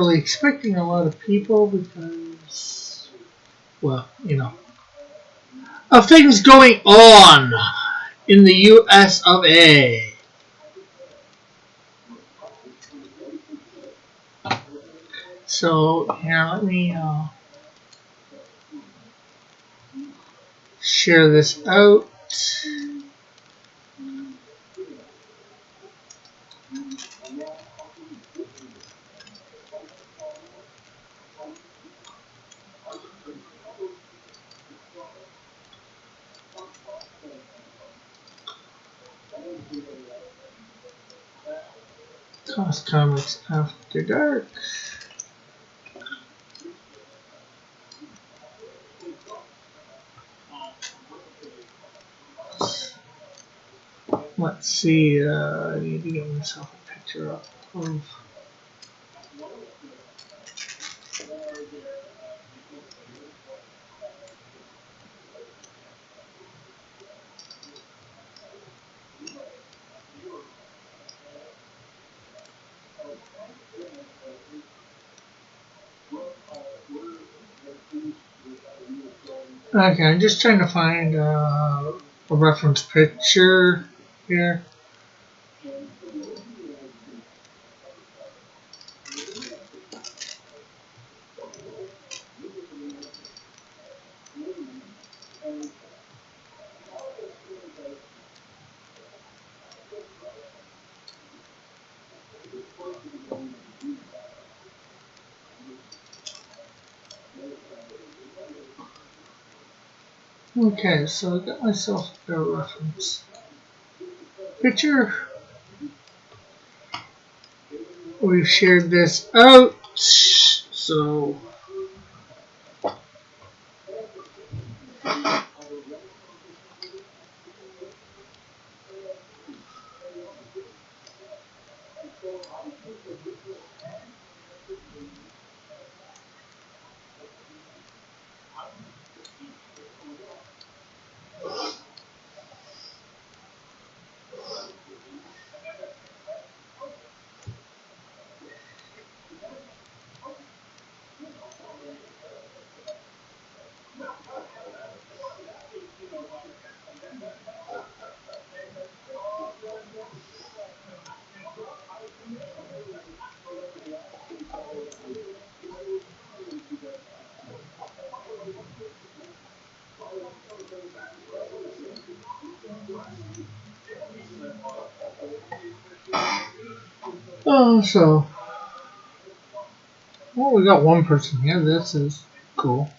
really expecting a lot of people because, well, you know, of things going on in the U.S. of A. So here, let me share this out. Cost Comics After Dark. Let's see, I need to get myself a picture up of. Okay, I'm just trying to find a reference picture here. Okay, so I got myself a reference picture. We've shared this out, so so well, we got one person here. This is cool.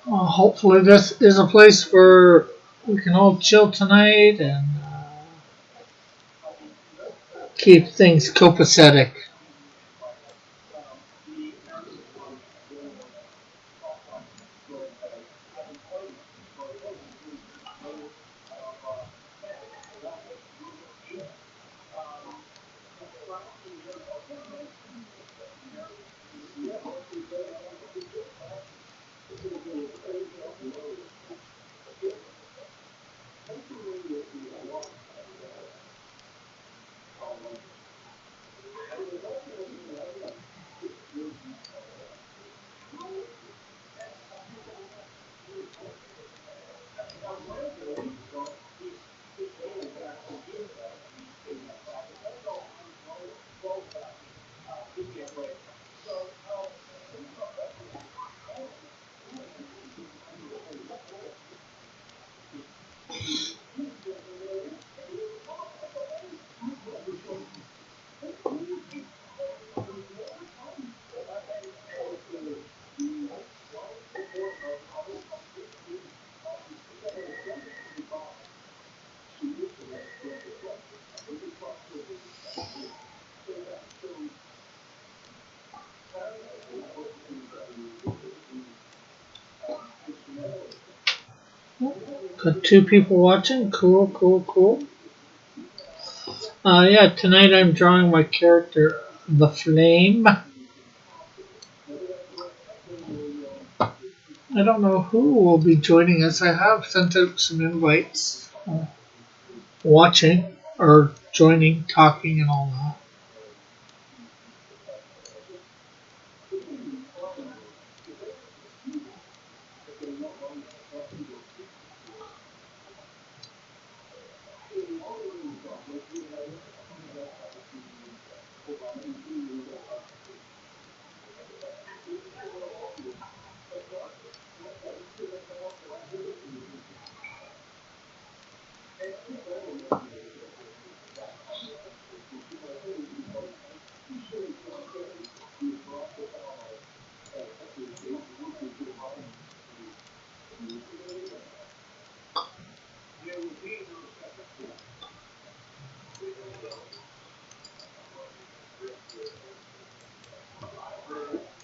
Hopefully, this is a place where we can all chill tonight and keep things copacetic. Got two people watching. Cool, cool, cool. Yeah, tonight I'm drawing my character, the Flame. I don't know who will be joining us. I have sent out some invites, watching or joining, talking, and all that.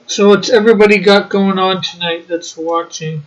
So what's everybody got going on tonight that's watching?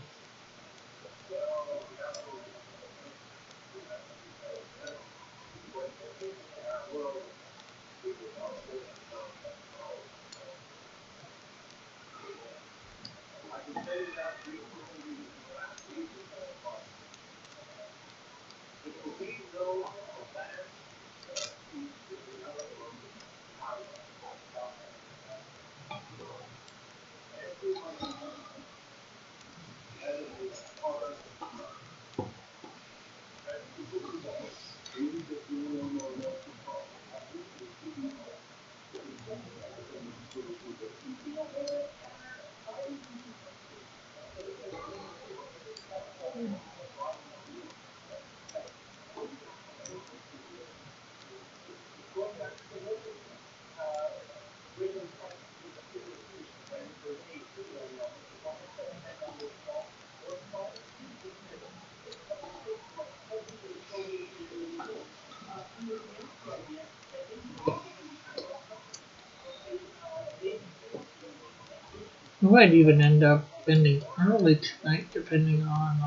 We might even end up ending early tonight, depending on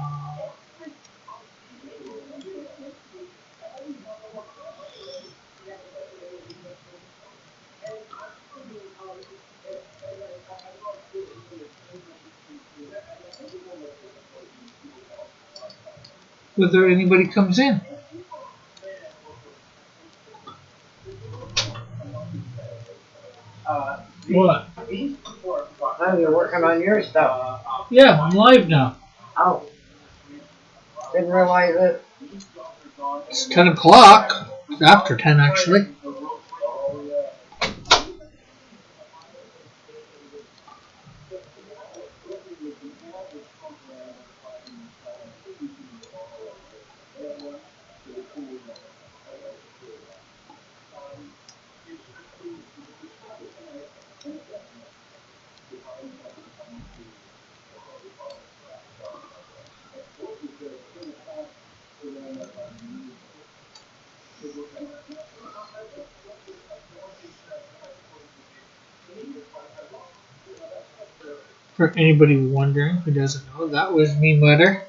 whether anybody comes in. What? Oh, you're working on your stuff. Yeah, I'm live now. Oh, didn't realize it. It's 10 o'clock. It's after 10, actually. For anybody wondering who doesn't know, that was me, Mutter.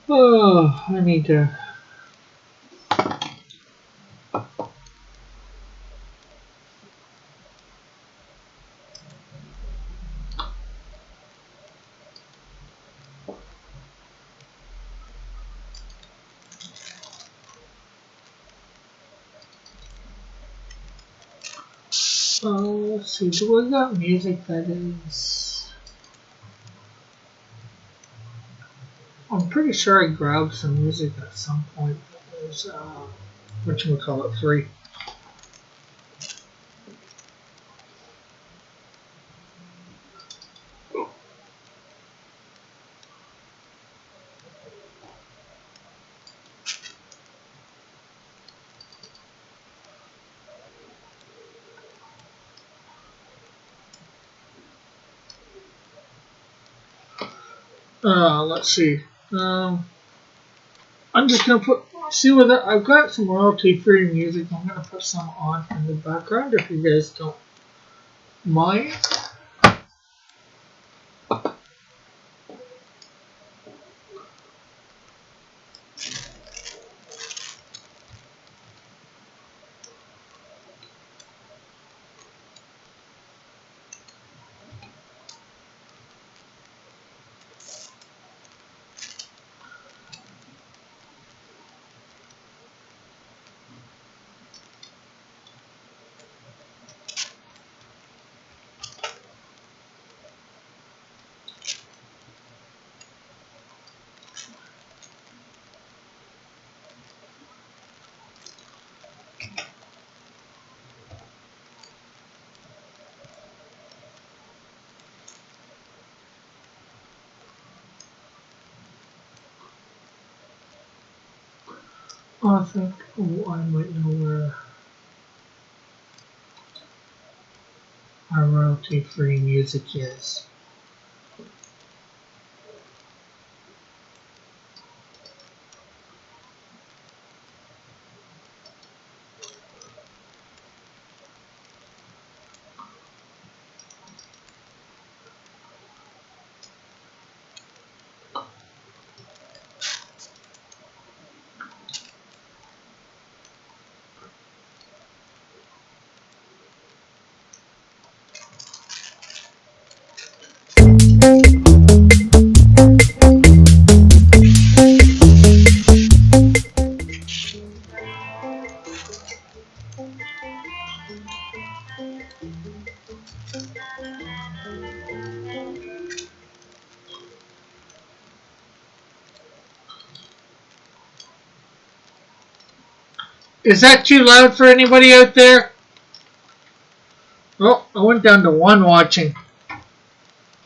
Oh, I need to. Let's see, do we got music that is... I'm pretty sure I grabbed some music at some point that was, whatchamacallit, free. Let's see. I'm just gonna see whether I've got some royalty-free music. I'm gonna put some on in the background if you guys don't mind. I think I might know where our royalty-free music is. Is that too loud for anybody out there? Oh, I went down to one watching.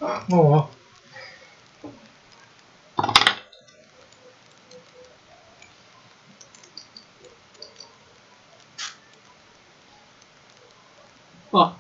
Oh well. Oh.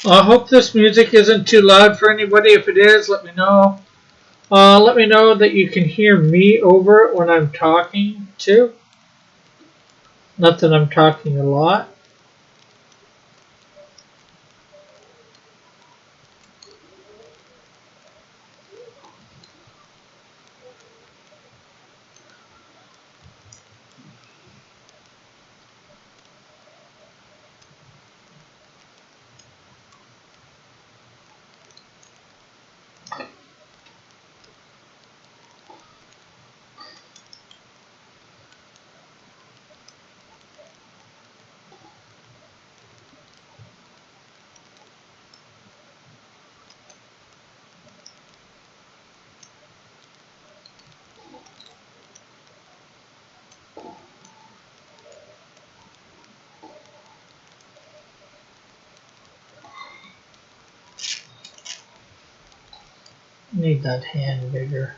I hope this music isn't too loud for anybody. If it is, let me know. Let me know that you can hear me over it when I'm talking too. Not that I'm talking a lot. Need that hand bigger.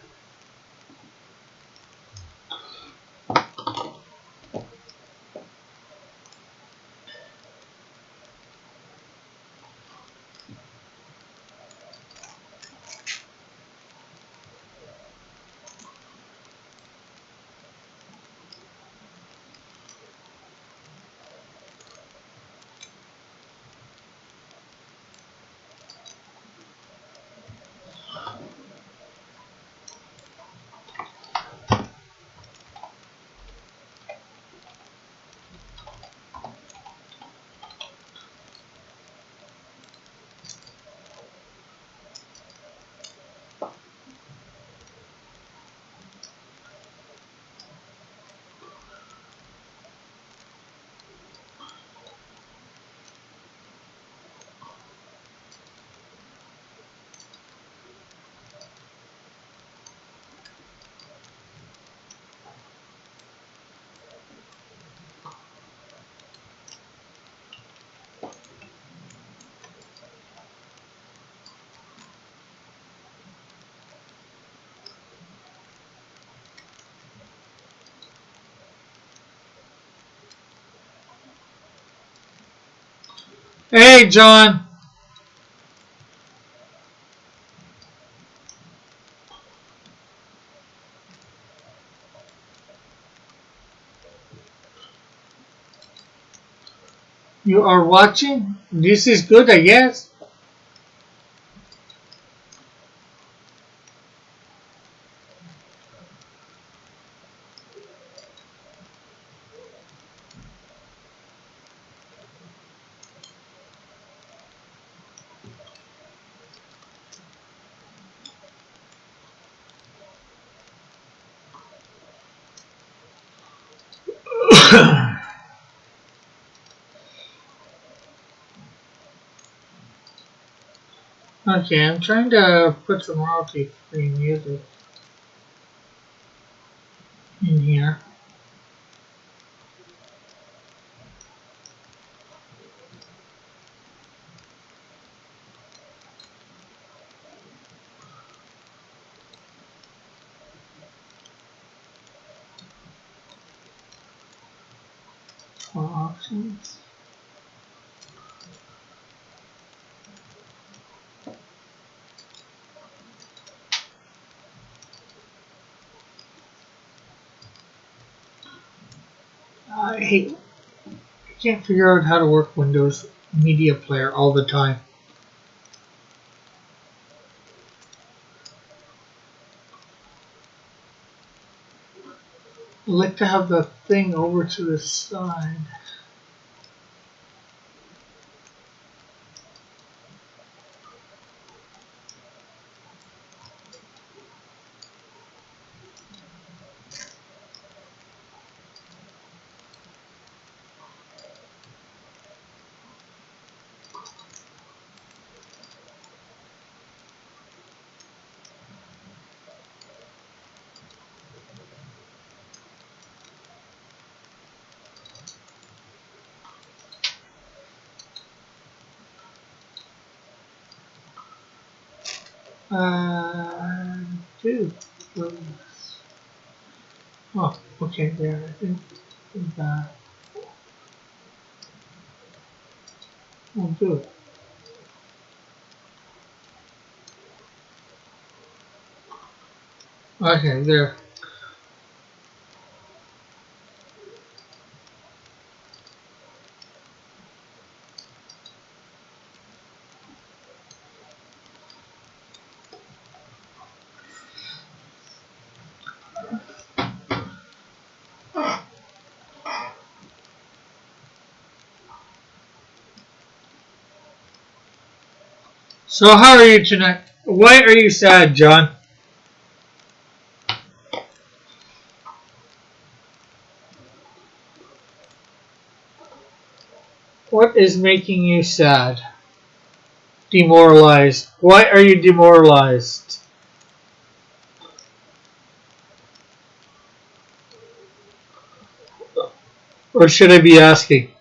Hey, John. You are watching? This is good, I guess. Okay, I'm trying to put some royalty-free music in here. For options. I can't figure out how to work Windows Media Player all the time. I like to have the thing over to the side. Do. Oh, okay, there. I think that will do it. Okay, there. So how are you tonight? Why are you sad, John? What is making you sad? Demoralized. Why are you demoralized? Or should I be asking?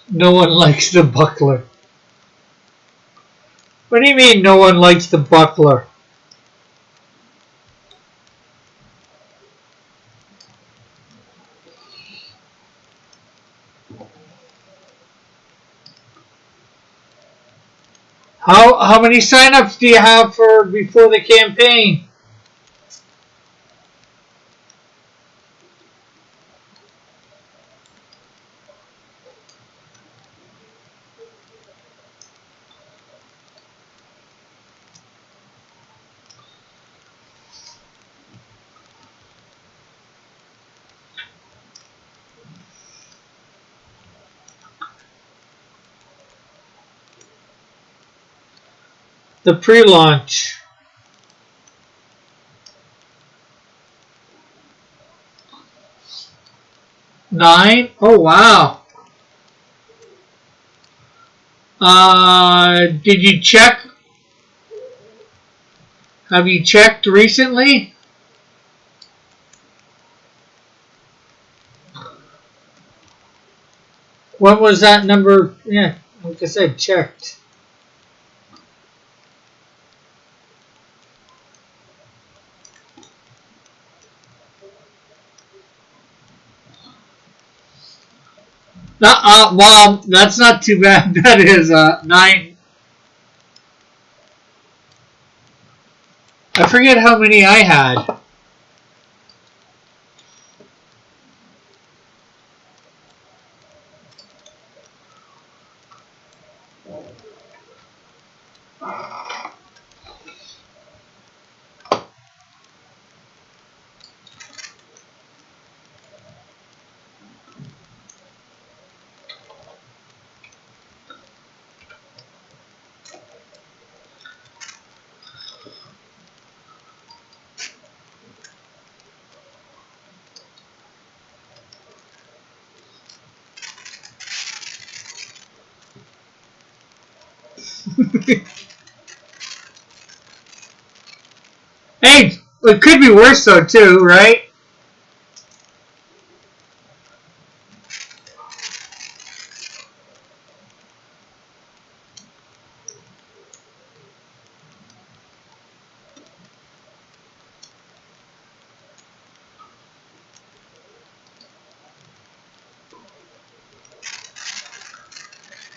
No one likes the buckler. What do you mean no one likes the buckler? How many sign-ups do you have for before the campaign? The pre-launch. 9? Oh wow. Did you check? Have you checked recently? When was that number? Yeah, like I said, checked. Well, that's not too bad. That is 9. I forget how many I had. Hey, it could be worse though too, right?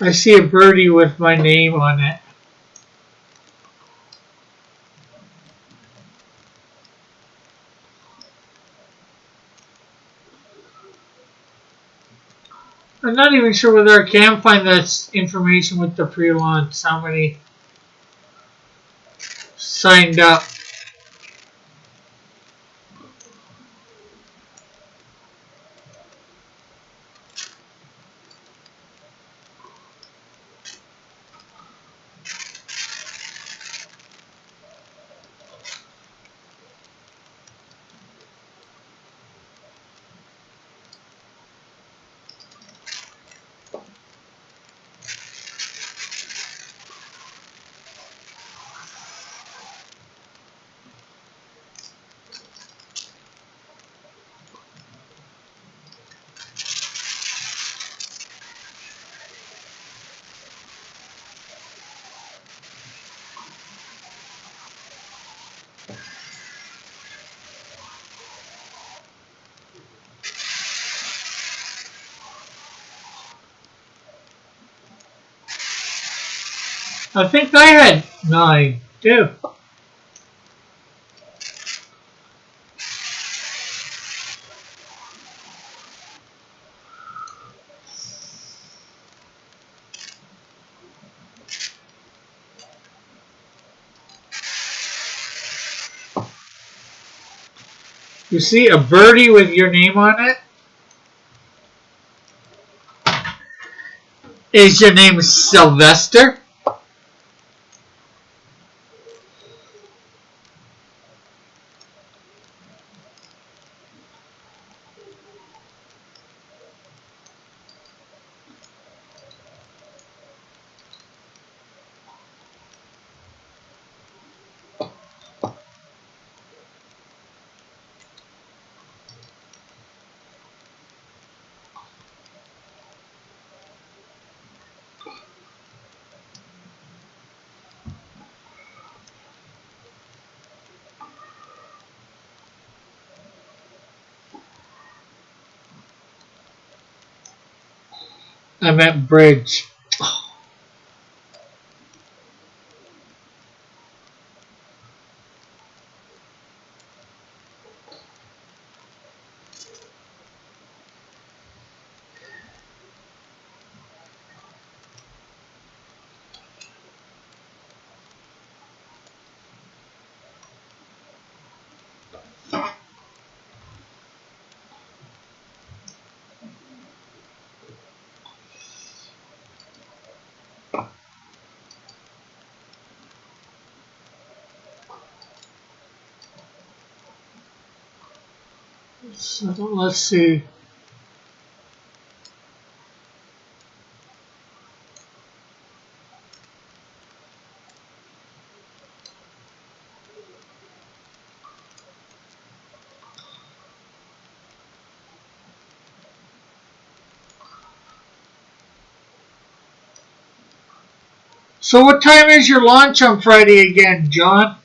I see a birdie with my name on it. I'm not even sure whether I can find that information with the pre-launch. How many signed up? I think I had 9 too. You see a birdie with your name on it? Is your name Sylvester? I meant bridge. So let's see. So what time is your launch on Friday again, John?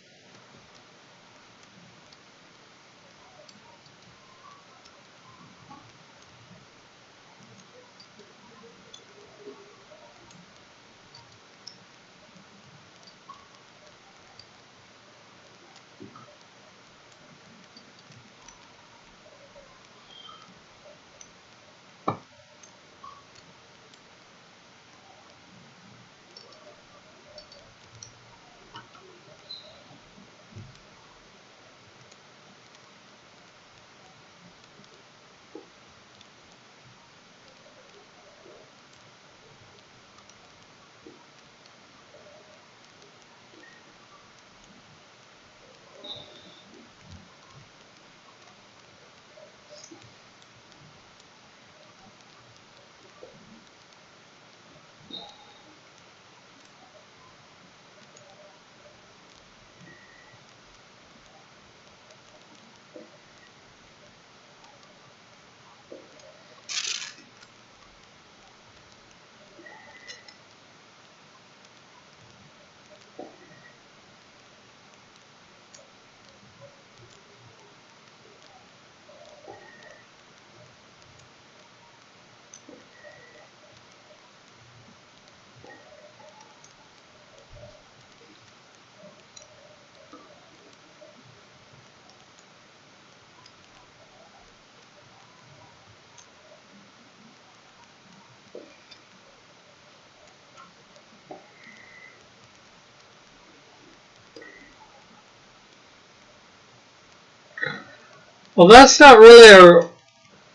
Well, that's not really a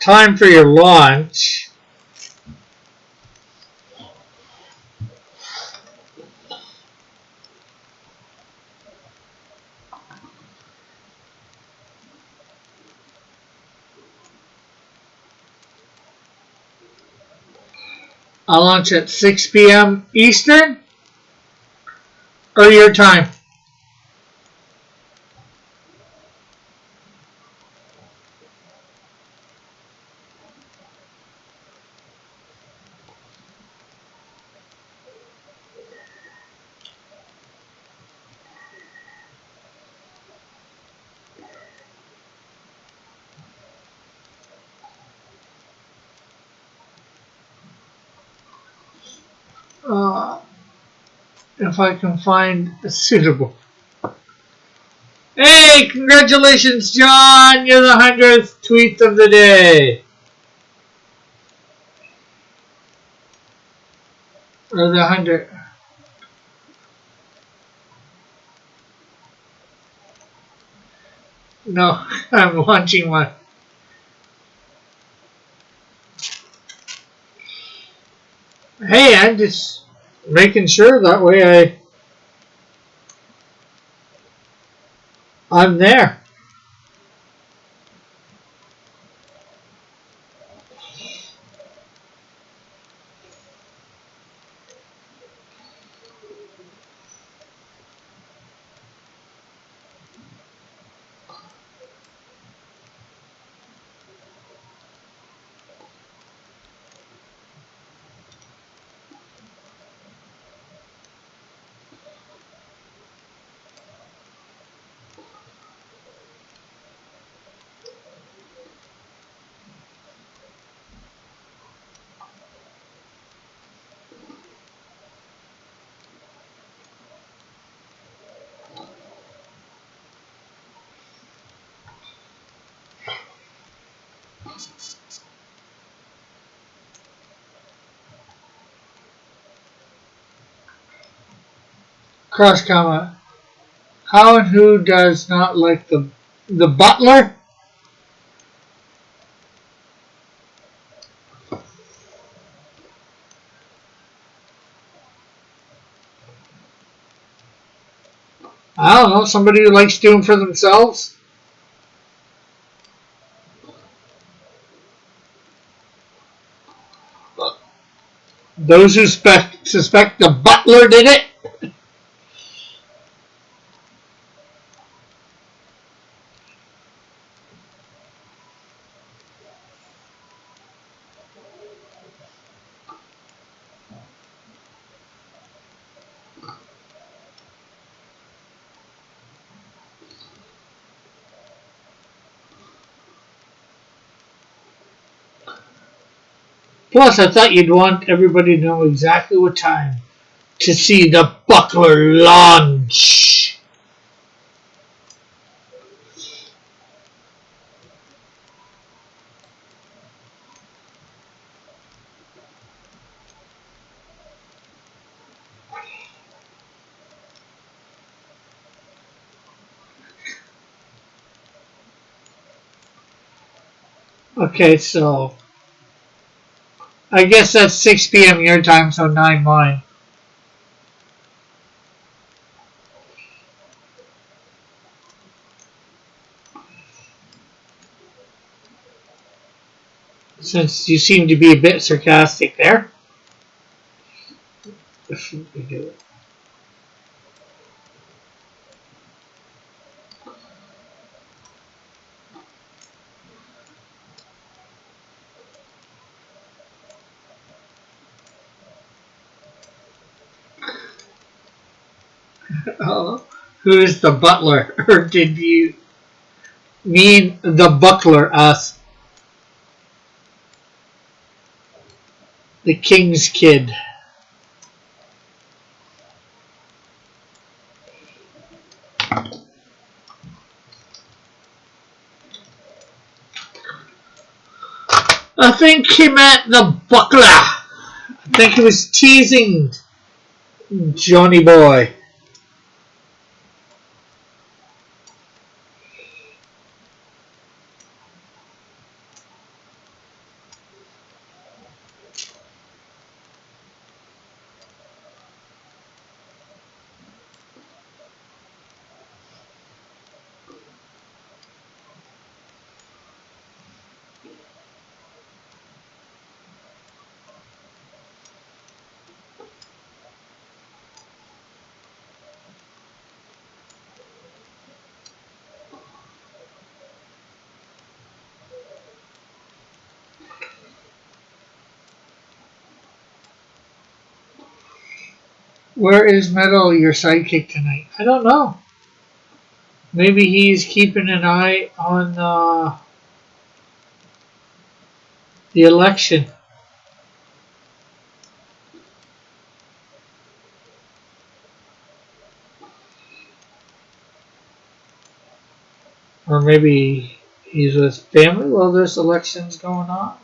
time for your launch. I'll launch at 6 p.m. Eastern or your time. Uh, if I can find a suitable. Hey, congratulations, John! You're the 100th tweet of the day. Or the 100th. No, I'm launching one. Hey, I'm just making sure that way I'm there. Cross comment. How and who does not like the butler? I don't know. Somebody who likes doing for themselves. Those who suspect the butler did it. Plus, I thought you'd want everybody to know exactly what time to see the Buckler launch. Okay, so I guess that's 6 p.m. your time, so 9 mine. Since you seem to be a bit sarcastic there. If we do it. Oh, who is the butler? Or did you mean the buckler as the king's kid? I think he meant the buckler. I think he was teasing Johnny Boy. Where is Metal, your sidekick, tonight? I don't know. Maybe he's keeping an eye on the election. Or maybe he's with family while this election's going on.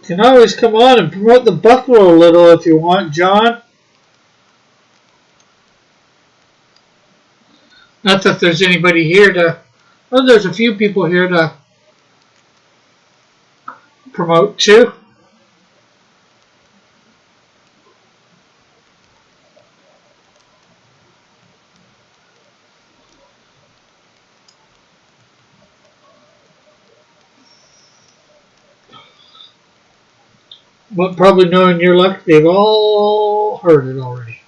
You can always come on and promote the Buffalo a little if you want, John. Not that there's anybody here to. Well, there's a few people here to promote too. But probably knowing your luck, they've all heard it already.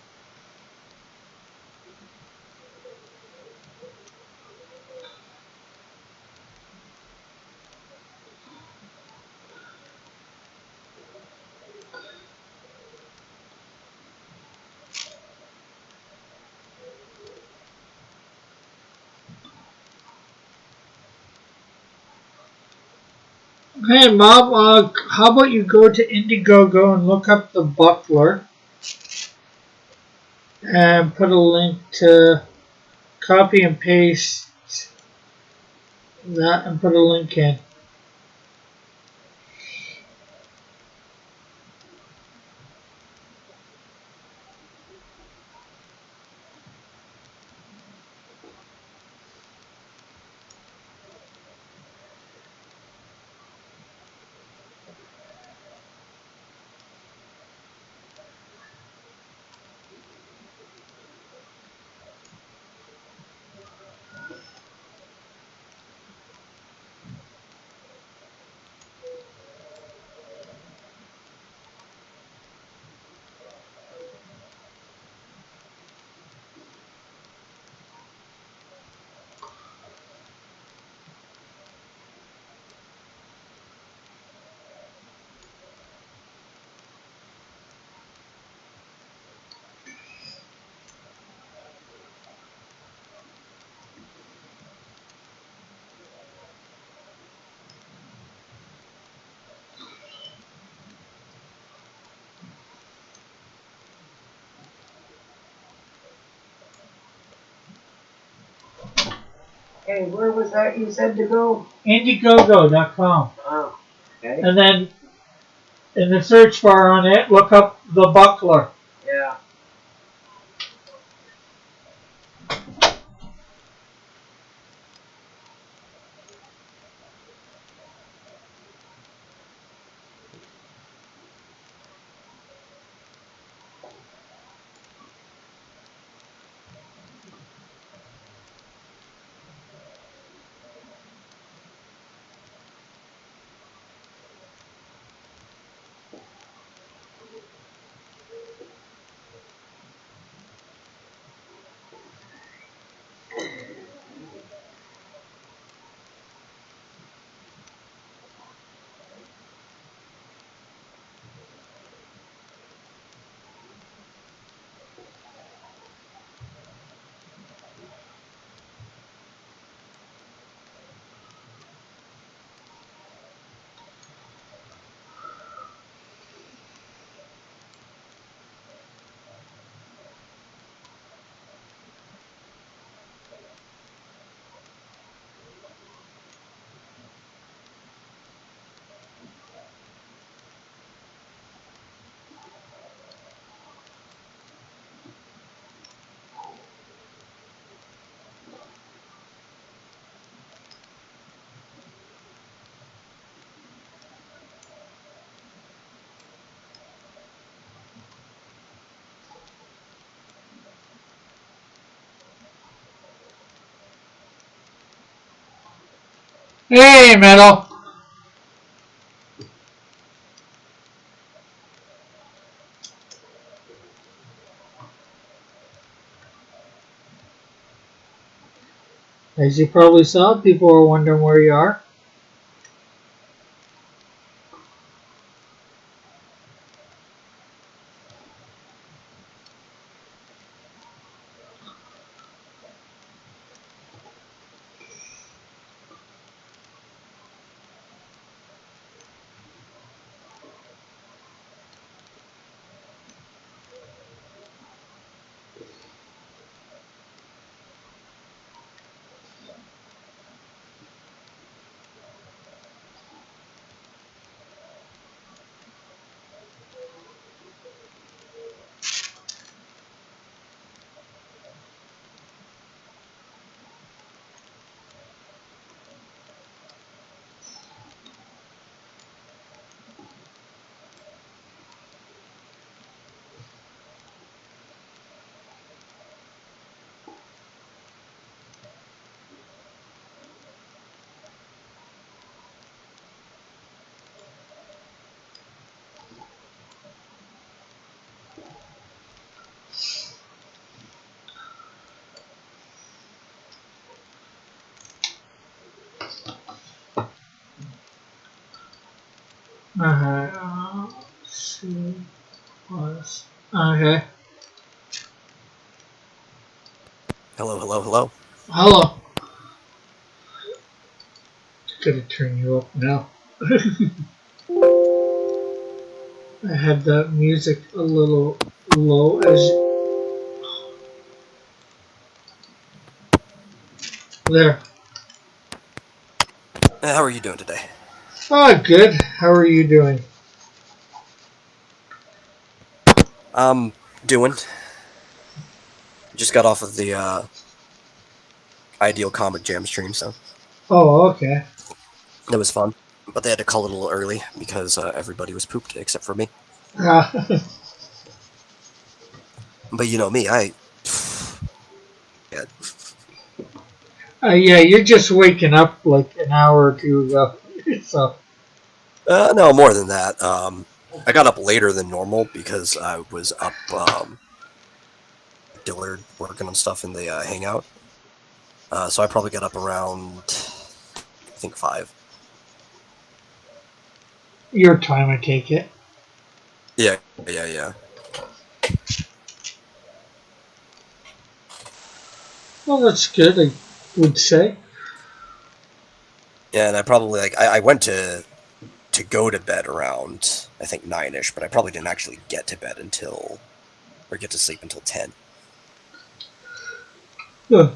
Hey, Mom, how about you go to Indiegogo and look up the Buckler and put a link to copy and paste that and put a link in. Okay, where was that you said to go? Indiegogo.com. Oh, okay. And then in the search bar on it, look up The Buckler. Yeah. Hey, Metal. As you probably saw, people are wondering where you are. See. Was. Okay. Hello, hello, hello. Hello. Gonna turn you up now. I had the music a little low as there. How are you doing today? Oh, good. How are you doing? Doing. Just got off of the Ideal Comic Jam stream, so Oh, okay. it was fun. But they had to call it a little early because everybody was pooped except for me. Uh, But you know me, yeah. yeah, you're just waking up like an hour or two ago. So. No, more than that. I got up later than normal because I was up Dillard working on stuff in the Hangout. So I probably got up around, I think 5. Your time, I take it. Yeah, yeah. Well, that's good, I would say. Yeah, and I probably I went to go to bed around I think 9ish, but I probably didn't actually get to bed or get to sleep until 10. Huh.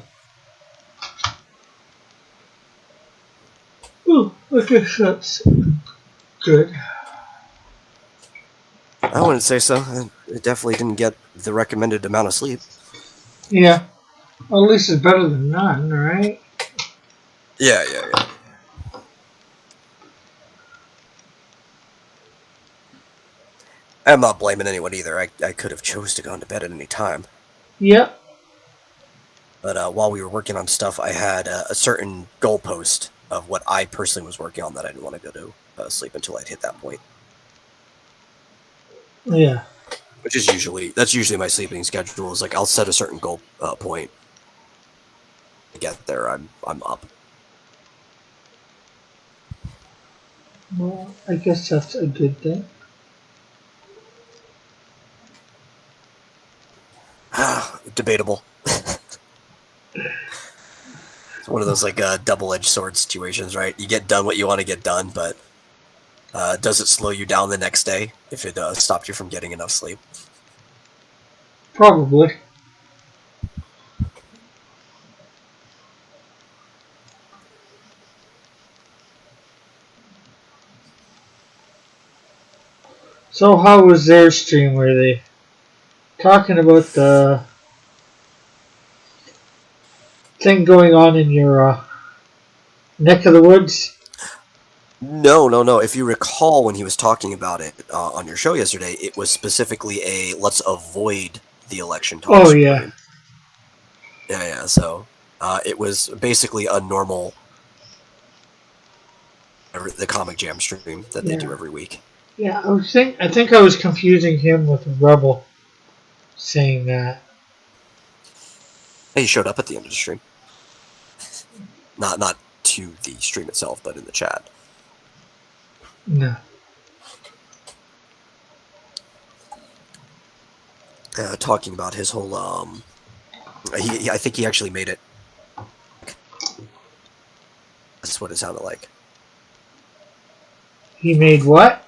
I guess that's good. I wouldn't say so. It definitely didn't get the recommended amount of sleep. Yeah. Well, at least it's better than none, right? Yeah. I'm not blaming anyone either. I could have chose to go to bed at any time. Yep. But while we were working on stuff, I had a certain goalpost of what I personally was working on that I didn't want to go to sleep until I'd hit that point. Yeah. Which is usually my sleeping schedule. Is like I'll set a certain goal point. To get there, I'm up. Well, I guess that's a good thing. Debatable. It's one of those like double-edged sword situations, right? You get done what you want to get done, but does it slow you down the next day if it stopped you from getting enough sleep? Probably. So how was their stream? Were they talking about the thing going on in your neck of the woods? No. If you recall when he was talking about it on your show yesterday, it was specifically a let's avoid the election talk. Oh, yeah. Yeah. So it was basically a normal the Comic Jam stream that they do every week. Yeah, I think I was confusing him with Rebel saying that. He showed up at the end of the stream. Not to the stream itself, but in the chat. No. Talking about his whole I think he actually made it. That's what it sounded like. He made what?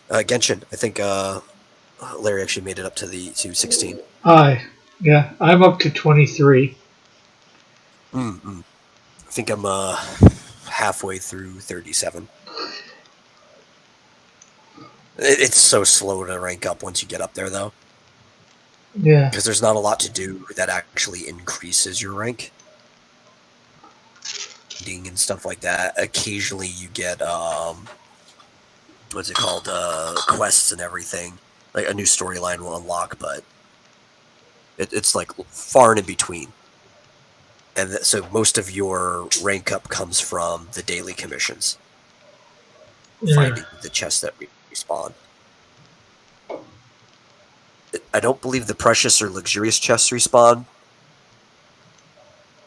Genshin. I think Larry actually made it up to 16. Yeah, I'm up to 23. I think I'm halfway through 37. It's so slow to rank up once you get up there, though. Yeah. Because there's not a lot to do that actually increases your rank. And stuff like that. Occasionally you get, what's it called? Quests and everything. Like a new storyline will unlock, but it's like far and in between. And so most of your rank up comes from the daily commissions. Yeah. Finding the chests that respawn. I don't believe the precious or luxurious chests respawn.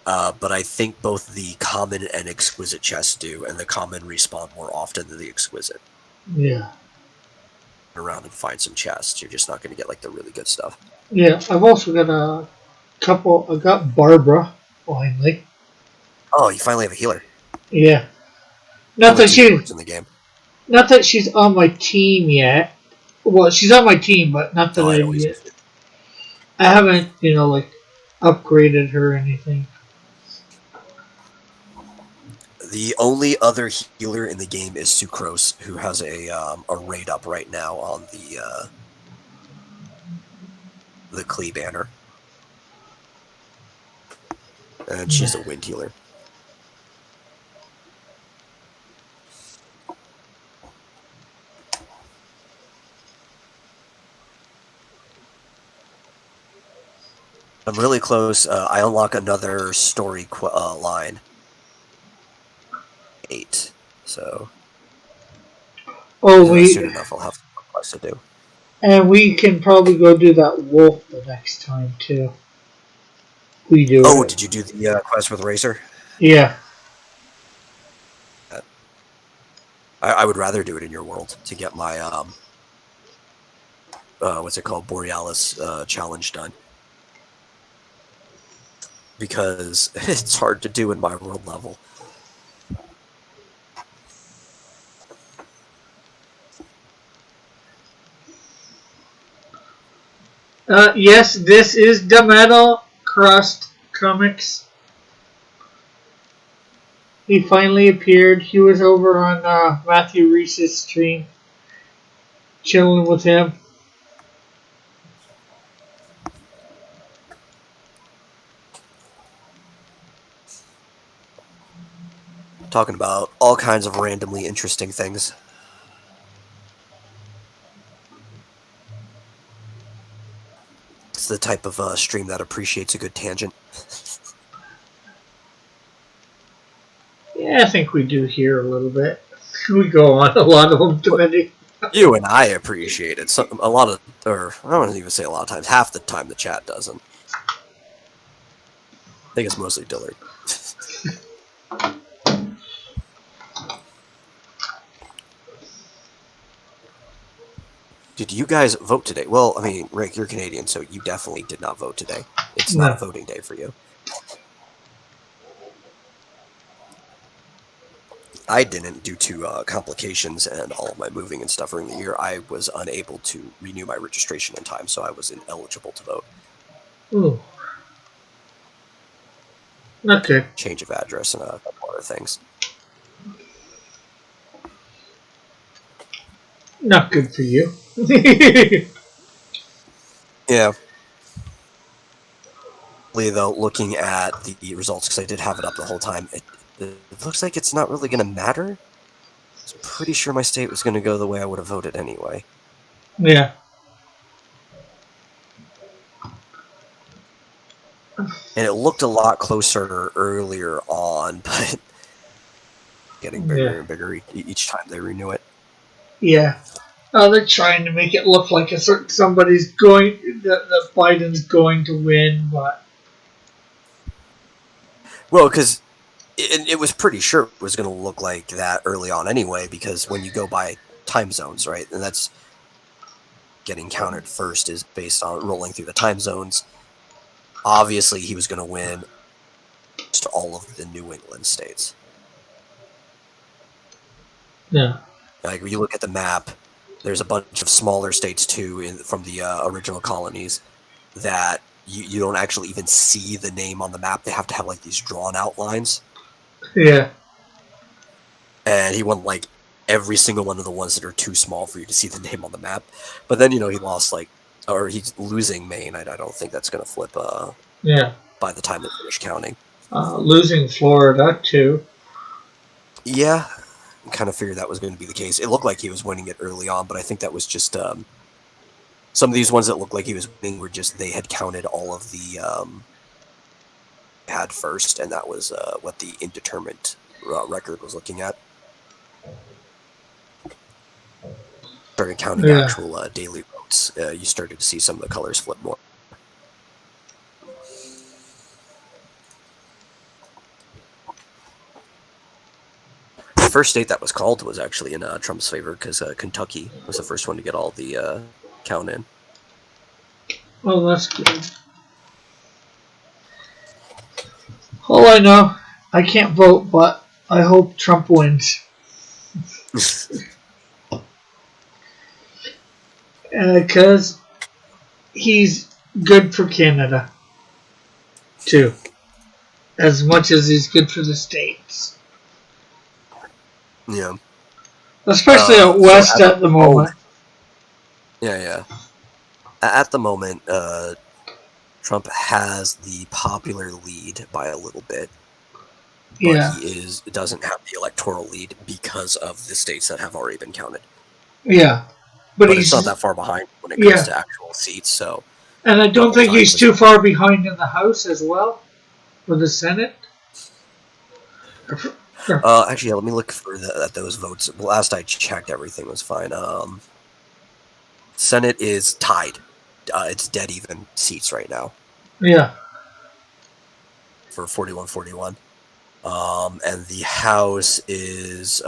But I think both the common and exquisite chests do, and the common respawn more often than the exquisite. Yeah. Around and find some chests. You're just not going to get like the really good stuff. Yeah, I've also got a couple. I got Barbara finally. Oh, you finally have a healer. Yeah. Not that she's in the game. Not that she's on my team yet. Well, she's on my team, but not that I haven't, like upgraded her or anything. The only other healer in the game is Sucrose, who has a raid up right now on the Klee banner. And she's a wind healer. I'm really close. I unlock another story line. 8. So. Soon enough, I'll have some quests to do. And we can probably go do that wolf the next time too. We do. Oh, did you do the quest with Racer? Yeah. I would rather do it in your world to get my what's it called, Borealis challenge done. Because it's hard to do in my world level. Yes, this is the Metal Crust Comics. He finally appeared. He was over on Matthew Reese's stream, chilling with him. Talking about all kinds of randomly interesting things. It's the type of stream that appreciates a good tangent. Yeah, I think we do here a little bit. We go on a lot of them, depending. You and I appreciate it. A lot of, or I don't even say a lot of times. Half the time the chat doesn't. I think it's mostly Dillard. Did you guys vote today? Well, I mean, Rick, you're Canadian, so you definitely did not vote today. It's not a voting day for you. I didn't due to complications and all of my moving and stuff during the year. I was unable to renew my registration in time, so I was ineligible to vote. Ooh. Okay. Change of address and a couple other things. Not good for you. Yeah. Though, looking at the results, because I did have it up the whole time, it looks like it's not really going to matter. I was pretty sure my state was going to go the way I would have voted anyway. Yeah. And it looked a lot closer earlier on, but getting bigger and bigger each time they renew it. Yeah. They're trying to make it look like somebody's going, that Biden's going to win, but... Well, because it was pretty sure it was going to look like that early on anyway, because when you go by time zones, right, and that's getting counted first is based on rolling through the time zones. Obviously, he was going to win just all of the New England states. Yeah. Like, when you look at the map, there's a bunch of smaller states, too, from the original colonies that you don't actually even see the name on the map. They have to have, like, these drawn-out lines. Yeah. And he won, like, every single one of the ones that are too small for you to see the name on the map. But then, he lost, like, or he's losing Maine. I don't think that's going to flip by the time they finish counting. Losing Florida, too. Yeah. I kind of figured that was going to be the case. It looked like he was winning it early on, but I think that was just some of these ones that looked like he was winning were just they had counted all of the had first, and that was what the indeterminate record was looking at. Started counting actual daily votes. You started to see some of the colors flip more. The first state that was called was actually in Trump's favor because Kentucky was the first one to get all the count in. Well, that's good. All I know, I can't vote, but I hope Trump wins. Because he's good for Canada, too. As much as he's good for the States. Yeah. Especially out west at the moment. Yeah. At the moment, Trump has the popular lead by a little bit. But he doesn't have the electoral lead because of the states that have already been counted. Yeah. But he's not that far behind when it comes to actual seats, so... And I don't think he's too far behind in the House as well? For the Senate? Actually, let me look at those votes. Last I checked, everything was fine. Senate is tied. It's dead even seats right now. Yeah. For 41-41. And the House is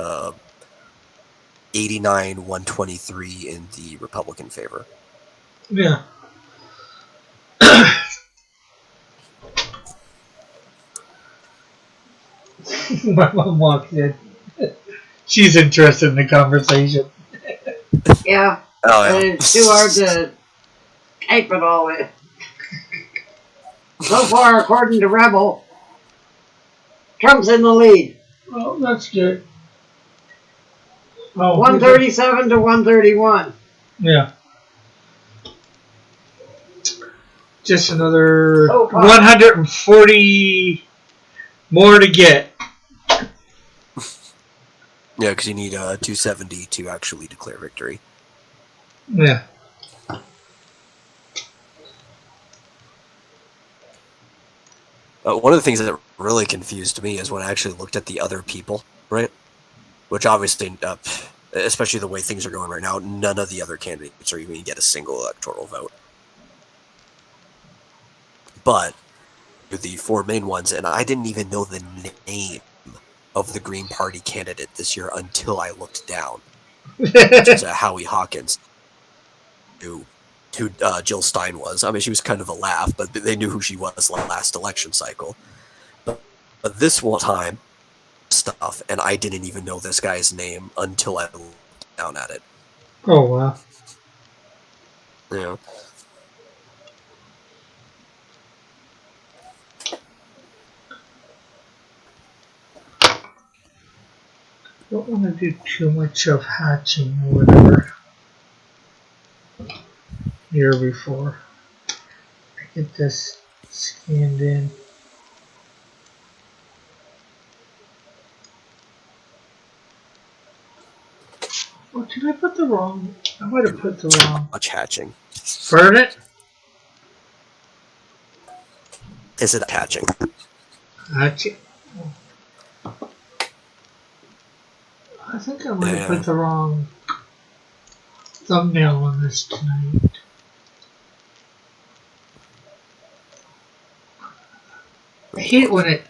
89-123 in the Republican favor. Yeah. My mom walked in. She's interested in the conversation. Yeah. Oh, yeah. But it's too hard to type it all in. So far, according to Rebel, Trump's in the lead. Oh, that's good. Oh, 137 to 131. yeah. Just another So far. 140 more to get. Yeah, because you need 270 to actually declare victory. Yeah. One of the things that really confused me is when I actually looked at the other people, right? Which obviously, especially the way things are going right now, none of the other candidates are even going to get a single electoral vote. But the four main ones, and I didn't even know the name of the Green Party candidate this year until I looked down, which is Howie Hawkins, who Jill Stein was. I mean, she was kind of a laugh, but they knew who she was last election cycle. But this one time, stuff, and I didn't even know this guy's name until I looked down at it. Oh, wow. Yeah. Don't want to do too much of hatching or whatever here before I get this scanned in. Oh, did I put the wrong? I might have put the wrong. Much hatching. Burn it? Is it hatching? Hatching. I think I might have put the wrong thumbnail on this tonight. I hate when it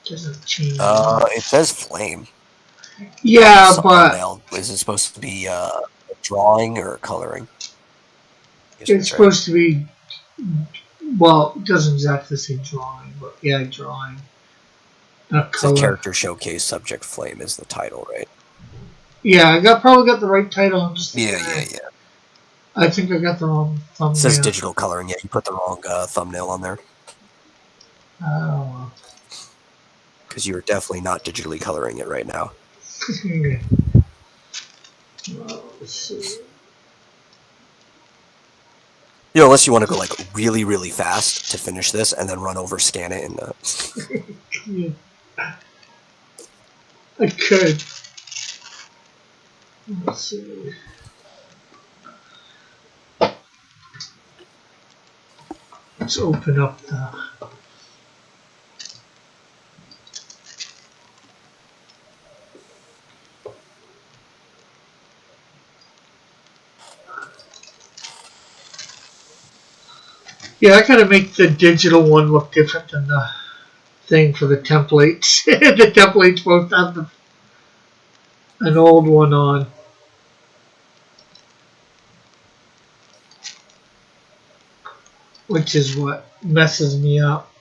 doesn't change. It says flame. Yeah, but thumbnail. Is it supposed to be drawing or coloring? it's supposed to be. Well, it doesn't exactly say drawing, but yeah, drawing. Not It's color. a character showcase subject flame is the title, right? Yeah, I probably got the right title. I'm just Yeah. I think I got the wrong thumbnail. It says digital coloring. Yeah, you put the wrong thumbnail on there. Oh. Because you are definitely not digitally coloring it right now. Well, let's see. You know, unless you want to go like really, really fast to finish this and then run over, scan it, and Yeah. I could. Let's see. Let's open up the. Yeah, I gotta make the digital one look different than the thing for the templates. The template's supposed to have an old one on. Which is what messes me up.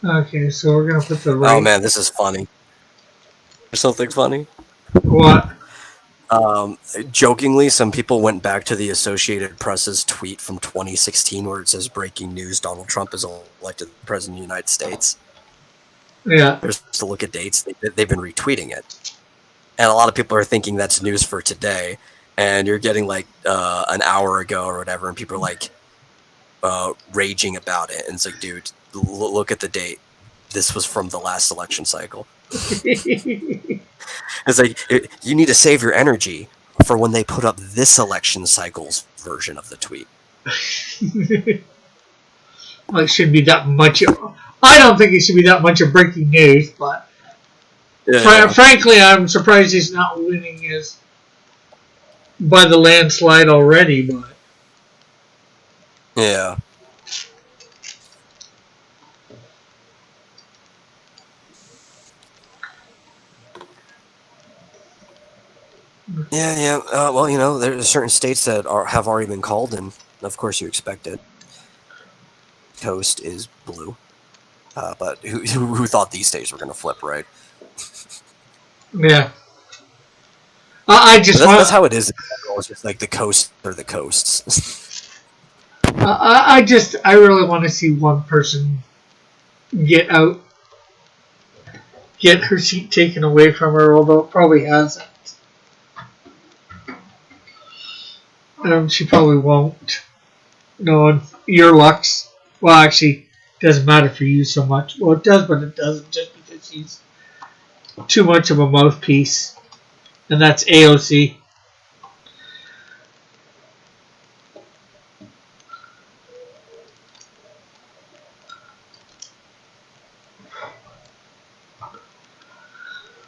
Okay, so we're gonna put the right. Oh man, this is funny. There's something funny. What? Jokingly, some people went back to the Associated Press's tweet from 2016 where it says breaking news, Donald Trump is elected president of the United States. Yeah. There's to look at dates. They've been retweeting it. And a lot of people are thinking that's news for today. And you're getting like an hour ago or whatever, and people are like raging about it. And it's like, dude, look at the date. This was from the last election cycle. It's like, you need to save your energy for when they put up this election cycle's version of the tweet. Well, it shouldn't be that much. I don't think it should be that much of breaking news, but frankly, I'm surprised he's not winning by the landslide already. But yeah. Yeah. Well, you know, there's certain states that have already been called, and of course you expect it. Coast is blue, but who thought these states were going to flip, right? Yeah. I just That's, want. that's how it is in general. It's just like the coast or the coasts. I really want to see one person get out, get her seat taken away from her, although it probably hasn't. She probably won't. No, your luck's. Well, actually, it doesn't matter for you so much. Well, it does, but it doesn't just because she's too much of a mouthpiece. And that's AOC.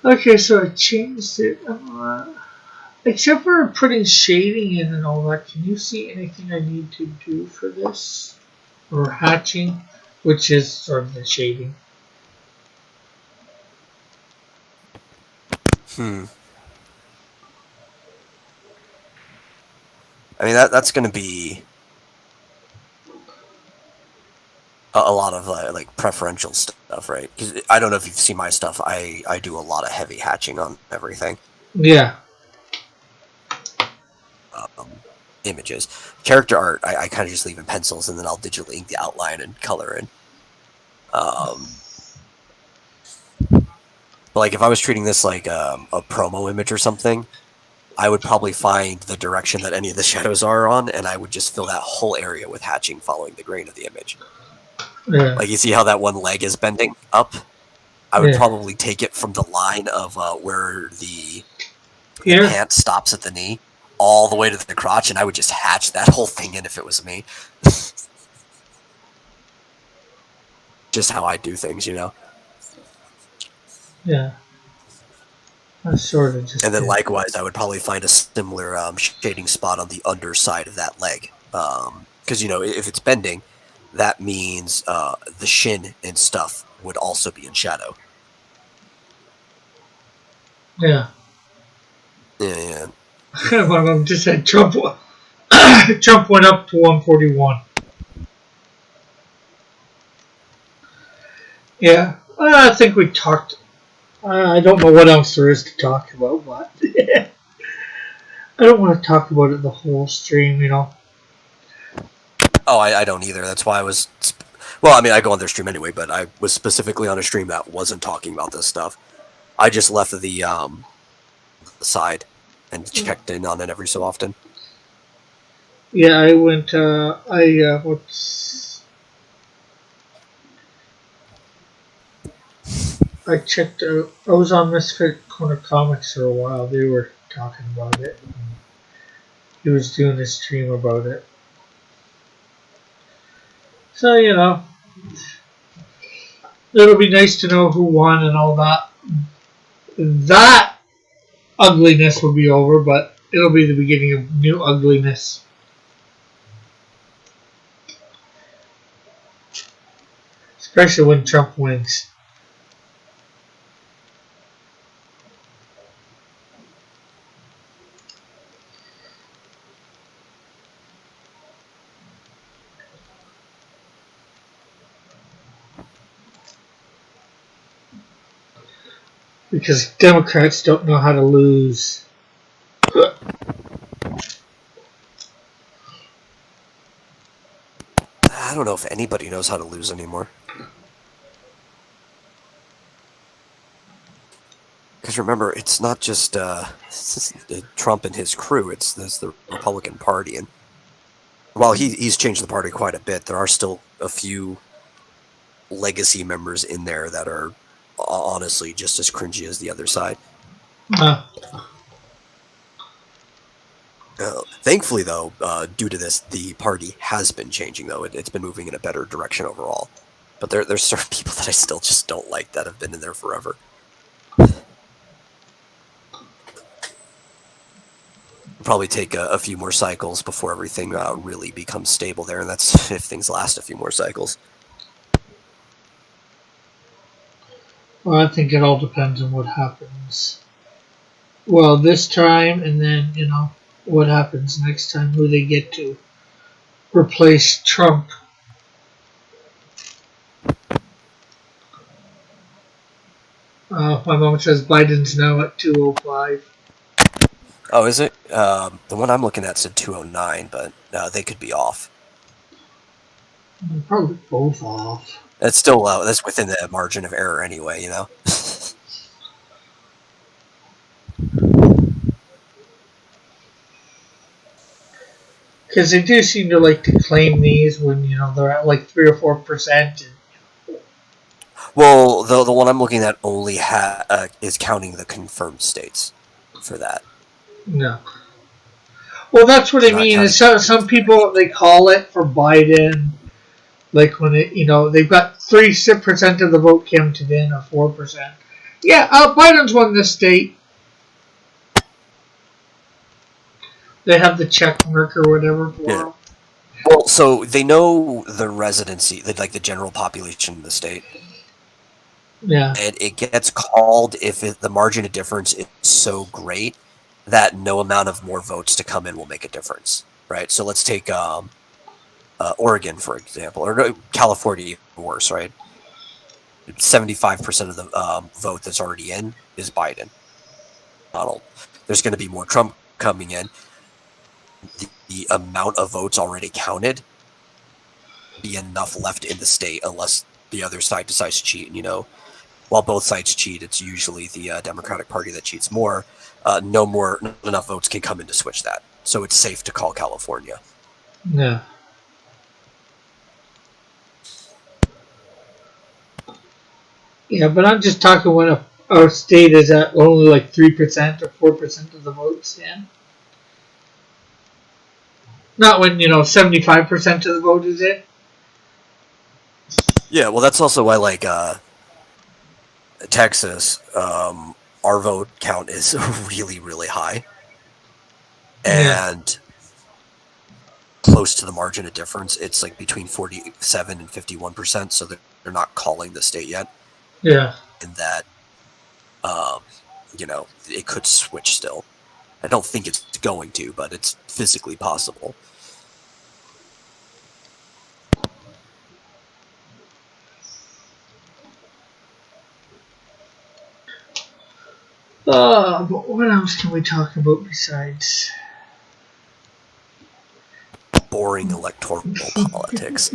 Okay, so I changed it. Except for putting shading in and all that, can you see anything I need to do for this? Or hatching, which is sort of the shading. I mean, that's going to be a lot of like preferential stuff, right? Because I don't know if you've seen my stuff. I do a lot of heavy hatching on everything. Yeah. Images. Character art, I kind of just leave in pencils, and then I'll digitally ink the outline and color in. But like if I was treating this like a promo image or something, I would probably find the direction that any of the shadows are on, and I would just fill that whole area with hatching following the grain of the image. Yeah. Like you see how that one leg is bending up? I would probably take it from the line of where the pant stops at the knee all the way to the crotch, and I would just hatch that whole thing in if it was me. Just how I do things, you know? Yeah. I sort of just. And then likewise, I would probably find a similar shading spot on the underside of that leg. Because, you know, if it's bending, that means the shin and stuff would also be in shadow. Yeah. Yeah. One of them just said Trump. Trump went up to 141. Yeah. I think we talked. I don't know what else there is to talk about, but I don't want to talk about it the whole stream, you know. Oh, I don't either. That's why I was. Well, I mean, I go on their stream anyway, but I was specifically on a stream that wasn't talking about this stuff. I just left the side and checked in on it every so often. Yeah, I went. I checked out. I was on Misfit Corner Comics for a while. They were talking about it. He was doing a stream about it. So, you know, it'll be nice to know who won and all that. That ugliness will be over, but it'll be the beginning of new ugliness. Especially when Trump wins. Because Democrats don't know how to lose. I don't know if anybody knows how to lose anymore. Because remember, it's not just Trump and his crew, it's the Republican Party. And while he's changed the party quite a bit, there are still a few legacy members in there that are honestly just as cringy as the other side. Thankfully, though, due to this, the party has been changing, though. It's been moving in a better direction overall. But there's certain people that I still just don't like that have been in there forever. Probably take a few more cycles before everything really becomes stable there, and that's if things last a few more cycles. Well, I think it all depends on what happens. Well, this time, and then, you know, what happens next time, who they get to replace Trump. My mom says Biden's now at 205. Oh, is it? The one I'm looking at said 209, but they could be off. Probably both off. That's still that's within the margin of error anyway, you know. Because they do seem to like to claim these when they're at like 3 or 4%. Well, the one I'm looking at only is counting the confirmed states for that. No. Well, that's what I mean. Is some people they call it for Biden, like when they've got 3% of the vote counted in or 4%. Yeah, Biden's won this state. They have the check mark or whatever for them. Well, so they know the residency, like the general population of the state. Yeah. And it gets called if the margin of difference is so great that no amount of more votes to come in will make a difference, right? So let's take Oregon, for example, or California, even worse, right? 75% of the vote that's already in is Biden. Donald. There's going to be more Trump coming in. The amount of votes already counted be enough left in the state unless the other side decides to cheat. And, while both sides cheat, it's usually the Democratic Party that cheats more. Not enough votes can come in to switch that. So it's safe to call California. Yeah. Yeah, but I'm just talking when our state is at only like 3% or 4% of the votes in. Not when, 75% of the vote is in. Yeah, well, that's also why, like, Texas, our vote count is really, really high. And close to the margin of difference. It's like between 47 and 51%, so they're not calling the state yet. Yeah. And that, it could switch still. I don't think it's going to, but it's physically possible. But what else can we talk about besides boring electoral politics?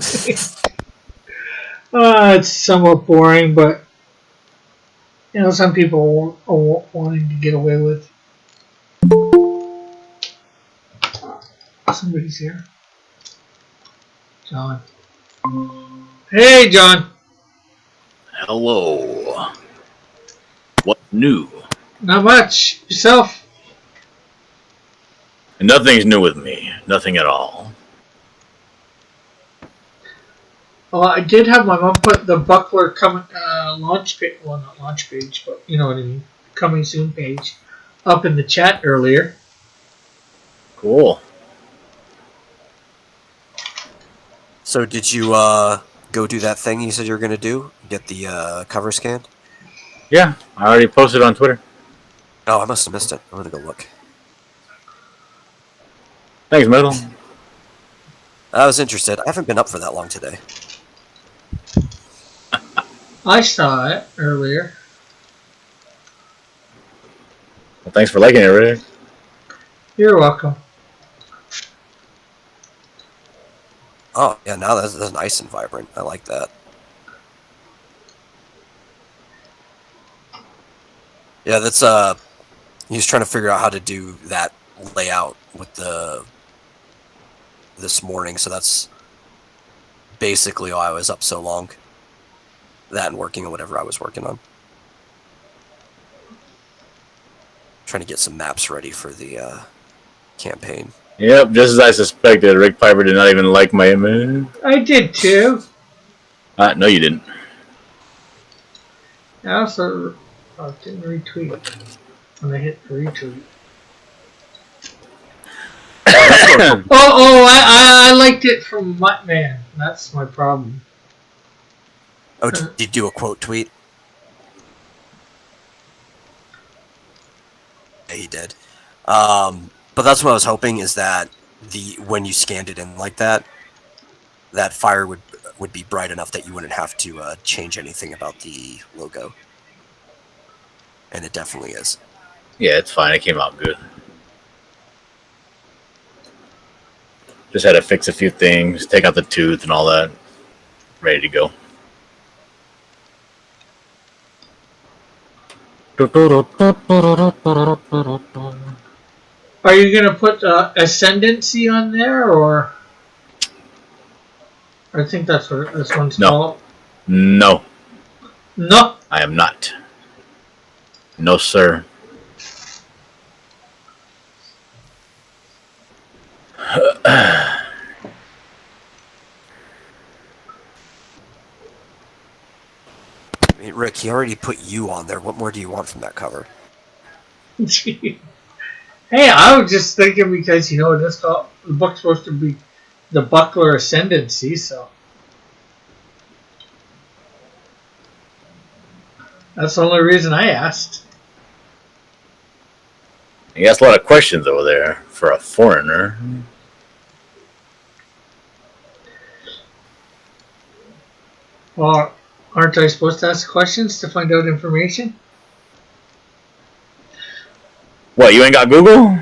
It's somewhat boring, but some people are wanting to get away with. Somebody's here. John. Hey, John. Hello. What's new? Not much. Yourself? Nothing's new with me. Nothing at all. Well, I did have my mom put the Buckler coming launch page, well, not launch page, but you know what I mean, coming soon page, up in the chat earlier. Cool. So did you go do that thing you said you were going to do? Get the cover scanned? Yeah, I already posted on Twitter. Oh, I must have missed it. I'm going to go look. Thanks, Metal. I was interested. I haven't been up for that long today. I saw it earlier. Well, thanks for liking it, Rick. You're welcome. Oh, yeah, now that's nice and vibrant. I like that. Yeah, that's he was trying to figure out how to do that layout with this morning, so that's basically why I was up so long. That and working on whatever I was working on. Trying to get some maps ready for the campaign. Yep, just as I suspected, Rick Piper did not even like my image. I did too. No, you didn't. I also didn't retweet when I hit retweet. I liked it from Muttman. That's my problem. Oh, did you do a quote tweet? Yeah, he did. But that's what I was hoping is that when you scanned it in like that, that fire would be bright enough that you wouldn't have to change anything about the logo. and it definitely is. Yeah, it's fine. It came out good. Just had to fix a few things, take out the tooth and all that. Ready to go. Are you gonna put ascendancy on there, or I think that's what this one's No. called? No, No. I am not. No, sir. I mean, Rick, he already put you on there. What more do you want from that cover? Hey, I was just thinking because this the book's supposed to be the Buckler Ascendancy, so that's the only reason I asked. He asked a lot of questions over there for a foreigner. Well, aren't I supposed to ask questions to find out information? What, you ain't got Google?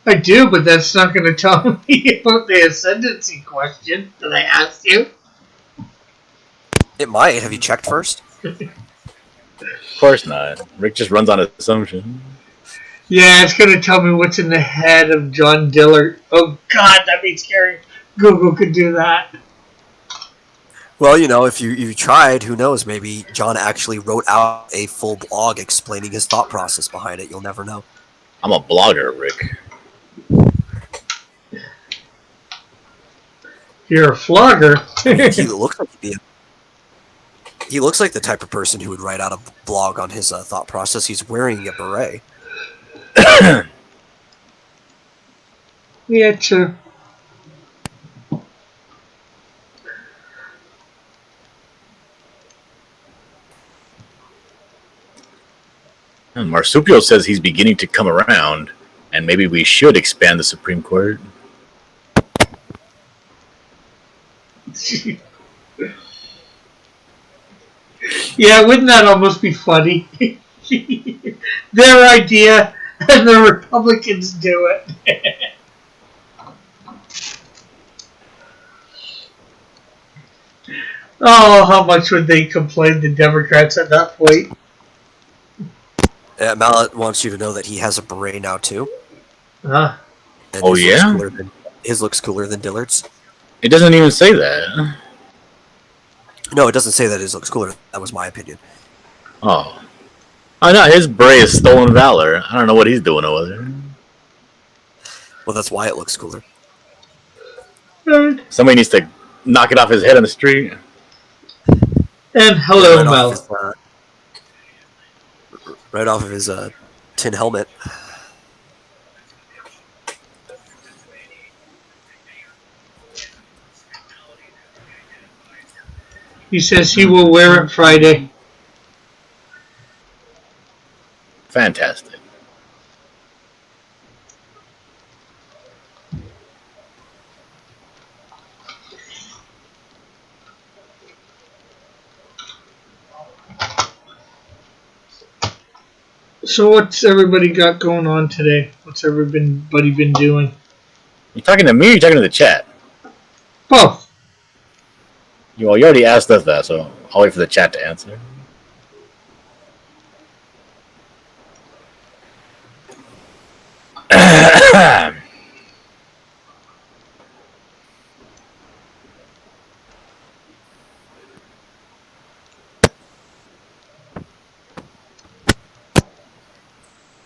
I do, but that's not going to tell me about the ascendancy question that I asked you. It might. Have you checked first? Of course not. Rick just runs on assumption. Yeah, it's going to tell me what's in the head of John Dillard. Oh, God, that'd be scary. Google could do that. Well, if you tried, who knows? Maybe John actually wrote out a full blog explaining his thought process behind it. You'll never know. I'm a blogger, Rick. You're a flogger. He looks like he looks like the type of person who would write out a blog on his thought process. He's wearing a beret. Yeah, true. Marsupio says he's beginning to come around, and maybe we should expand the Supreme Court. Yeah, wouldn't that almost be funny? Their idea, and the Republicans do it. Oh, how much would they complain, the Democrats, at that point? Mallet wants you to know that he has a beret now too. Huh? And Oh, his yeah? his looks cooler than Dillard's. It doesn't even say that. No, it doesn't say that his looks cooler. That was my opinion. Oh. Oh, no, his beret is stolen valor. I don't know what he's doing over there. Well, that's why it looks cooler. Somebody needs to knock it off his head on the street. And hello, right Mel. Right off of his tin helmet. He says he will wear it Friday. Fantastic. So what's everybody got going on today? What's everybody been doing? You talking to me or you talking to the chat? Both. You already asked us that, so I'll wait for the chat to answer.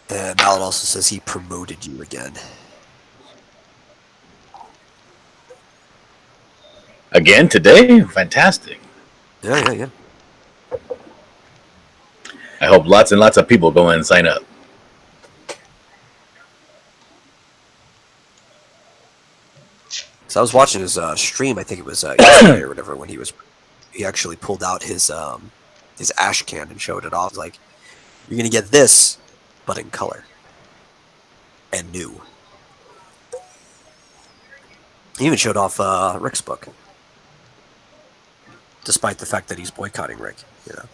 And Mallet also says he promoted you again. Again today? Fantastic. Yeah. I hope lots and lots of people go in and sign up. So I was watching his stream. I think it was yesterday or whatever when he actually pulled out his ash can and showed it off. Like, you're gonna get this, but in color and new. He even showed off Rick's book. despite the fact that he's boycotting Rick. You know.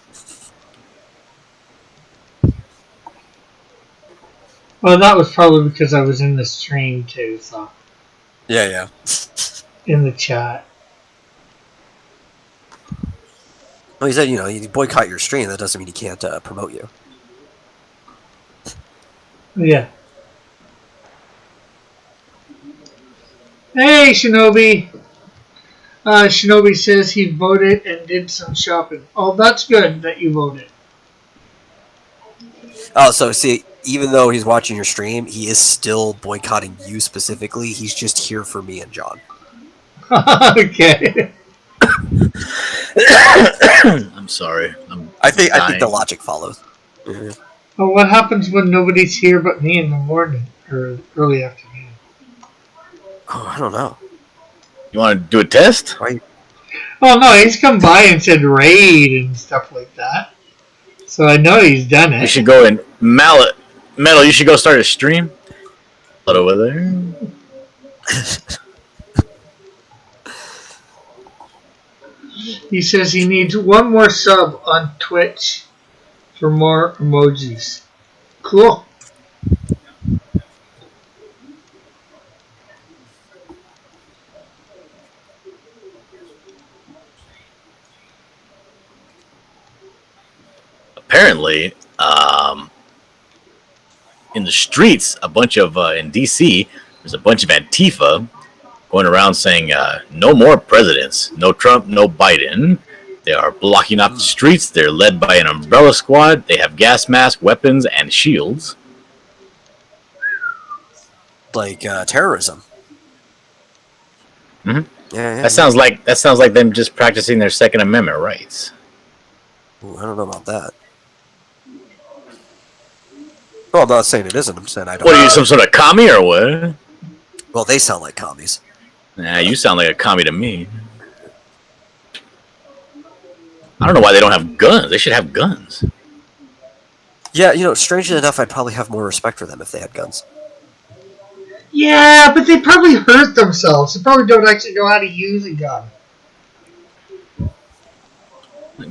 Well, that was probably because I was in the stream too, so. Yeah. In the chat. Well, he said, you boycott your stream. That doesn't mean he can't promote you. Yeah. Hey, Shinobi! Shinobi says he voted and did some shopping. Oh, that's good that you voted. Oh, so see, even though he's watching your stream, he is still boycotting you specifically. He's just here for me and John. Okay. I'm sorry. I think the logic follows. Well, what happens when nobody's here but me in the morning or early afternoon? Oh, I don't know. You want to do a test? Why? Oh no, he's come by and said raid and stuff like that. So I know he's done it. You should go in Metal. You should go start a stream. Over there. He says he needs one more sub on Twitch for more emojis. Cool. Apparently, in the streets, in DC, there's a bunch of Antifa going around saying, no more presidents, no Trump, no Biden. They are blocking off the streets. They're led by an umbrella squad. They have gas masks, weapons, and shields. Like terrorism. Mm-hmm. Yeah. That sounds like them just practicing their Second Amendment rights. Ooh, I don't know about that. Well, I'm not saying it isn't. I'm saying I don't. What are you, some sort of commie or what? Well, they sound like commies. Nah, you sound like a commie to me. I don't know why they don't have guns. They should have guns. Yeah, strangely enough, I'd probably have more respect for them if they had guns. Yeah, but they probably hurt themselves. They probably don't actually know how to use a gun.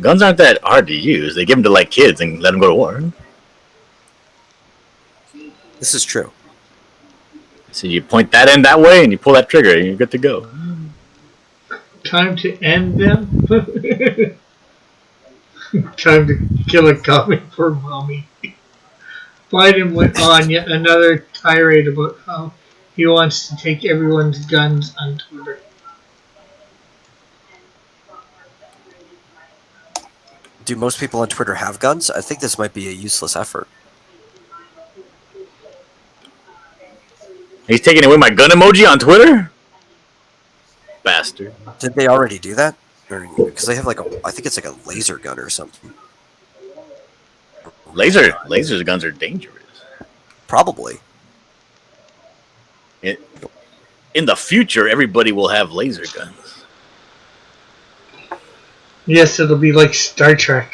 Guns aren't that hard to use. They give them to like kids and let them go to war. This is true. So you point that end that way and you pull that trigger and you're good to go. Time to end them. Time to kill a comic for mommy. Biden went on yet another tirade about how he wants to take everyone's guns on Twitter. Do most people on Twitter have guns? I think this might be a useless effort. He's taking away my gun emoji on Twitter? Bastard. Did they already do that? Because they have I think it's like a laser gun or something. Laser guns are dangerous. Probably. In the future, everybody will have laser guns. Yes, it'll be like Star Trek.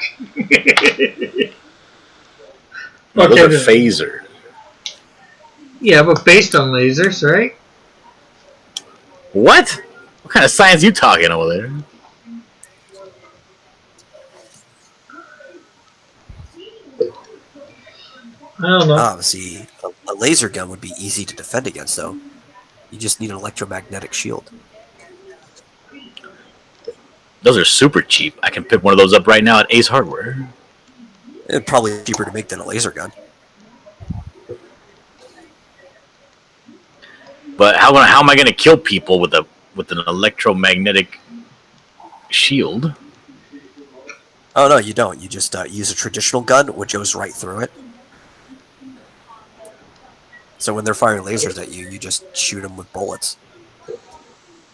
Those are phasers. Yeah, but based on lasers, right? What? What kind of science you talking over there? I don't know. See, a laser gun would be easy to defend against, though. You just need an electromagnetic shield. Those are super cheap. I can pick one of those up right now at Ace Hardware. It's probably cheaper to make than a laser gun. But how am I going to kill people with an electromagnetic shield? Oh no, you don't. You just use a traditional gun, which goes right through it. So when they're firing lasers at you, you just shoot them with bullets.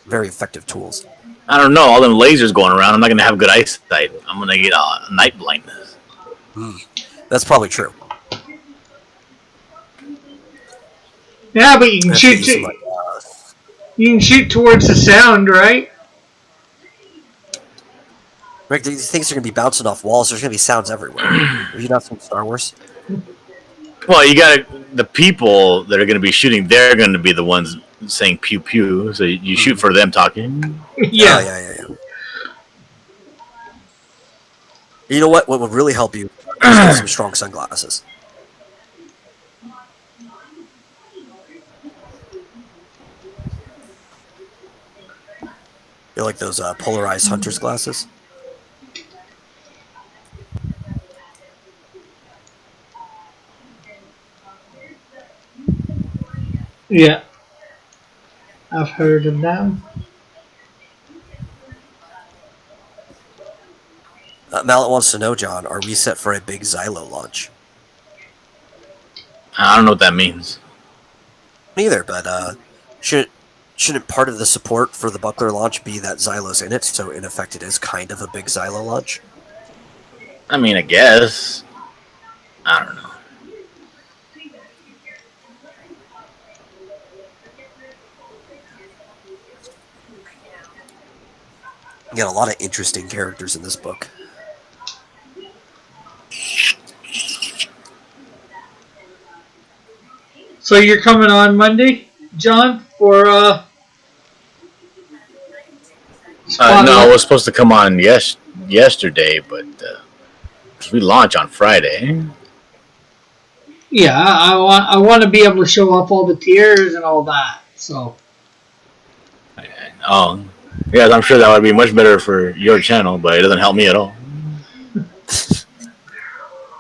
Very effective tools. I don't know. All them lasers going around, I'm not going to have good eyesight. I'm going to get night blindness. That's probably true. Yeah, but you can shoot. You can shoot towards the sound, right? Rick, these things are going to be bouncing off walls. There's going to be sounds everywhere. Have you not seen Star Wars? Well, you got the people that are going to be shooting. They're going to be the ones saying pew pew. So you shoot for them talking. Yeah. Yeah. You know what? What would really help you is get some strong sunglasses. You like those polarized hunter's glasses? Yeah, I've heard of them. Mallet wants to know, John, are we set for a big Xylo launch? I don't know what that means. Neither, but shouldn't part of the support for the Buckler launch be that Xylo's in it? So in effect, it is kind of a big Xylo launch. I mean, I guess. I don't know. You got a lot of interesting characters in this book. So you're coming on Monday, John, for No, I was supposed to come on yesterday, but we launch on Friday. Yeah, I want to be able to show off all the tiers and all that. So. Oh, yes, I'm sure that would be much better for your channel, but it doesn't help me at all.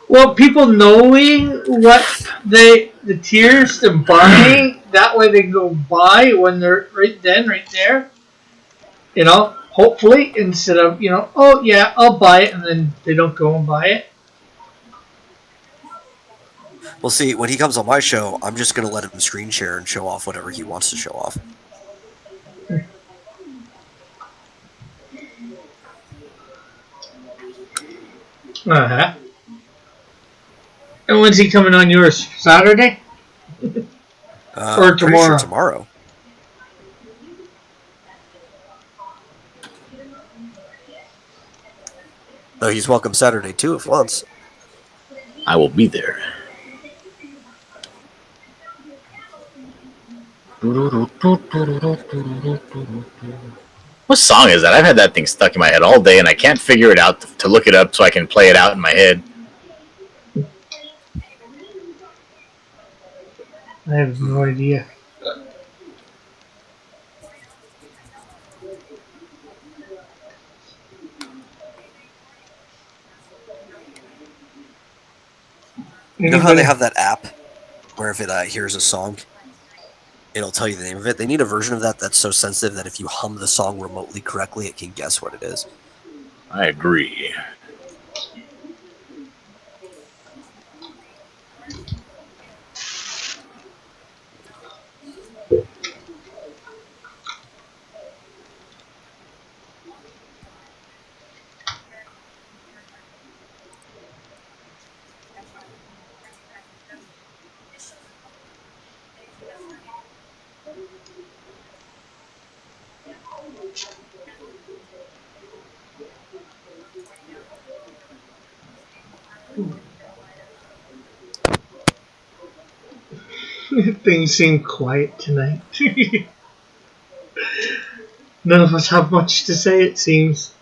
Well, people knowing what the tiers to buy, that way they can go buy when they're right there. You know, hopefully, instead of, oh yeah, I'll buy it, and then they don't go and buy it. Well, see, when he comes on my show, I'm just going to let him screen share and show off whatever he wants to show off. Uh-huh. And when's he coming on yours? Saturday? Or tomorrow? Sure tomorrow. Though he's welcome Saturday too, if wants. I will be there. What song is that? I've had that thing stuck in my head all day, and I can't figure it out to look it up so I can play it out in my head. I have no idea. You know how they have that app where if it hears a song, it'll tell you the name of it? They need a version of that that's so sensitive that if you hum the song remotely correctly, it can guess what it is. I agree. Things seem quiet tonight. None of us have much to say, it seems.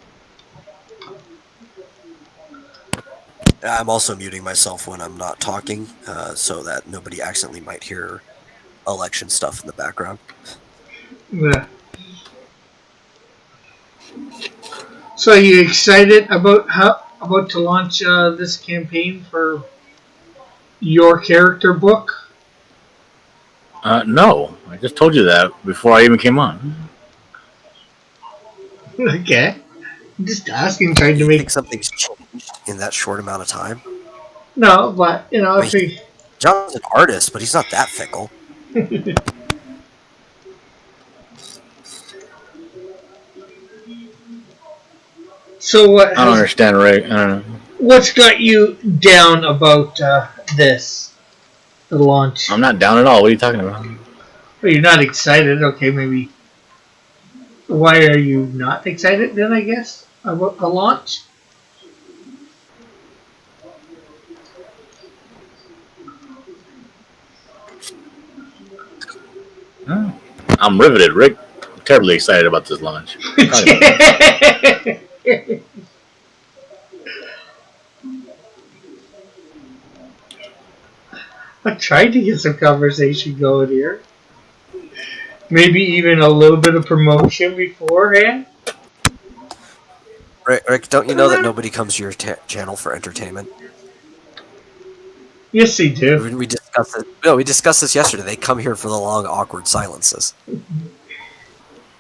I'm also muting myself when I'm not talking, so that nobody accidentally might hear election stuff in the background. Yeah. So are you excited about to launch this campaign for your character book? No, I just told you that before I even came on. Okay. I'm just asking, trying to I make... think something's changed in that short amount of time. No, but, if he... John's an artist, but he's not that fickle. So what? I don't understand, Ray. I don't know. What's got you down about this? The launch? I'm not down at all. What are you talking about? Well, you're not excited. Okay, maybe. Why are you not excited then, I guess, about the launch? I'm riveted, Rick. I'm terribly excited about this launch. I tried to get some conversation going here. Maybe even a little bit of promotion beforehand. Rick, don't you know that nobody comes to your channel for entertainment? Yes, they do. We discussed it. No, we discussed this yesterday. They come here for the long, awkward silences.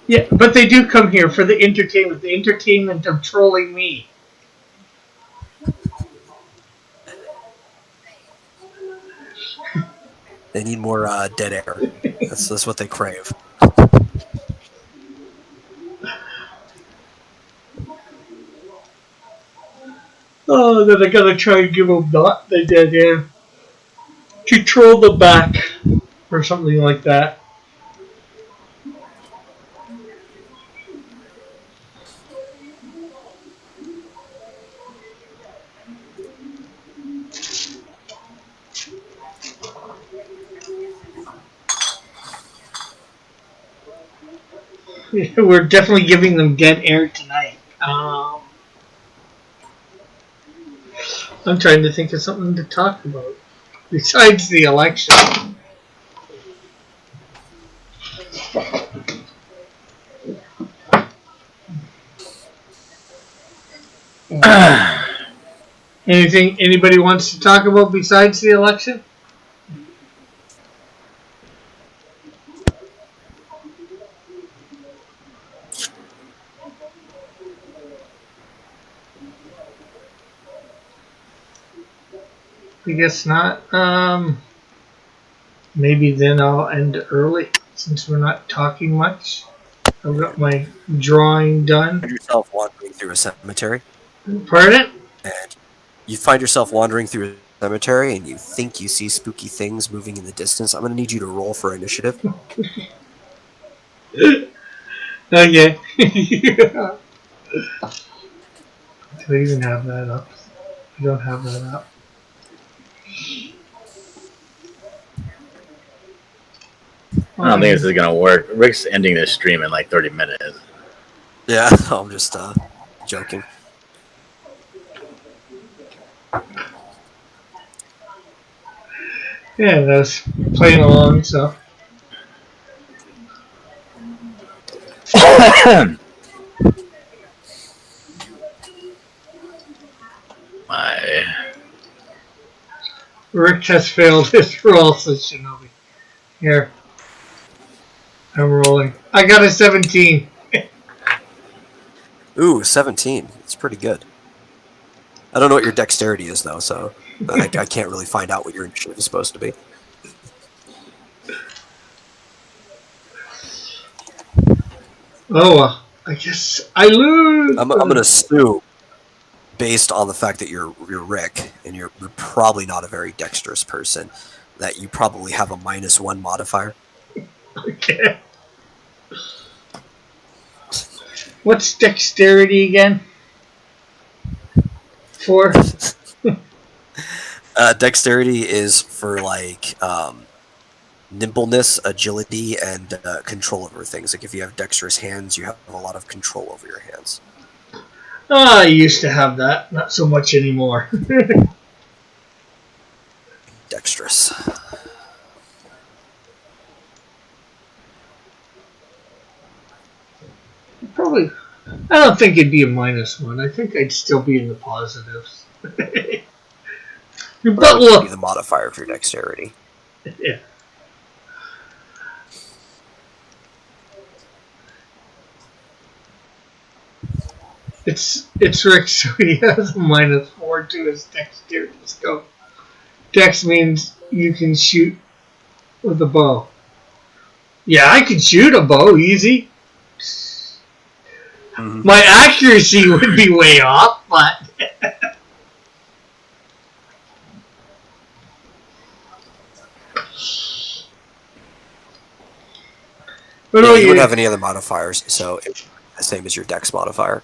Yeah, but they do come here for the entertainment of trolling me. They need more dead air. That's what they crave. Oh, then I gotta try and give them not the dead air. To troll them back. Or something like that. We're definitely giving them dead air tonight. I'm trying to think of something to talk about besides the election. Anything anybody wants to talk about besides the election? I guess not. Maybe then I'll end early since we're not talking much. I've got my drawing done. Find yourself wandering through a cemetery. Pardon? And you find yourself wandering through a cemetery and you think you see spooky things moving in the distance. I'm going to need you to roll for initiative. Okay. Yeah. Do I even have that up? I don't have that up. I don't think this is gonna work. Rick's ending this stream in like 30 minutes. Yeah, I'm just joking. Yeah, I was playing along, so. My Rick has failed his roll, says Shinobi. Here. I'm rolling. I got a 17. Ooh, 17. It's pretty good. I don't know what your dexterity is, though, so I can't really find out what your initiative is supposed to be. Oh, I guess I lose. I'm going to assume, based on the fact that you're Rick, and you're probably not a very dexterous person, that you probably have a -1 modifier. Okay. What's dexterity again? 4? Dexterity is for, like, nimbleness, agility, and control over things. Like, if you have dexterous hands, you have a lot of control over your hands. Oh, I used to have that. Not so much anymore. Dexterous. Probably. I don't think it'd be a -1. I think I'd still be in the positives. But That would look. be the modifier for your dexterity. Yeah. It's Rick, so he has a -4 to his dexterity skill. Dex means you can shoot with a bow. Yeah, I can shoot a bow easy. Mm-hmm. My accuracy would be way off, but what Yeah, about you you? wouldn't have any other modifiers, so it's the same as your dex modifier.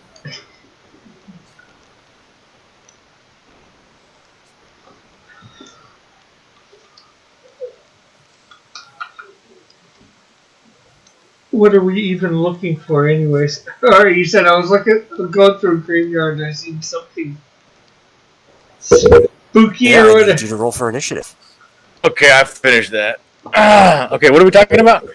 What are we even looking for, anyways? Alright, you said I was going through a graveyard and I seen something spooky Yeah, or I need whatever. you to roll for initiative. Okay, I finished that. Okay, what are we talking about?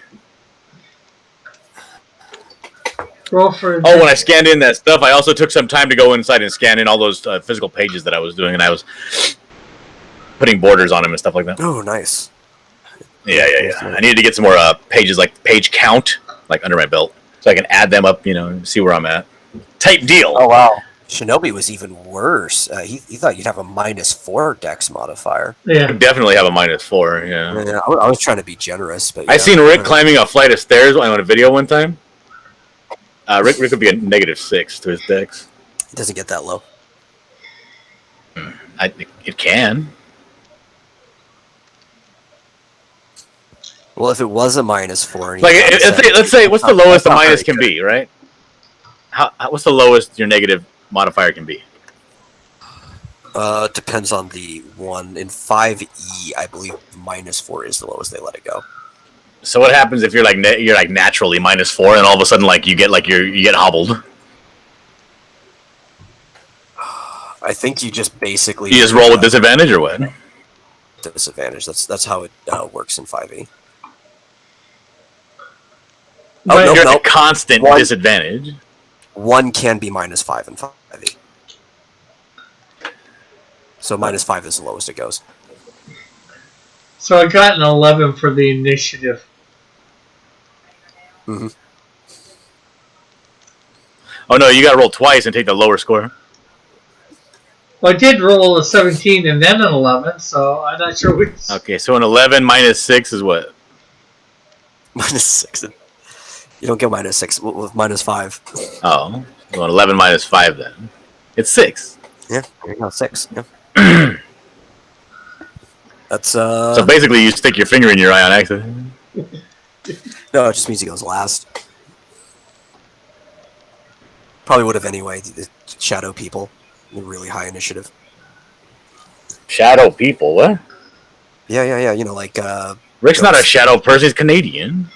Roll for. Oh, when I scanned in that stuff, I also took some time to go inside and scan in all those physical pages that I was doing, and I was putting borders on them and stuff like that. Oh, nice. Yeah. I needed to get some more pages, like page count, like under my belt, so I can add them up, and see where I'm at. Type deal. Oh, wow. Shinobi was even worse. He thought you'd have a -4 dex modifier. Yeah. I definitely have a -4. Yeah. Yeah, I was trying to be generous, but I seen Rick climbing a flight of stairs on a video one time. Rick would be a -6 to his dex. It doesn't get that low. It can. Well, if it was a -4, Like, let's say, what's the lowest a minus can be, right? What's the lowest your negative modifier can be? Depends on the one. In 5e, I believe -4 is the lowest they let it go. So what happens if you're like naturally -4, and all of a sudden you get hobbled? I think you just basically You just roll with disadvantage or what? disadvantage. That's how it works in 5e. But nope, You're at a nope. constant One. disadvantage. One can be -5 in 5e. So -5 is the lowest it goes. So I got an 11 for the initiative. Mm-hmm. Oh no, you got to roll twice and take the lower score. Well, I did roll a 17 and then an 11, so I'm not sure which. Okay, so an 11 -6 is what? -6. You don't get -6 with -5. Oh, well, 11 -5 then. It's 6. Yeah, there you go, 6. Yeah. That's So basically, you stick your finger in your eye on accident. no, it just means he goes last. Probably would have anyway. The shadow people, really high initiative. Shadow people, what? Yeah. You know, like Rick's not a shadow person. He's Canadian.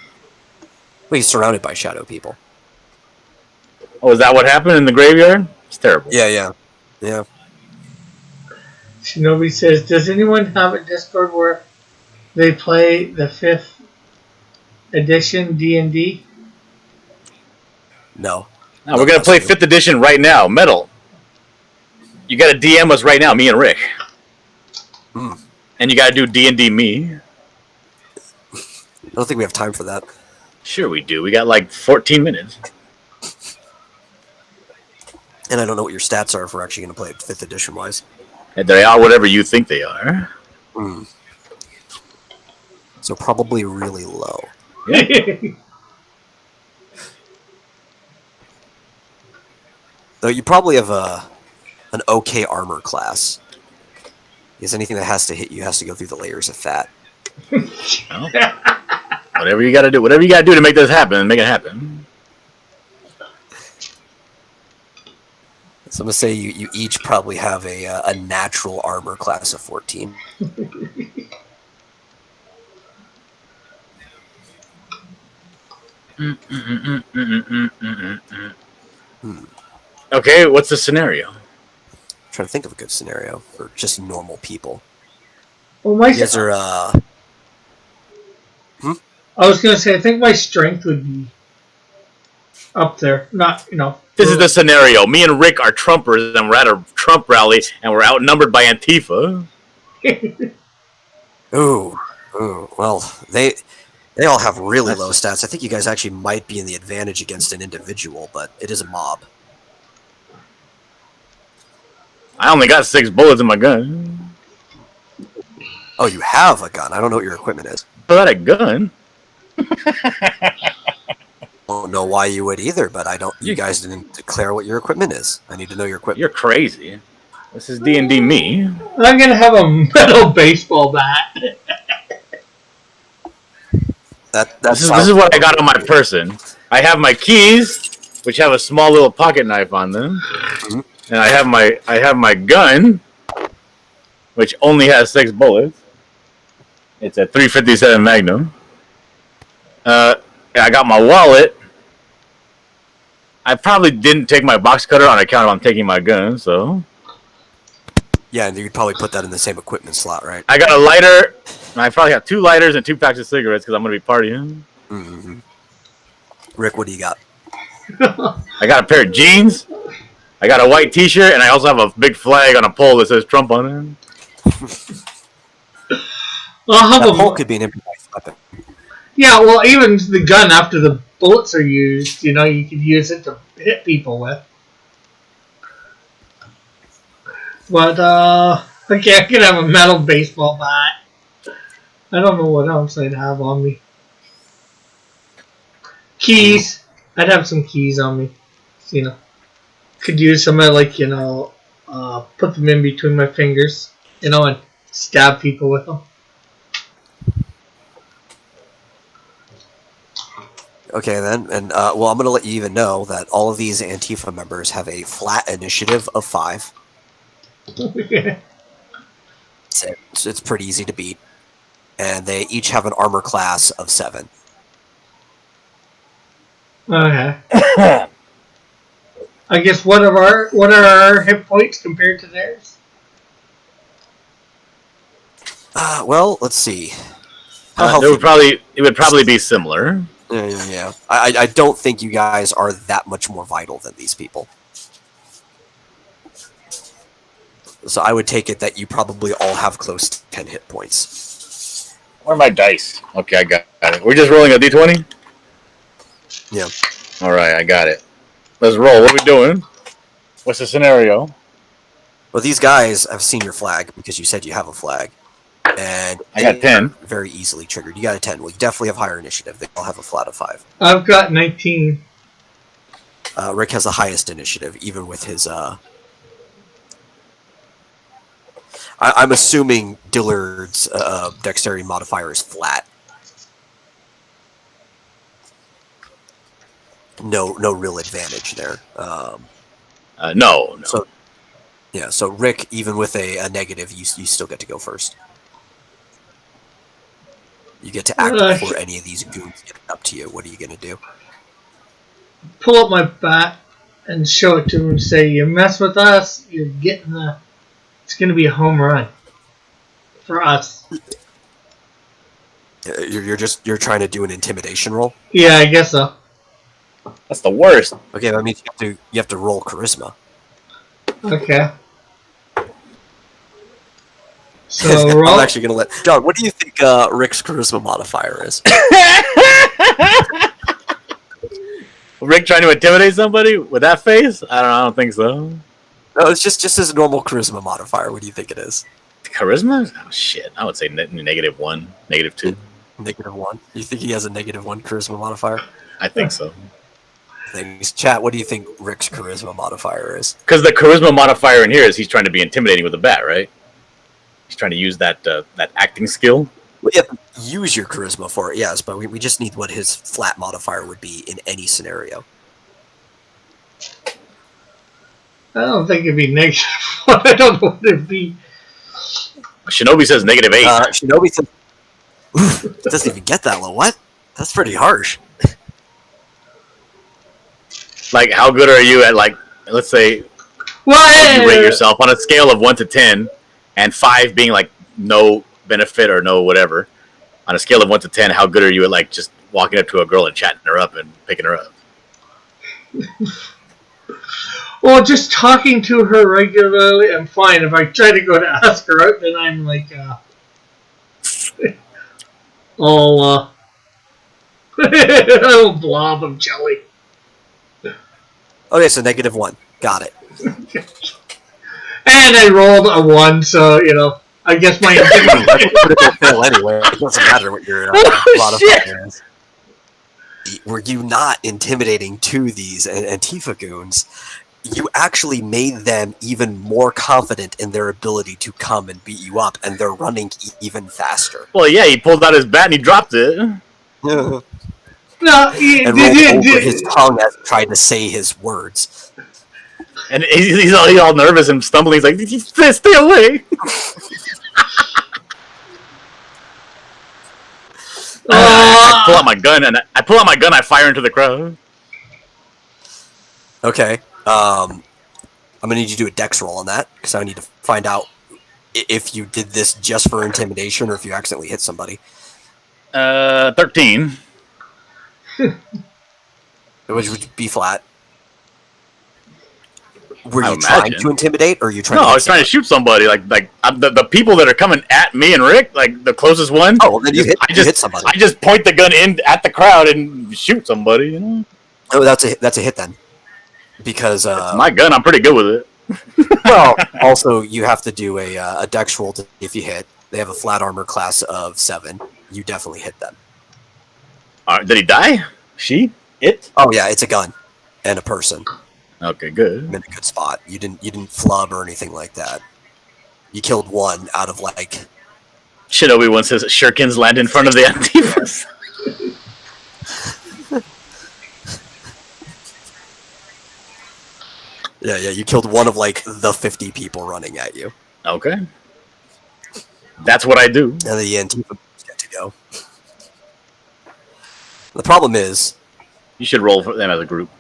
well, he's surrounded by shadow people. Oh, is that what happened in the graveyard? It's terrible. Yeah. Shinobi says, does anyone have a Discord where they play the 5th edition D&D? No. No, we're gonna play 5th edition right now. Metal. You gotta DM us right now, me and Rick. And you gotta do D&D me. I don't think we have time for that. Sure we do. We got like 14 minutes. And I don't know what your stats are if we're actually going to play it 5th edition wise. And they are whatever you think they are. So probably really low. Though you probably have an okay armor class. Because anything that has to hit you has to go through the layers of fat. Well, whatever you gotta do to make this happen, make it happen. So I'm going to say you each probably have a natural armor class of 14. Okay, what's the scenario? I'm trying to think of a good scenario for just normal people. Well, my You guys are, I was going to say, I think my strength would be up there. Not, This is the scenario. Me and Rick are Trumpers, and we're at a Trump rally, and we're outnumbered by Antifa. ooh, well, they all have really low stats. I think you guys actually might be in the advantage against an individual, but it is a mob. I only got 6 bullets in my gun. Oh, you have a gun. I don't know what your equipment is. I got a gun. Don't know why you would either, but I don't. You guys didn't declare what your equipment is. I need to know your equipment. You're crazy. This is D&D me. I'm going to have a metal baseball bat. This is what I got on my person. I have my keys, which have a small little pocket knife on them, and I have my gun, which only has 6 bullets. It's a .357 Magnum. I got my wallet. I probably didn't take my box cutter on account of I'm taking my gun, so. Yeah, and you'd probably put that in the same equipment slot, right? I got a lighter, I probably have 2 lighters and 2 packs of cigarettes because I'm gonna be partying. Mm-hmm. Rick, what do you got? I got a pair of jeans. I got a white T-shirt, and I also have a big flag on a pole that says Trump on it. I'll have That a pole could be an improvised weapon. Yeah, well, even the gun after the bullets are used, you could use it to hit people with. But, okay, I could have a metal baseball bat. I don't know what else I'd have on me. Keys. I'd have some keys on me. Could use some, put them in between my fingers, and stab people with them. Okay, then, and well, I'm going to let you even know that all of these Antifa members have a flat initiative of 5. So it's pretty easy to beat, and they each have an armor class of 7. Okay. I guess what are our hit points compared to theirs? Well, let's see. It would probably be similar. Yeah. I don't think you guys are that much more vital than these people. So I would take it that you probably all have close to 10 hit points. Where are my dice? Okay, I got it. We're just rolling a d20? Yeah. Alright, I got it. Let's roll. What are we doing? What's the scenario? Well, these guys have seen your flag because you said you have a flag. And I got 10. Very easily triggered. You got a 10. Well, you definitely have higher initiative. They all have a flat of 5. I've got 19. Rick has the highest initiative, even with his... I'm assuming Dillard's dexterity modifier is flat. No real advantage there. No. So Rick, even with a negative, you still get to go first. You get to act before any of these goons get up to you. What are you going to do? Pull up my bat and show it to him and say, you mess with us, you're getting it's going to be a home run for us. You're trying to do an intimidation roll? Yeah, I guess so. That's the worst. Okay, that means you have to roll charisma. Okay. So I'm actually going to let... John, what do you think Rick's charisma modifier is? Rick trying to intimidate somebody with that face? I don't think so. No, it's just his normal charisma modifier. What do you think it is? Charisma? Oh, shit. I would say -1, -2. -1? You think he has a -1 charisma modifier? I think so. Thanks. Chat, what do you think Rick's charisma modifier is? Because the charisma modifier in here is he's trying to be intimidating with a bat, right? He's trying to use that acting skill. Well, you have to use your charisma for it, yes, but we just need what his flat modifier would be in any scenario. I don't think it'd be negative. I don't know what it'd be. Shinobi says -8. Shinobi says... It doesn't even get that low. What? That's pretty harsh. Like, how good are you at, let's say, What? you rate yourself on a scale of 1 to 10, and 5 being, no benefit or no whatever. On a scale of 1 to 10, how good are you at, just walking up to a girl and chatting her up and picking her up? Well, just talking to her regularly, I'm fine. If I try to go to ask her out, then I'm like, all, a blob of jelly. Okay, so -1. Got it. And I rolled a 1, so, I guess my... Critical fail anyway. It doesn't matter what your modifier is. Were you not intimidating to these Antifa goons? You actually made them even more confident in their ability to come and beat you up, and they're running even faster. Well, yeah, he pulled out his bat and he dropped it. No, and rolled over his tongue as he tried to say his words. And he's all nervous and stumbling. He's like, stay away. I pull out my gun I fire into the crowd. Okay. I'm gonna need you to do a dex roll on that because I need to find out if you did this just for intimidation or if you accidentally hit somebody. 13. Which would be flat. Were I you trying imagine. to intimidate, or are you trying? No, to I was trying to shoot somebody. The people that are coming at me and Rick, like the closest one. Oh, well, then you hit somebody. I just point the gun in at the crowd and shoot somebody. You know, Oh, that's a hit then, because it's my gun. I'm pretty good with it. well, also you have to do a dex roll if you hit. They have a flat armor class of 7. You definitely hit them. Did he die? She? It? Oh yeah, it's a gun and a person. Okay, good. I'm in a good spot. You didn't flub or anything like that. You killed one out of like. Shinobi once says shurikens land in front of the Antifas. Yeah, you killed one of like the 50 people running at you. Okay. That's what I do. And the Antifa get to go. The problem is, You should roll for them as a group.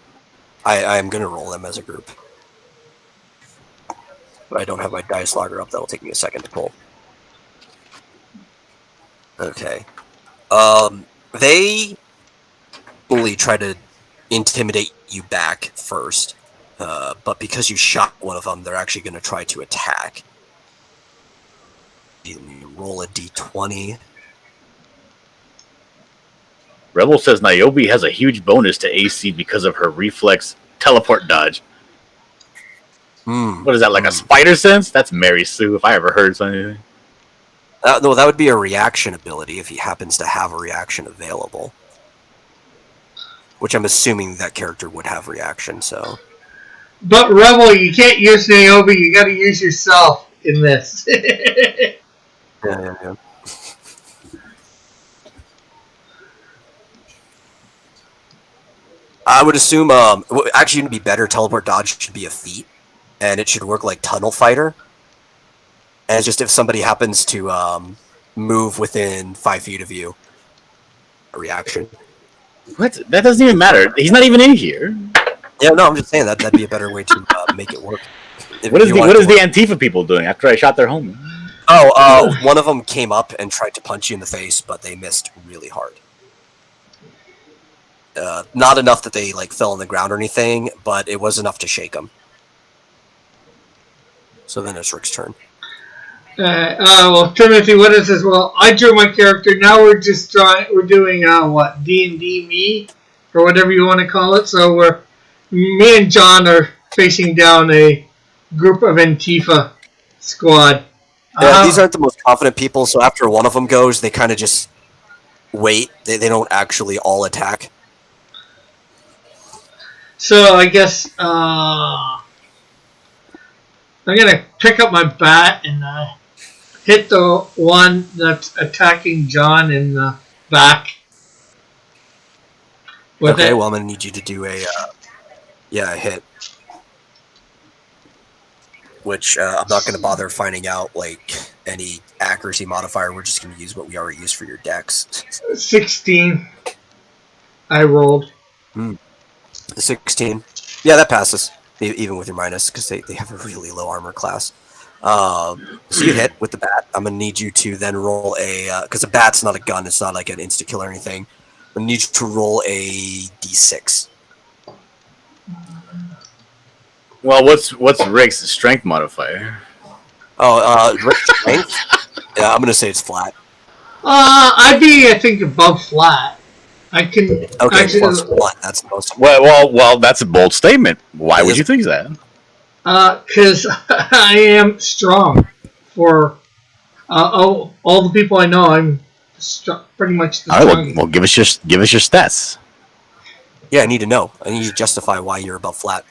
I am going to roll them as a group. But I don't have my dice logger up. That'll take me a second to pull. Okay. They only try to intimidate you back first. But because you shot one of them, they're actually going to try to attack. You roll a d20. Rebel says Niobe has a huge bonus to AC because of her reflex teleport dodge. What is that, like a spider sense? That's Mary Sue, if I ever heard something. No, that would be a reaction ability if he happens to have a reaction available. Which I'm assuming that character would have reaction, so... But Rebel, you can't use Niobe, you gotta use yourself in this. Yeah. I would assume, actually, it'd be better. Teleport dodge should be a feat, and it should work like Tunnel Fighter. And it's just if somebody happens to move within 5 feet of you, a reaction. What? That doesn't even matter. He's not even in here. Yeah, no, I'm just saying that'd be a better way to make it work. What is the Antifa people doing after I shot their homie? Oh, one of them came up and tried to punch you in the face, but they missed really hard. Not enough that they like fell on the ground or anything, but it was enough to shake them. So then it's Rick's turn. Well, Timothy, what is this? Well, I drew my character. Now we're doing what, D&D me, or whatever you want to call it. So me and John are facing down a group of Antifa squad. These aren't the most confident people, so after one of them goes, they kind of just wait. They don't actually all attack. So I guess I'm gonna pick up my bat and hit the one that's attacking John in the back. Okay, well I'm gonna need you to do a hit. Which I'm not gonna bother finding out like any accuracy modifier. We're just gonna use what we already used for your dex. 16. I rolled. 16. Yeah, that passes. Even with your minus, because they have a really low armor class. So you hit with the bat. I'm going to need you to then roll a... Because a bat's not a gun. It's not like an insta-kill or anything. I'm going to need you to roll a d6. Well, what's Rick's strength modifier? Rick's strength? Yeah, I'm going to say it's flat. I'd be, I think, above flat. I can... Okay, actually, plus 1. That's the most... Well, that's a bold statement. Why would you think that? Because I am strong. For all the people I know, I'm pretty much the strongest. Well, give us your stats. Yeah, I need to know. I need you to justify why you're above flat.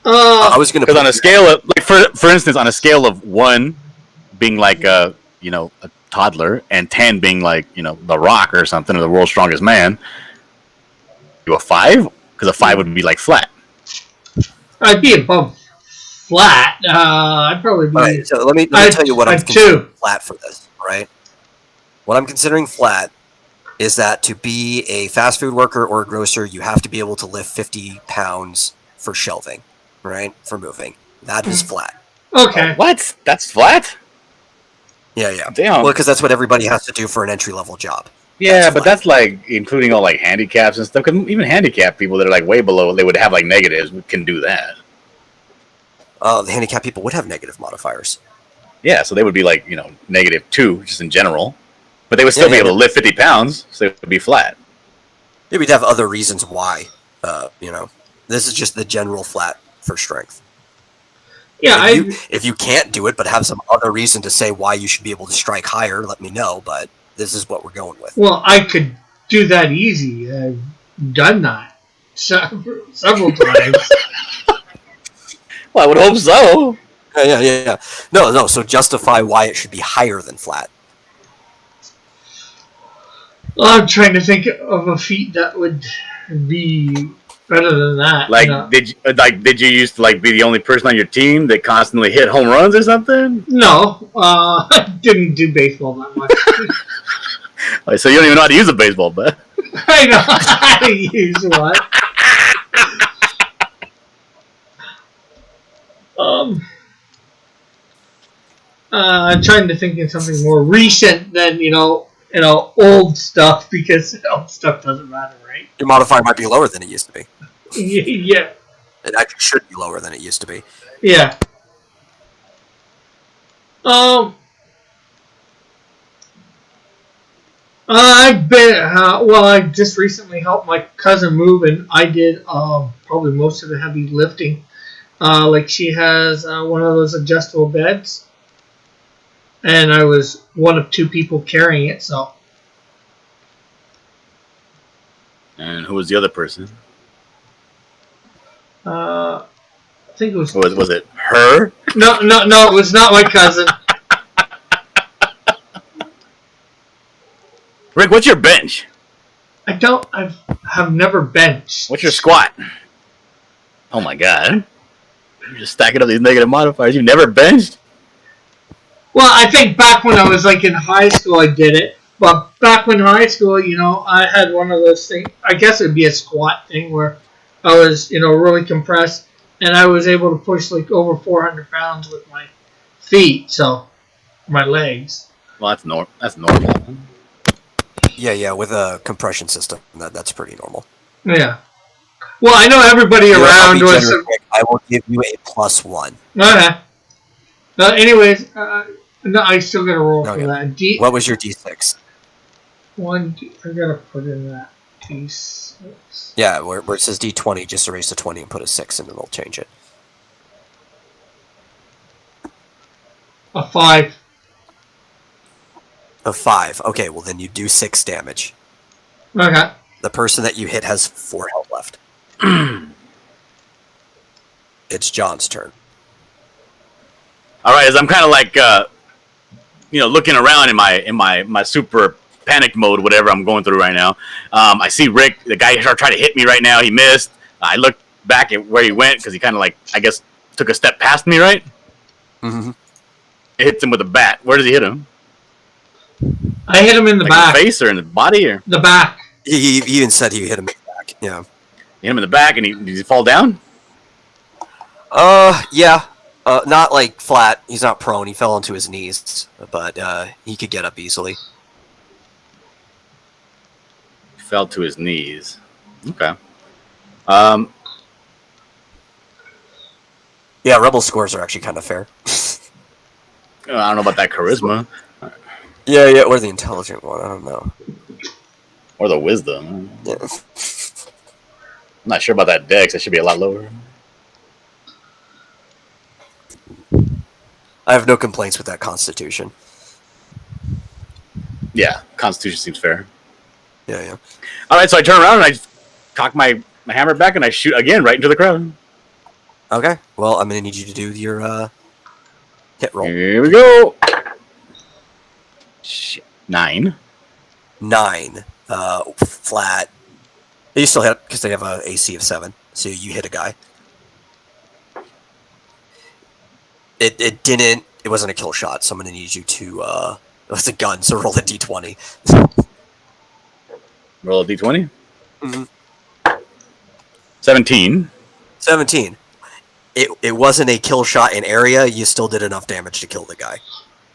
I was going to... Because on a scale of... like for instance, on a scale of 1 being like a toddler and 10 being like, The Rock or something, or the world's strongest man, you a 5? Because a 5 would be like flat. I'd be above flat. I'd probably be... Alright, so let me tell you what I'm considering flat for this, right? What I'm considering flat is that to be a fast food worker or a grocer, you have to be able to lift 50 pounds for shelving, right? For moving. That is flat. Okay. What? That's flat? Yeah. Damn. Well, because that's what everybody has to do for an entry-level job. Yeah, but that's like including all like handicaps and stuff. Because even handicapped people that are like way below, they would have like negatives. Can do that. The handicapped people would have negative modifiers. Yeah, so they would be like -2 just in general, but they would still be able to lift 50 pounds, so it would be flat. Yeah, we'd have other reasons why. This is just the general flat for strength. Yeah, if you can't do it, but have some other reason to say why you should be able to strike higher, let me know. But this is what we're going with. Well, I could do that easy. I've done that several times. Well, I would hope so. Yeah. No. So justify why it should be higher than flat. Well, I'm trying to think of a feat that would be better than that. Like, did you used to like be the only person on your team that constantly hit home runs or something? No, I didn't do baseball that much. Like, so you don't even know how to use a baseball bat. I know how to use what. I'm trying to think of something more recent than old stuff, because old stuff doesn't matter, right? Your modifier might be lower than it used to be. Yeah. It actually should be lower than it used to be. Yeah. I've been I just recently helped my cousin move, and I did probably most of the heavy lifting. Like, she has one of those adjustable beds, and I was one of 2 people carrying it. So. And who was the other person? I think it was. Was it her? No, it was not my cousin. Rick, what's your bench? I have never benched. What's your squat? Oh my god. You're just stacking up these negative modifiers. You've never benched? Well, I think back when I was like in high school, I did it. But back when in high school, I had one of those things. I guess it would be a squat thing where I was, really compressed, and I was able to push like over 400 pounds with my feet, so my legs. Well, that's normal. Yeah, with a compression system, that's pretty normal. Yeah. Well, I know everybody around was. I will give you a +1. Okay. Anyways, no, I still got to roll for that. What was your D6? I gotta put in that D6. Yeah, where it says D20, just erase the 20 and put a 6 and it'll change it. A 5. A 5. Okay, well then you do 6 damage. Okay. The person that you hit has 4 health left. It's John's turn. All right, as I'm kind of like, looking around in my super panic mode, whatever I'm going through right now. I see Rick, the guy tried to hit me right now. He missed. I looked back at where he went because he kind of like, I guess, took a step past me, right? Mm-hmm. It hits him with a bat. Where does he hit him? I hit him in the back. In the face or in the body? Or? The back. He even said he hit him in the back. Yeah. You hit him in the back, and did he fall down? Yeah. Not like flat. He's not prone. He fell onto his knees, but he could get up easily. He fell to his knees. Okay. Yeah, Rebel scores are actually kind of fair. I don't know about that charisma. Yeah, or the intelligent one. I don't know. Or the wisdom. Yeah. I'm not sure about that dex. That should be a lot lower. I have no complaints with that constitution. Yeah, Constitution seems fair. Yeah. All right, so I turn around and I just cock my hammer back and I shoot again right into the crowd. Okay. Well, I'm gonna need you to do your hit roll. Here we go. Shit. 9. 9. Flat. You still hit because they have a AC of 7, so you hit a guy. It didn't. It wasn't a kill shot, so I'm gonna need you to. It was a gun, so roll a d20. Roll a d20. Mm-hmm. 17. 17. It wasn't a kill shot in area. You still did enough damage to kill the guy.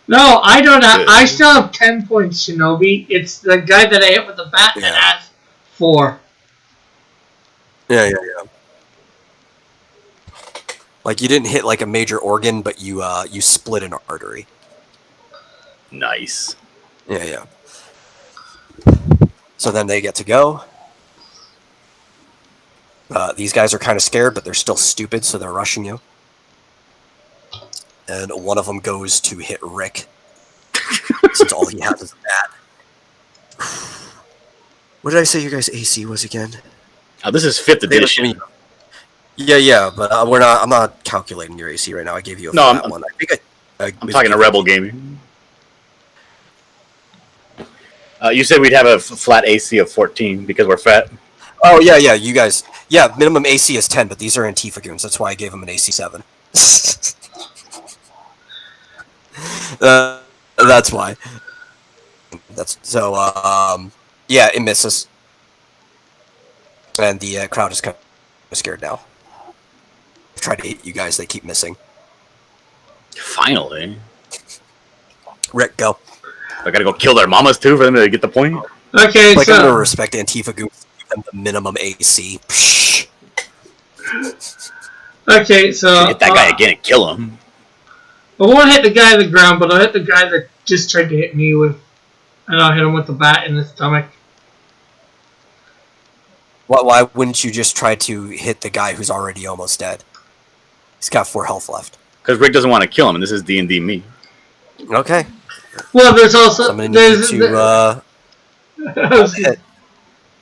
No, I don't have. I still have 10 points, Shinobi. It's the guy that I hit with the bat that has 4. Yeah. Like you didn't hit like a major organ, but you split an artery. Nice. Yeah. So then they get to go. These guys are kind of scared, but they're still stupid, so they're rushing you. And one of them goes to hit Rick, since all he has is a bat. What did I say your guys' AC was again? This is 5th edition. Yeah, but I'm not calculating your AC right now. I gave you a flat one. I think I'm talking to Rebel Gaming. You said we'd have a flat AC of 14 because we're fat. Oh yeah, you guys. Yeah, minimum AC is 10, but these are Antifa goons. That's why I gave them an AC 7. That's why. Yeah, it misses, and the crowd is kind of scared now. Try to hit you guys, they keep missing. Finally, Rick, go. I gotta go kill their mamas too for them to get the point. Okay, like, so I'm gonna respect Antifa goons. Give them the minimum AC. okay, so Hit that guy again and kill him. I won't hit the guy on the ground, but I'll hit the guy that just tried to hit me with, and I'll hit him with the bat in the stomach. Why wouldn't you just try to hit the guy who's already almost dead? He's got 4 health left. Because Rick doesn't want to kill him, and this is D&D me. Okay. Well, there's also So I'm gonna need you to hit.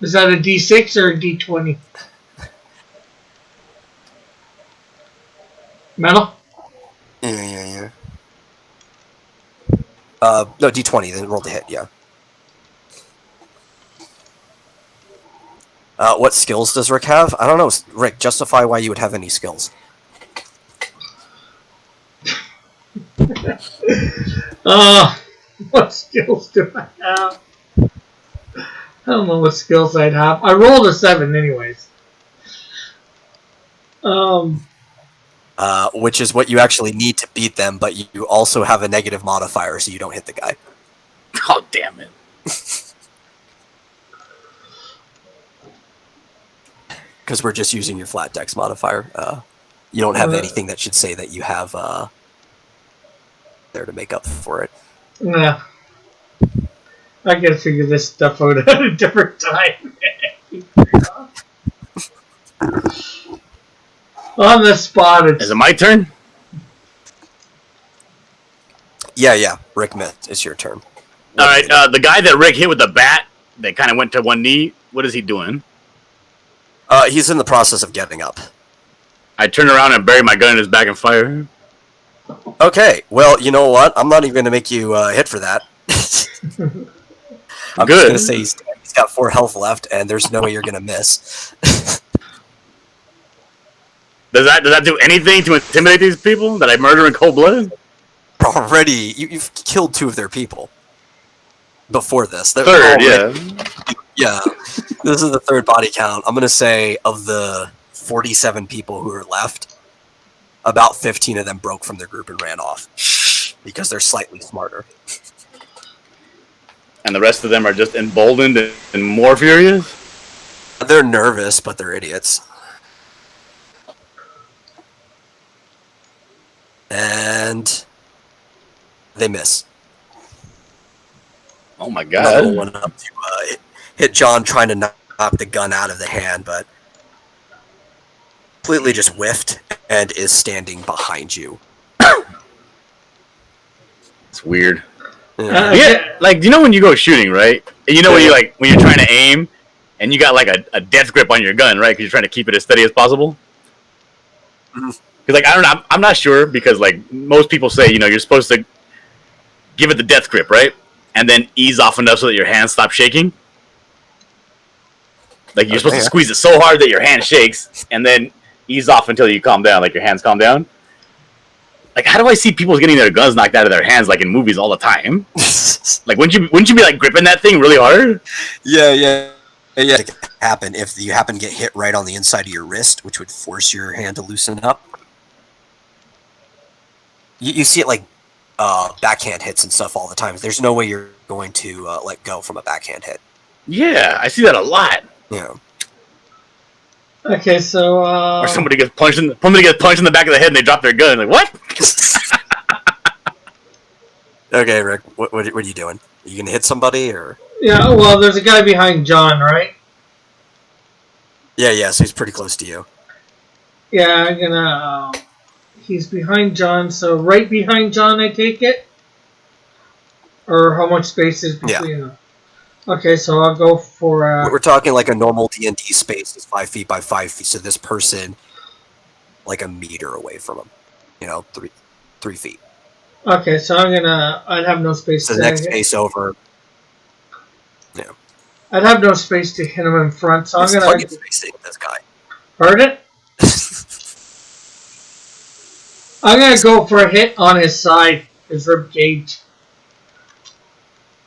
Is that a D6 or a D20? Metal? Yeah. No, D20, then roll the hit, yeah. What skills does Rick have? I don't know. Rick, justify why you would have any skills. What skills do I have? I don't know what skills I'd have. I rolled a 7 anyways. Which is what you actually need to beat them, but you also have a negative modifier, so you don't hit the guy. Oh, damn it. Because we're just using your flat dex modifier. You don't have anything that should say that you have there to make up for it. Yeah. I gotta figure this stuff out at a different time. On the spot. Is it my turn? Yeah. Rick missed. It's your turn. Alright, the guy that Rick hit with the bat, that kind of went to one knee, what is he doing? He's in the process of getting up. I turn around and bury my gun in his back and fire. Okay, well, you know what? I'm not even going to make you hit for that. I'm just going to say he's got 4 health left, and there's no way you're going to miss. Does that do anything to intimidate these people that I murder in cold blood? Already, you've killed 2 of their people before this. They're Third, yeah. This is the 3rd body count. I'm going to say of the 47 people who are left, about 15 of them broke from their group and ran off because they're slightly smarter. And the rest of them are just emboldened and more furious? They're nervous, but they're idiots. And they miss. Oh my god. Another one up to hit John, trying to knock the gun out of the hand, but completely just whiffed and is standing behind you. It's weird. Yeah. Yeah, like, you know when you go shooting, right? And you know when you're trying to aim, and you got like a death grip on your gun, right? Because you're trying to keep it as steady as possible. Because like I don't know, I'm not sure, because like most people say, you know, you're supposed to give it the death grip, right? And then ease off enough so that your hands stop shaking. Like you're supposed to squeeze it so hard that your hand shakes, and then ease off until you calm down, like your hands calm down. Like, how do I see people getting their guns knocked out of their hands like in movies all the time? Like, wouldn't you be like gripping that thing really hard? Yeah. It could happen if you happen to get hit right on the inside of your wrist, which would force your hand to loosen up. You see it like backhand hits and stuff all the time. There's no way you're going to let go from a backhand hit. Yeah, I see that a lot. Yeah. Okay, so Or somebody gets punched in the back of the head and they drop their gun. Like, what? Okay, Rick, what are you doing? Are you gonna hit somebody or? yeah, well, there's a guy behind John, right? Yeah, so he's pretty close to you. Yeah, I'm gonna. He's behind John, so right behind John, I take it. Or how much space is between them? Okay, so I'll go for. We're talking like a normal D&D space is 5 feet by 5 feet. So this person, like a meter away from him, 3 feet. Okay, so I'd have no space. So the next space over. Yeah. I'd have no space to hit him in front, so It's I'm gonna. target spacing this guy. Pardon? I'm gonna go for a hit on his side, his rib cage.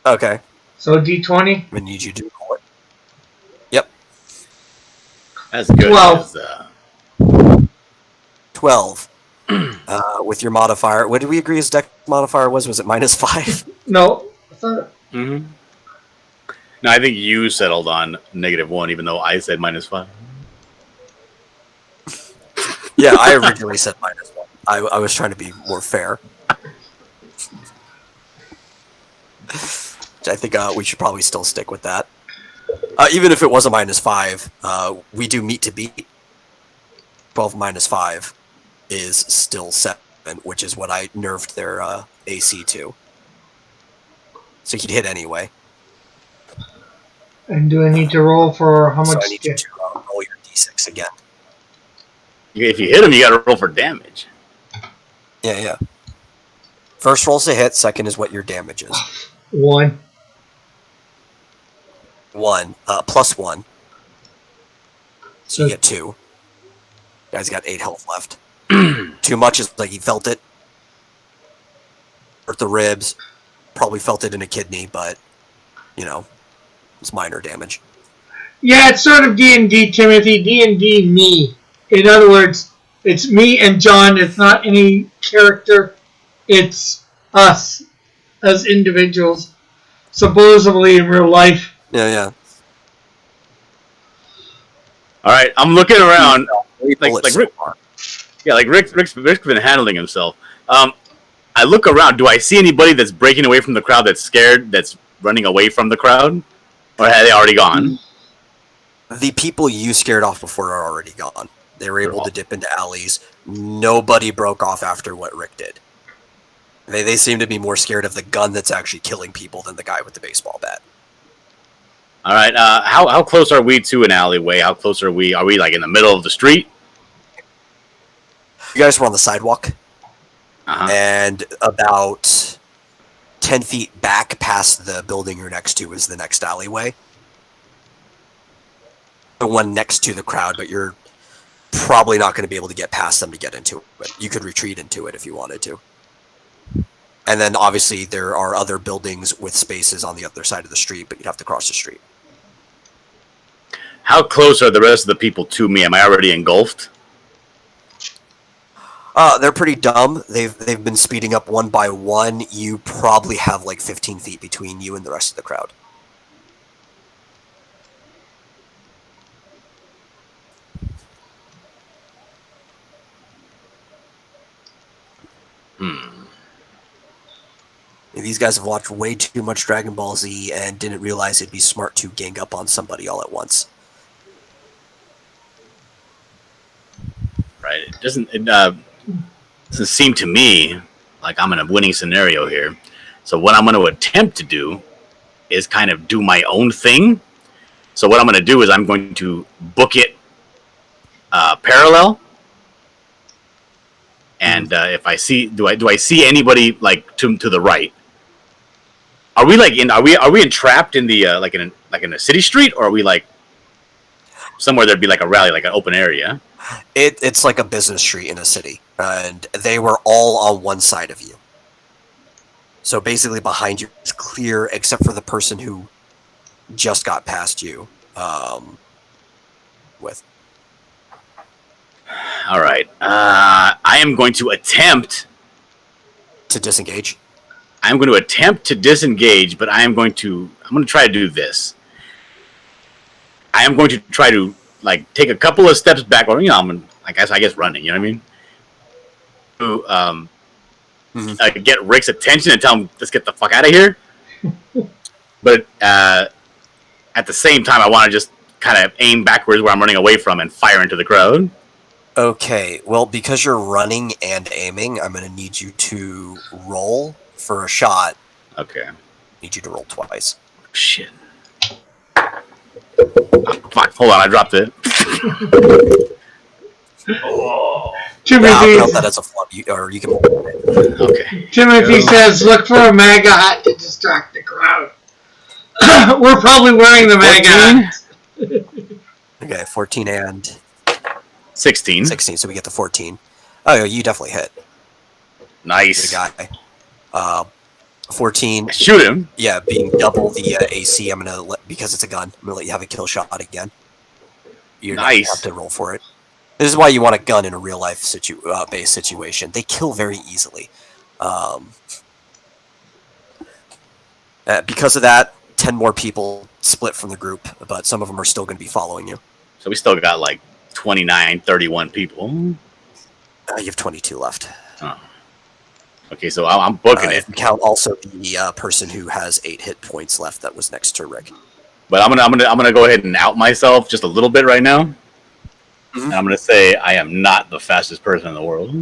Okay. So D20. I need you to roll it. Yep. That's good. 12. 12. With your modifier, what did we agree his dex modifier was? Was it -5? No. I thought, Mm-hmm. No, I think you settled on -1, even though I said -5. Yeah, I originally said -1. I was trying to be more fair. I think we should probably still stick with that. Even if it was a -5, we do meet to beat. 12 -5 is still 7, which is what I nerfed their AC to. So he'd hit anyway. and do I need to roll for how So much? I need you to roll your d6 again. If you hit him, you got to roll for damage. Yeah. First roll's a hit, second is what your damage is. 1. 1, +1. So you get 2. Guy's got 8 health left. Too much is like he felt it. Hurt the ribs. Probably felt it in a kidney, but, it's minor damage. Yeah, it's sort of D&D, Timothy. D&D me. In other words, it's me and John. It's not any character. It's us as individuals. Supposedly in real life. Yeah. All right, I'm looking around. Like Rick. Yeah, like Rick's been handling himself. I look around. Do I see anybody that's breaking away from the crowd that's scared, that's running away from the crowd? Or have they already gone? The people you scared off before are already gone. They were able to dip into alleys. Nobody broke off after what Rick did. They seem to be more scared of the gun that's actually killing people than the guy with the baseball bat. All right. How close are we to an alleyway? How close are we? Are we like in the middle of the street? You guys were on the sidewalk. Uh-huh. And about 10 feet back past the building you're next to is the next alleyway. The one next to the crowd, but you're probably not going to be able to get past them to get into it. You could retreat into it if you wanted to. And then obviously there are other buildings with spaces on the other side of the street, but you'd have to cross the street. How close are the rest of the people to me? Am I already engulfed? They're pretty dumb. They've been speeding up one by one. You probably have like 15 feet between you and the rest of the crowd. These guys have watched way too much Dragon Ball Z and didn't realize it'd be smart to gang up on somebody all at once. Right. It doesn't seem to me like I'm in a winning scenario here. So what I'm going to attempt to do is kind of do my own thing. So what I'm going to do is I'm going to book it parallel. And if I see, do I see anybody like to the right? Are we like are we entrapped in the like in a city street, or are we like somewhere there'd be like a rally, like an open area? It's like a business street in a city, and they were all on one side of you. So basically behind you is clear, except for the person who just got past you. With. All right. I am going to attempt To disengage. I'm going to attempt to disengage, but I'm going to try to do this. I am going to try to like take a couple of steps back, or I guess running. You know what I mean? To get Rick's attention and tell him, let's get the fuck out of here. But at the same time, I want to just kind of aim backwards where I'm running away from and fire into the crowd. Okay, well, because you're running and aiming, I'm going to need you to roll for a shot. Okay. Need you to roll twice. Shit. Fuck, hold on, I dropped it. Timothy, I'll count that as a flub, or you can roll it. Okay. Timothy says, look for a MAGA hat to distract the crowd. We're probably wearing the MAGA hats. Okay, 14 and 16. 16, so we get the 14. Oh, yeah, you definitely hit. Nice. Good guy. 14. Shoot him. Yeah, being double the AC, I'm gonna because it's a gun. I'm gonna let you have a kill shot again. You're not gonna have to roll for it. This is why you want a gun in a real life based situation. They kill very easily. Because of that, 10 more people split from the group, but some of them are still going to be following you. So we still got like 29, 31 people. You have 22 left. Oh. Okay, so I'm booking it. Count also the person who has 8 hit points left that was next to Rick. But I'm gonna go ahead and out myself just a little bit right now. Mm-hmm. And I'm gonna say I am not the fastest person in the world.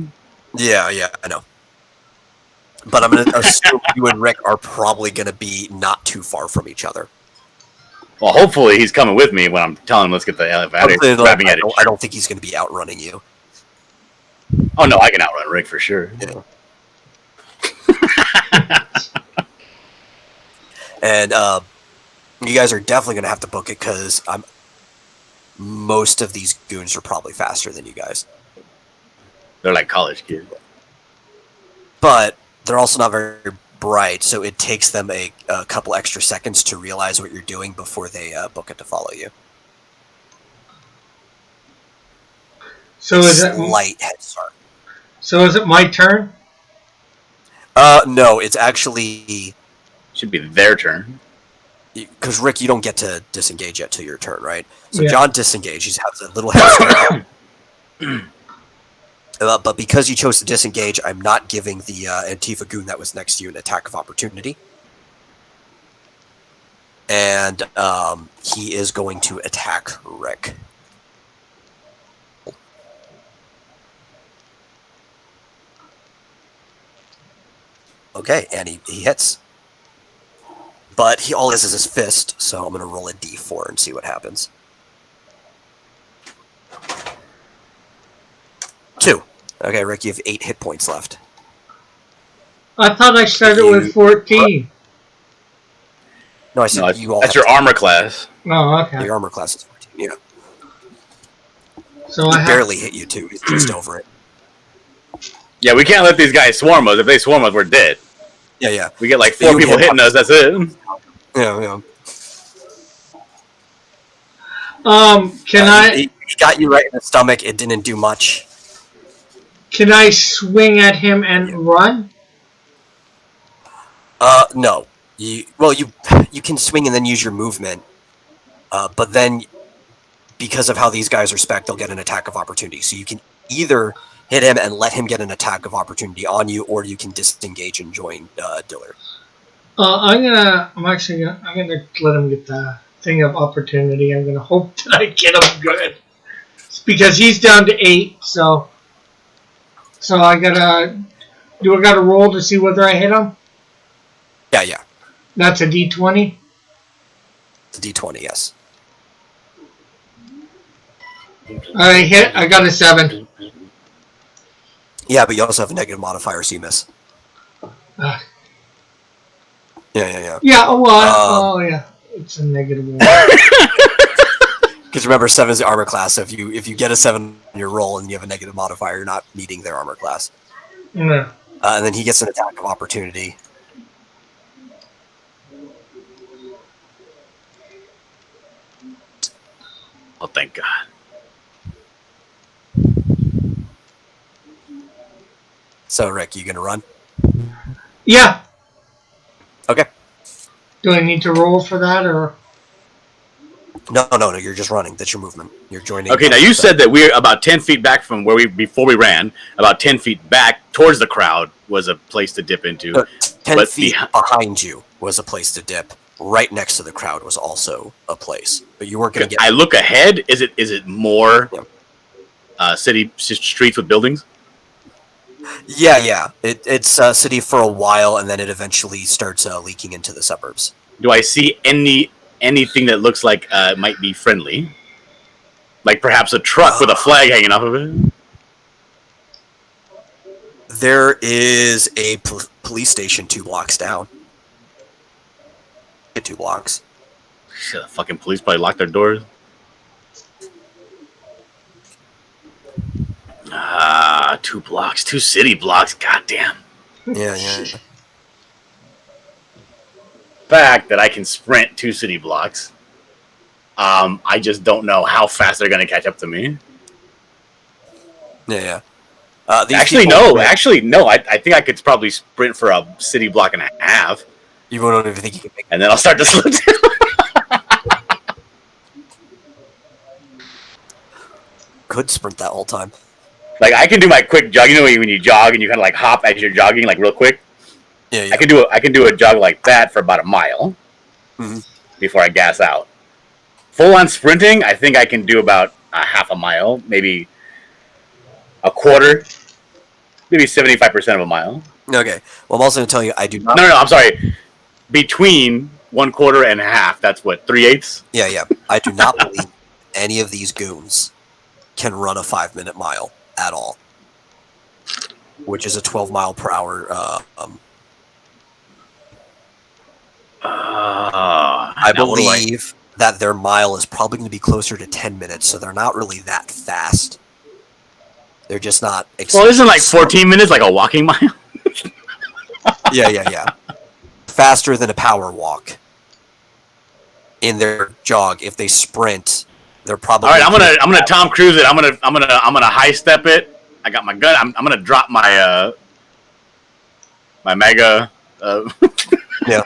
Yeah, I know. But I'm gonna assume you and Rick are probably gonna be not too far from each other. Well, hopefully he's coming with me when I'm telling him let's get the hell out of here. I don't think he's gonna be outrunning you. Oh no, I can outrun Rick for sure. Yeah. And you guys are definitely going to have to book it because most of these goons are probably faster than you guys. They're like college kids. But they're also not very bright, so it takes them a couple extra seconds to realize what you're doing before they book it to follow you. So is it light head start? So is it my turn? No, it's actually... Should be their turn. Because, Rick, you don't get to disengage yet till your turn, right? So yeah. John disengages, he has a little head start. But because you chose to disengage, I'm not giving the Antifa goon that was next to you an attack of opportunity. And he is going to attack Rick. Okay, and he hits. But all this is his fist, so I'm going to roll a d4 and see what happens. 2. Okay, Rick, you have 8 hit points left. I thought I started with 14. No, I said you all. That's your armor class. Oh, okay. Your armor class is 14, yeah. So I barely hit you, too. He's just over it. Yeah, we can't let these guys swarm us. If they swarm us, we're dead. Yeah. We get like 4 people hitting us, that's it. Yeah. He got you right in the stomach. It didn't do much. Can I swing at him and run? No. You can swing and then use your movement. But then, because of how these guys are spec'd, they'll get an attack of opportunity. So you can either hit him and let him get an attack of opportunity on you, or you can disengage and join Diller. I'm gonna let him get the thing of opportunity. I'm gonna hope that I get him good. It's because he's down to 8, so I gotta roll to see whether I hit him? Yeah. That's a D20? It's a D20, yes. I got a 7. Yeah, but you also have a negative modifier, so you miss. Yeah. Yeah, well, yeah. It's a negative 1. Because remember, 7 is the armor class, so if you get a 7 on your roll and you have a negative modifier, you're not meeting their armor class. Yeah. And then he gets an attack of opportunity. Oh, thank God. So, Rick, you gonna run? Yeah. Okay. Do I need to roll for that, or? No. You're just running. That's your movement. You're joining. Okay, now you said that we're about 10 feet back from where before we ran. About 10 feet back towards the crowd was a place to dip into. 10 feet behind you was a place to dip. Right next to the crowd was also a place, but you weren't going to get. I look ahead. Is it more city streets with buildings? Yeah. It's a city for a while, and then it eventually starts leaking into the suburbs. Do I see anything that looks like it might be friendly? Like perhaps a truck with a flag hanging off of it? There is a police station 2 blocks down. 2 blocks. Shit, the fucking police probably locked their doors. 2 blocks, 2 city blocks. Goddamn. Yeah. Fact that I can sprint 2 city blocks. I just don't know how fast they're gonna catch up to me. Yeah. Actually, no. I think I could probably sprint for a city block and a half. You don't even think you can make it. And then I'll start to slow down. Could sprint that whole time. Like I can do my quick jog. You know when you jog and you kind of like hop as you're jogging, like real quick. Yeah. I can do a jog like that for about a mile before I gas out. Full on sprinting, I think I can do about a half a mile, maybe a quarter, maybe 75% of a mile. Okay. Well, I'm also going to tell you, I do not. No, I'm sorry. Between 1/4 and a half, that's what, 3/8? Yeah. I do not believe any of these goons can run a 5-minute mile at all, which is a 12 mile per hour. I believe that their mile is probably going to be closer to 10 minutes, so they're not really that fast. They're just not. Well, isn't like 14 minutes like a walking mile? Yeah. Faster than a power walk. In their jog, if they sprint, they're probably. All right, I'm gonna Tom Cruise it. I'm gonna high step it. I got my gun. I'm gonna drop my my mega. Yeah.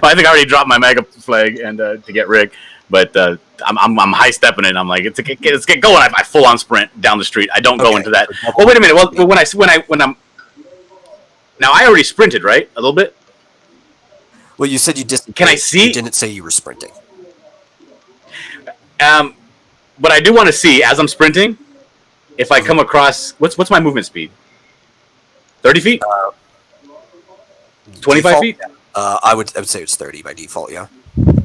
I think I already dropped my mega flag and to get Rick, but I'm high stepping it. I'm like, let's get going. I full on sprint down the street. I don't go into that. Well, wait a minute. Well, when I'm now I already sprinted, right? A little bit. Well, you said you just. Can I see? You didn't say you were sprinting. But I do want to see as I'm sprinting if I come across what's my movement speed? 30 feet? 25 default, feet? I would say it's 30 by default. Yeah.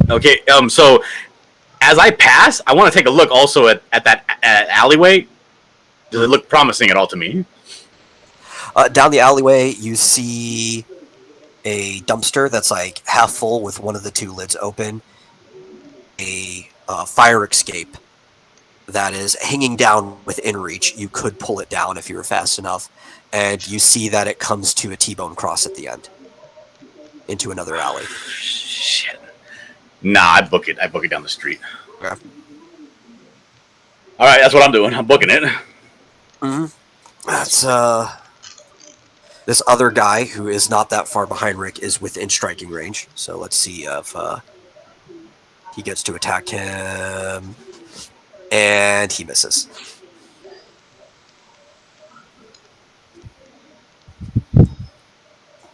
Okay. So as I pass, I want to take a look also at that alleyway. Does it look promising at all to me? Down the alleyway, you see a dumpster that's like half full with one of the 2 lids open. A fire escape that is hanging down within reach. You could pull it down if you were fast enough. And you see that it comes to a T-bone cross at the end. Into another alley. Shit. Nah, I book it down the street. Okay. Alright, that's what I'm doing. I'm booking it. Mm-hmm. That's, this other guy, who is not that far behind Rick, is within striking range. So let's see if, he gets to attack him. And he misses.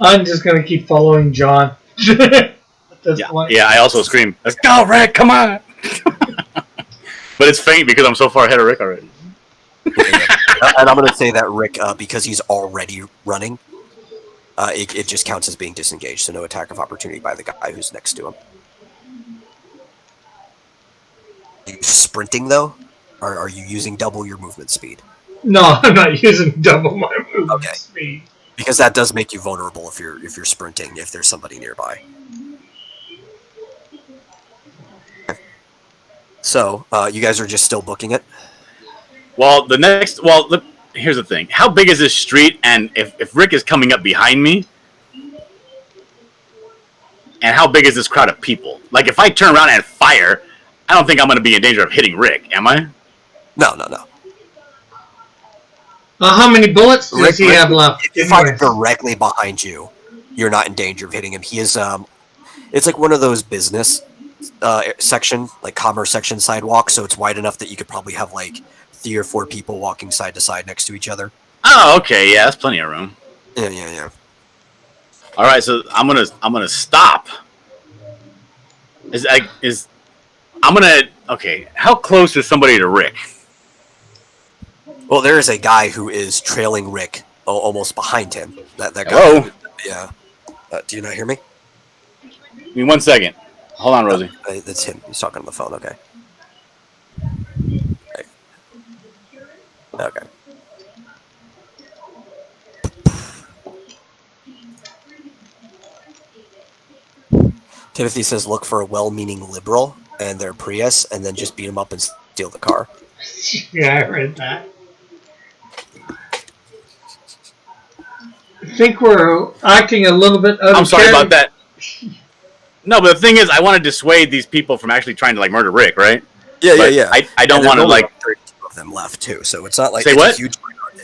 I'm just gonna keep following John. At this point. Yeah, I also scream, let's go, Rick, come on! But it's faint because I'm so far ahead of Rick already. And I'm going to say that Rick, because he's already running, it just counts as being disengaged, so no attack of opportunity by the guy who's next to him. Are you sprinting, though? Or are you using double your movement speed? No, I'm not using double my movement speed. Because that does make you vulnerable if you're sprinting, if there's somebody nearby. So, you guys are just still booking it? Well, look, here's the thing. How big is this street? And if Rick is coming up behind me, and how big is this crowd of people? Like, if I turn around and fire, I don't think I'm going to be in danger of hitting Rick, am I? No. How many bullets does Rick, he have left? if you fire Anyways. directly behind you, you're not in danger of hitting him. He is it's like one of those business section, like commerce section sidewalks, so it's wide enough that you could probably have like 3 or 4 people walking side to side next to each other. Oh, okay, yeah, that's plenty of room. Yeah. All right, so I'm gonna stop. Okay. How close is somebody to Rick? Well, there is a guy who is trailing Rick almost behind him. That guy. Hello? Yeah. Do you not hear me? Give me 1 second. Hold on, Rosie. That's him. He's talking on the phone. Okay. Okay. Timothy says, look for a well-meaning liberal and their Prius, and then just beat them up and steal the car. Yeah, I read that. I think we're acting a little bit out of I'm sorry character. about that. No, but the thing is, I want to dissuade these people from actually trying to like murder Rick, right? Yeah. I don't want to like 32 of them left too, so it's not like Say it's what? a huge.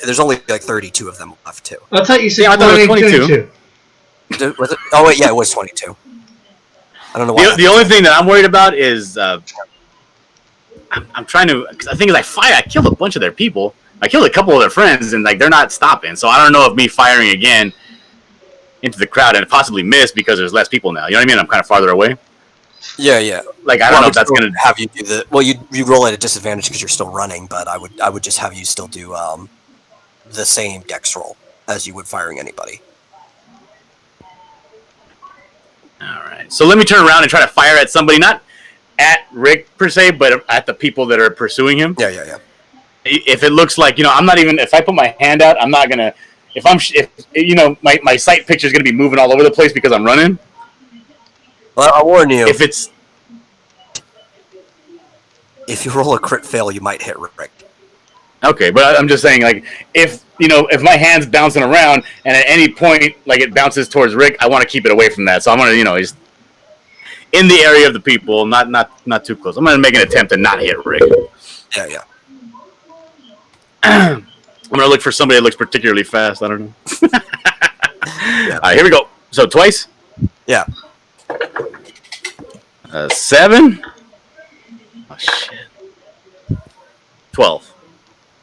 There's only like 32 of them left too. I thought you said Yeah, I thought it was 22. Was it? Oh wait, yeah, it was 22. I don't know why. The only thing that I'm worried about is I'm trying to. Cause the thing is, I killed a bunch of their people. I killed a couple of their friends, and like they're not stopping. So I don't know if me firing again into the crowd and possibly miss because there's less people now. You know what I mean? I'm kind of farther away. Yeah. Like I don't know if that's gonna have you do the. Well, you roll at a disadvantage because you're still running, but I would just have you still do the same dex roll as you would firing anybody. All right. So let me turn around and try to fire at somebody, not at Rick per se, but at the people that are pursuing him. Yeah. If it looks like, I'm not even, if I put my hand out, I'm not going to, if my sight picture is going to be moving all over the place because I'm running. Well, I'll warn you. If you roll a crit fail, you might hit Rick. Okay, but I'm just saying, like, if my hand's bouncing around and at any point, like, it bounces towards Rick, I want to keep it away from that. So I'm going to, just in the area of the people, not too close. I'm going to make an attempt to not hit Rick. Yeah. I'm going to look for somebody that looks particularly fast. I don't know. Yeah. All right, here we go. So twice? Yeah. 7? Oh, shit. 12.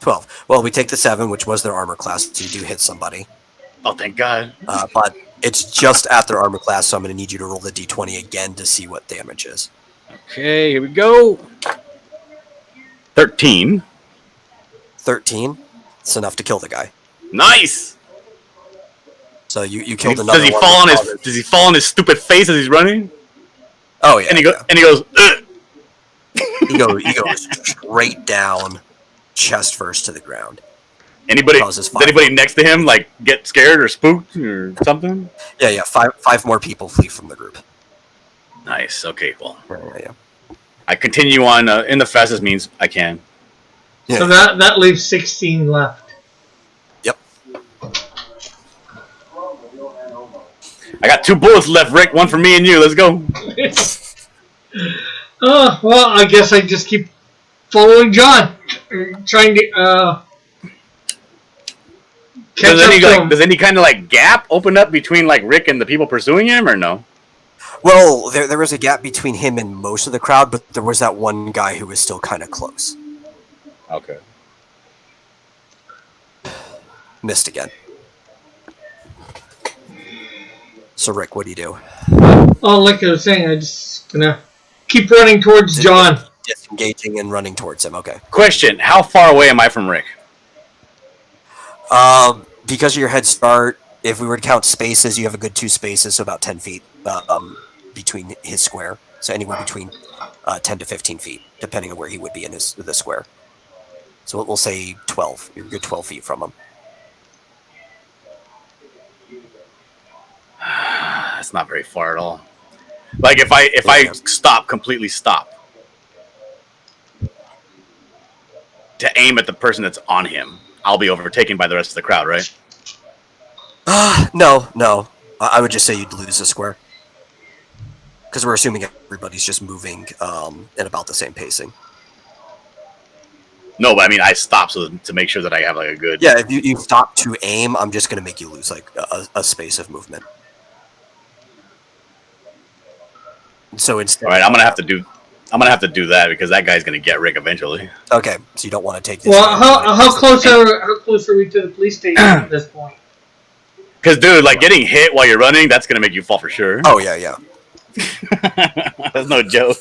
12. Well, we take the 7, which was their armor class, so you do hit somebody. Oh, thank God. But it's just at their armor class, so I'm going to need you to roll the d20 again to see what damage is. Okay, here we go. 13. 13. It's enough to kill the guy. Nice. So you killed another Does he one. Does he fall on his stupid face as he's running? Oh yeah. And he goes. Ugh. He goes straight down, chest first to the ground. Anybody? Causes Does anybody next to him like get scared or spooked or something? Yeah. Five more people flee from the group. Nice. Okay. Well, Yeah. I continue on in the fastest means I can. Yeah. So that leaves 16 left. Yep. I got 2 bullets left, Rick. One for me and you. Let's go. Oh, well, I guess I just keep following John. Trying to catch up to him. Does any kind of like gap open up between like Rick and the people pursuing him, or no? Well, there was a gap between him and most of the crowd, but there was that one guy who was still kind of close. Okay. Missed again. So, Rick, what do you do? Oh, like I was saying, I'm just gonna keep running towards John. Disengaging and running towards him. Okay. Question: how far away am I from Rick? Because of your head start, if we were to count spaces, you have a good 2 spaces, so about 10 feet between his square. So anywhere between 10 to 15 feet, depending on where he would be in the square. So we'll say 12. You're a good 12 feet from him. That's not very far at all. Like if I completely stop to aim at the person that's on him, I'll be overtaken by the rest of the crowd, right? No. I would just say you'd lose the square. Because we're assuming everybody's just moving at about the same pacing. No, but I mean I stop to make sure that I have like a good. Yeah, if you stop to aim, I'm just gonna make you lose like a space of movement. So instead, All right, I'm gonna have to do that because that guy's gonna get Rick eventually. okay, so you don't want to take this. Well, how close are we to the police station at this point? Because dude, like getting hit while you're running, that's gonna make you fall for sure. Oh yeah. That's no joke.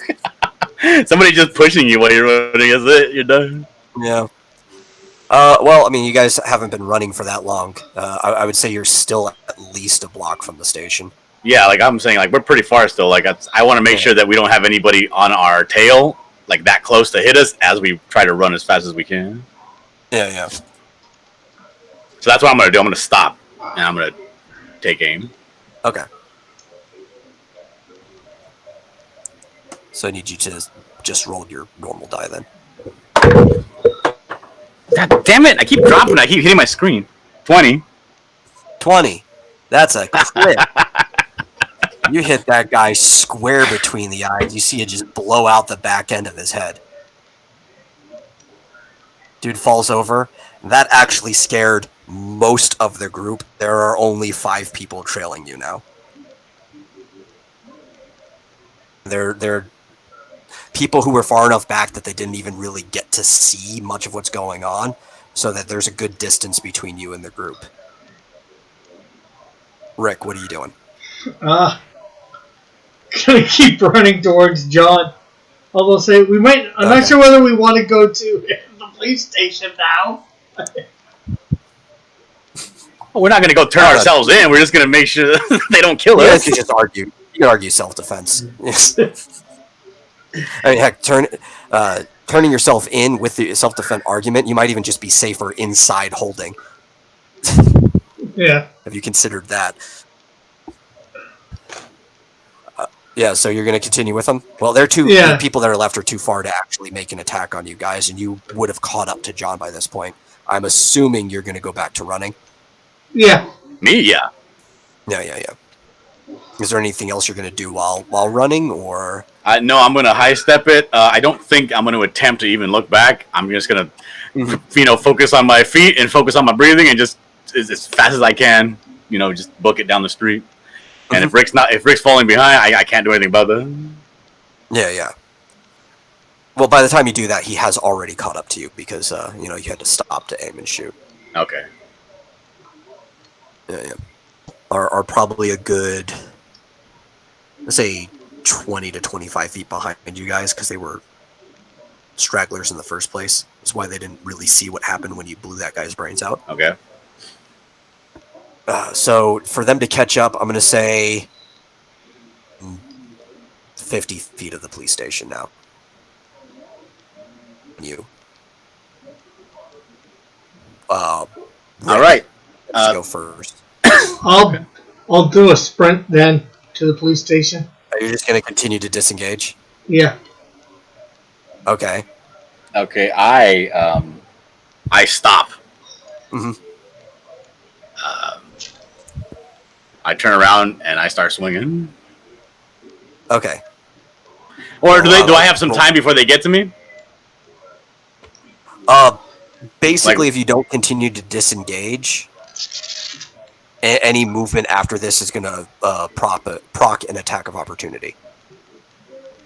Somebody just pushing you while you're running is it? You're done. Yeah. Well, I mean, you guys haven't been running for that long. I would say you're still at least a block from the station. Yeah, like I'm saying, like we're pretty far still. Like I want to make sure that we don't have anybody on our tail, like that close to hit us as we try to run as fast as we can. Yeah. So that's what I'm gonna do. I'm gonna stop and I'm gonna take aim. Okay. So I need you to just roll your normal die then. God damn it! I keep dropping. I keep hitting my screen. 20. 20. That's a crit. You hit that guy square between the eyes. You see it just blow out the back end of his head. Dude falls over. That actually scared most of the group. There are only 5 people trailing you now. They're people who were far enough back that they didn't even really get to see much of what's going on, so that there's a good distance between you and the group. Rick, what are you doing? Gonna keep running towards John. Although say we might. I'm not sure whether we want to go to the police station now. Well, we're not gonna go turn ourselves in. We're just gonna make sure they don't kill us. You can just argue. You can argue self-defense. I mean, heck, turning yourself in with the self-defense argument, you might even just be safer inside holding. Yeah. Have you considered that? Yeah, so you're going to continue with them? Well, the people that are left are too far to actually make an attack on you guys, and you would have caught up to John by this point. I'm assuming you're going to go back to running. Yeah. Me, yeah. Yeah. Is there anything else you're going to do while running, or? No, I'm gonna high step it. I don't think I'm gonna attempt to even look back. I'm just gonna, focus on my feet and focus on my breathing and just as fast as I can, just book it down the street. And if Rick's falling behind, I can't do anything about that. Yeah. Well, by the time you do that, he has already caught up to you because you had to stop to aim and shoot. Okay. Yeah. Are probably a good, let's say, 20 to 25 feet behind you guys because they were stragglers in the first place. That's why they didn't really see what happened when you blew that guy's brains out. Okay. So for them to catch up, I'm going to say 50 feet of the police station now. You. All right. Let's go first. I'll do a sprint then to the police station. Are you just going to continue to disengage? Yeah. Okay. Okay. I stop. Mm-hmm. I turn around and I start swinging. Okay. Or do I have some time before they get to me? Basically, if you don't continue to disengage, any movement after this is going to proc an attack of opportunity.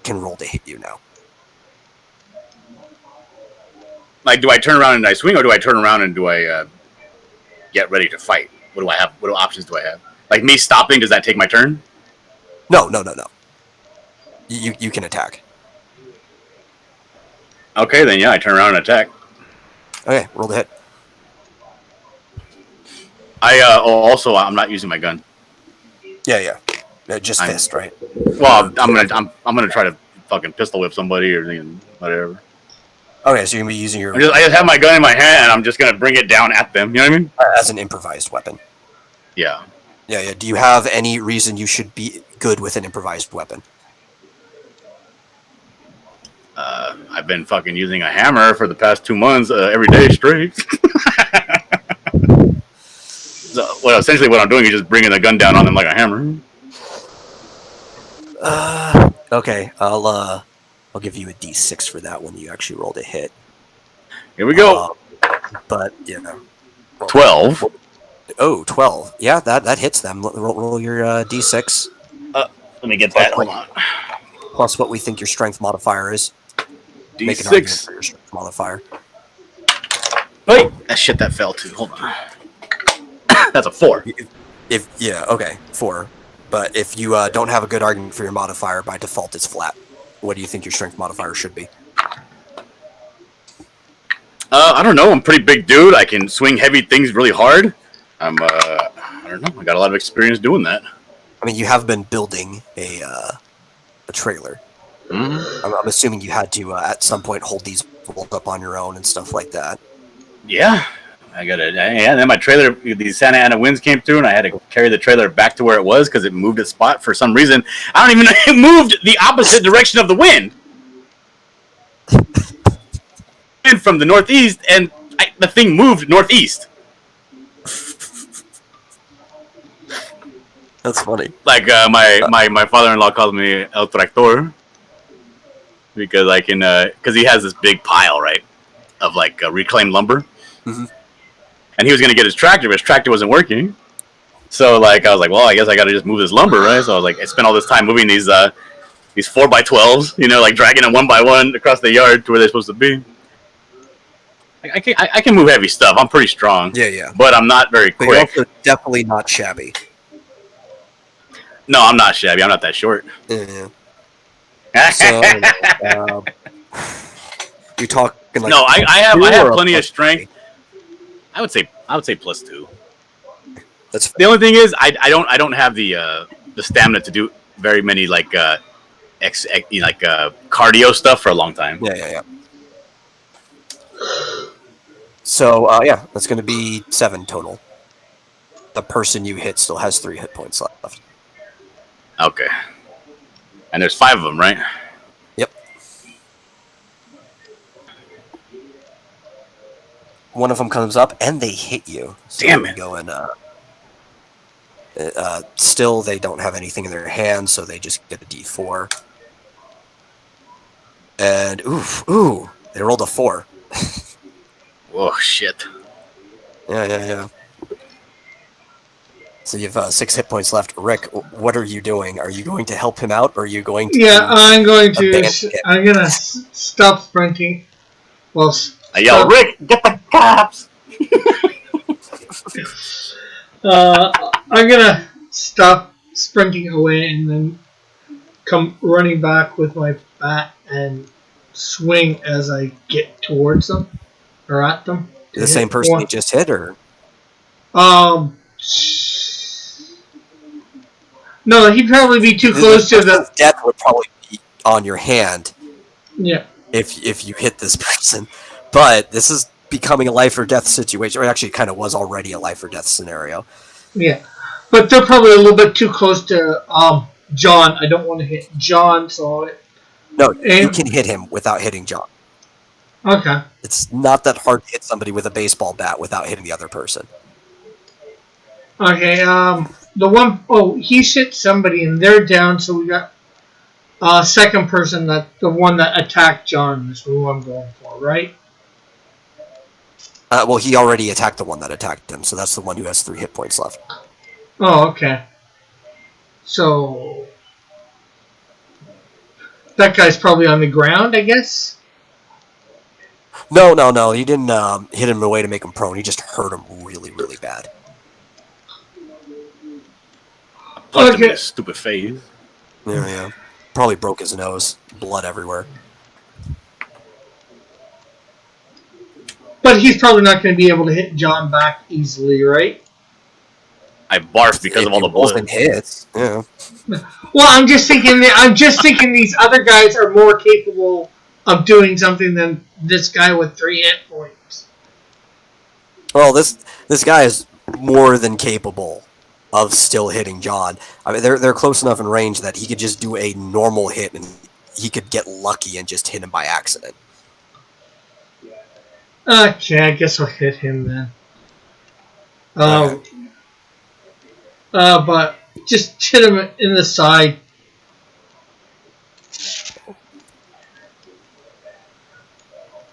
Can roll to hit you now. Like, do I turn around and I swing, or do I turn around and do I get ready to fight? What do I have? What options do I have? Like, me stopping, does that take my turn? No. You can attack. Okay, then yeah, I turn around and attack. Okay, roll to hit. I'm not using my gun. Yeah. Just fist, right? Well, I'm gonna try to fucking pistol whip somebody or whatever. Okay, so you're gonna be using your I just have my gun in my hand and I'm just gonna bring it down at them. You know what I mean? As an improvised weapon. Yeah. Yeah. Do you have any reason you should be good with an improvised weapon? I've been fucking using a hammer for the past 2 months every day straight. So, essentially what I'm doing is just bringing the gun down on them like a hammer. Okay, I'll give you a D6 for that one. You actually rolled a hit. Here we go. But, you know. 12. Oh, 12. Yeah, that hits them. Roll your d6. Let me get that. Hold on. Plus what we think your strength modifier is. Make an D6. argument for your strength modifier. Wait. Shit, that fell too. Hold on. That's a 4. Okay, 4. But if you don't have a good argument for your modifier, by default it's flat. What do you think your strength modifier should be? I don't know. I'm a pretty big dude. I can swing heavy things really hard. I don't know. I got a lot of experience doing that. I mean, you have been building a trailer. Mm-hmm. I'm assuming you had to, at some point, hold these bolts up on your own and stuff like that. Yeah. I got it. Yeah, and then my trailer, these Santa Ana winds came through, and I had to carry the trailer back to where it was because it moved its spot for some reason. I don't even know. It moved the opposite direction of the wind. From the northeast, and the thing moved northeast. That's funny. Like my father-in-law calls me El Tractor because I can because he has this big pile, right, of like reclaimed lumber, mm-hmm. and he was gonna get his tractor, but his tractor wasn't working. So like I was like, well, I guess I gotta just move this lumber, right? So I was like, I spent all this time moving these 4x12s, you know, like dragging them one by one across the yard to where they're supposed to be. I can move heavy stuff. I'm pretty strong. Yeah. But I'm not very But quick. you're also definitely not shabby. No, I'm not shabby. I'm not that short. Yeah. So, you're talking like no, I have plenty of +3? strength. I would say +2. That's the only thing is I don't have the stamina to do very many like cardio stuff for a long time. Yeah. So, that's going to be 7 total. The person you hit still has 3 hit points left. Okay. And there's 5 of them, right? Yep. One of them comes up, and they hit you. So damn it. Go and, still, they don't have anything in their hands, so they just get a d4. And, they rolled a 4. Whoa, shit. Yeah. So you have 6 hit points left. Rick, what are you doing? Are you going to help him out, or are you going to... Yeah, I'm going to... abandon him? I'm going to stop sprinting. Well, I yell, Rick, get the cops! I'm going to stop sprinting away and then come running back with my bat and swing as I get towards them. Or at them. The same person you just hit, or? No, he'd probably be too close to the... Death would probably be on your hand. Yeah. If you hit this person. But this is becoming a life or death situation. Or actually, it kind of was already a life or death scenario. Yeah. But they're probably a little bit too close to John. I don't want to hit John, so... No, you can hit him without hitting John. Okay. It's not that hard to hit somebody with a baseball bat without hitting the other person. Okay, he hit somebody and they're down, so we got second person, the one that attacked John is who I'm going for, right? Well, he already attacked the one that attacked him, so that's the one who has 3 hit points left. Oh, okay. So that guy's probably on the ground, I guess? No. He didn't hit him in a way to make him prone. He just hurt him really, really bad. Punched him in his stupid face. Yeah. Probably broke his nose. Blood everywhere. But he's probably not going to be able to hit John back easily, right? I barfed because of all the blood. Hits. Yeah. Well, I'm just thinking these other guys are more capable of doing something than this guy with 3 hit points. Well, this guy is more than capable of still hitting John. I mean, they're close enough in range that he could just do a normal hit and he could get lucky and just hit him by accident. Okay, I guess I'll hit him then. Okay. But just hit him in the side.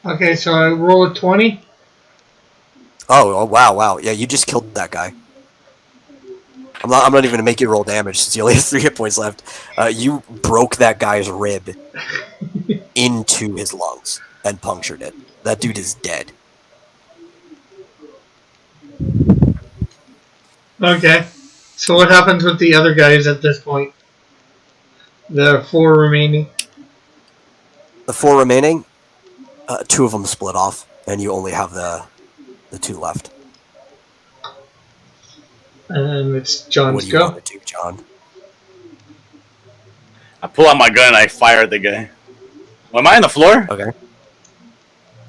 Okay, so I roll a 20. Oh, wow. Yeah, you just killed that guy. I'm not even gonna make you roll damage since you only have 3 hit points left. You broke that guy's rib into his lungs and punctured it. That dude is dead. Okay. So what happens with the other guys at this point? The 4 remaining. The 4 remaining, 2 of them split off, and you only have the 2 left. And it's What John's do you go. want to do, John? I pull out my gun and I fire at the guy. Well, am I on the floor? Okay.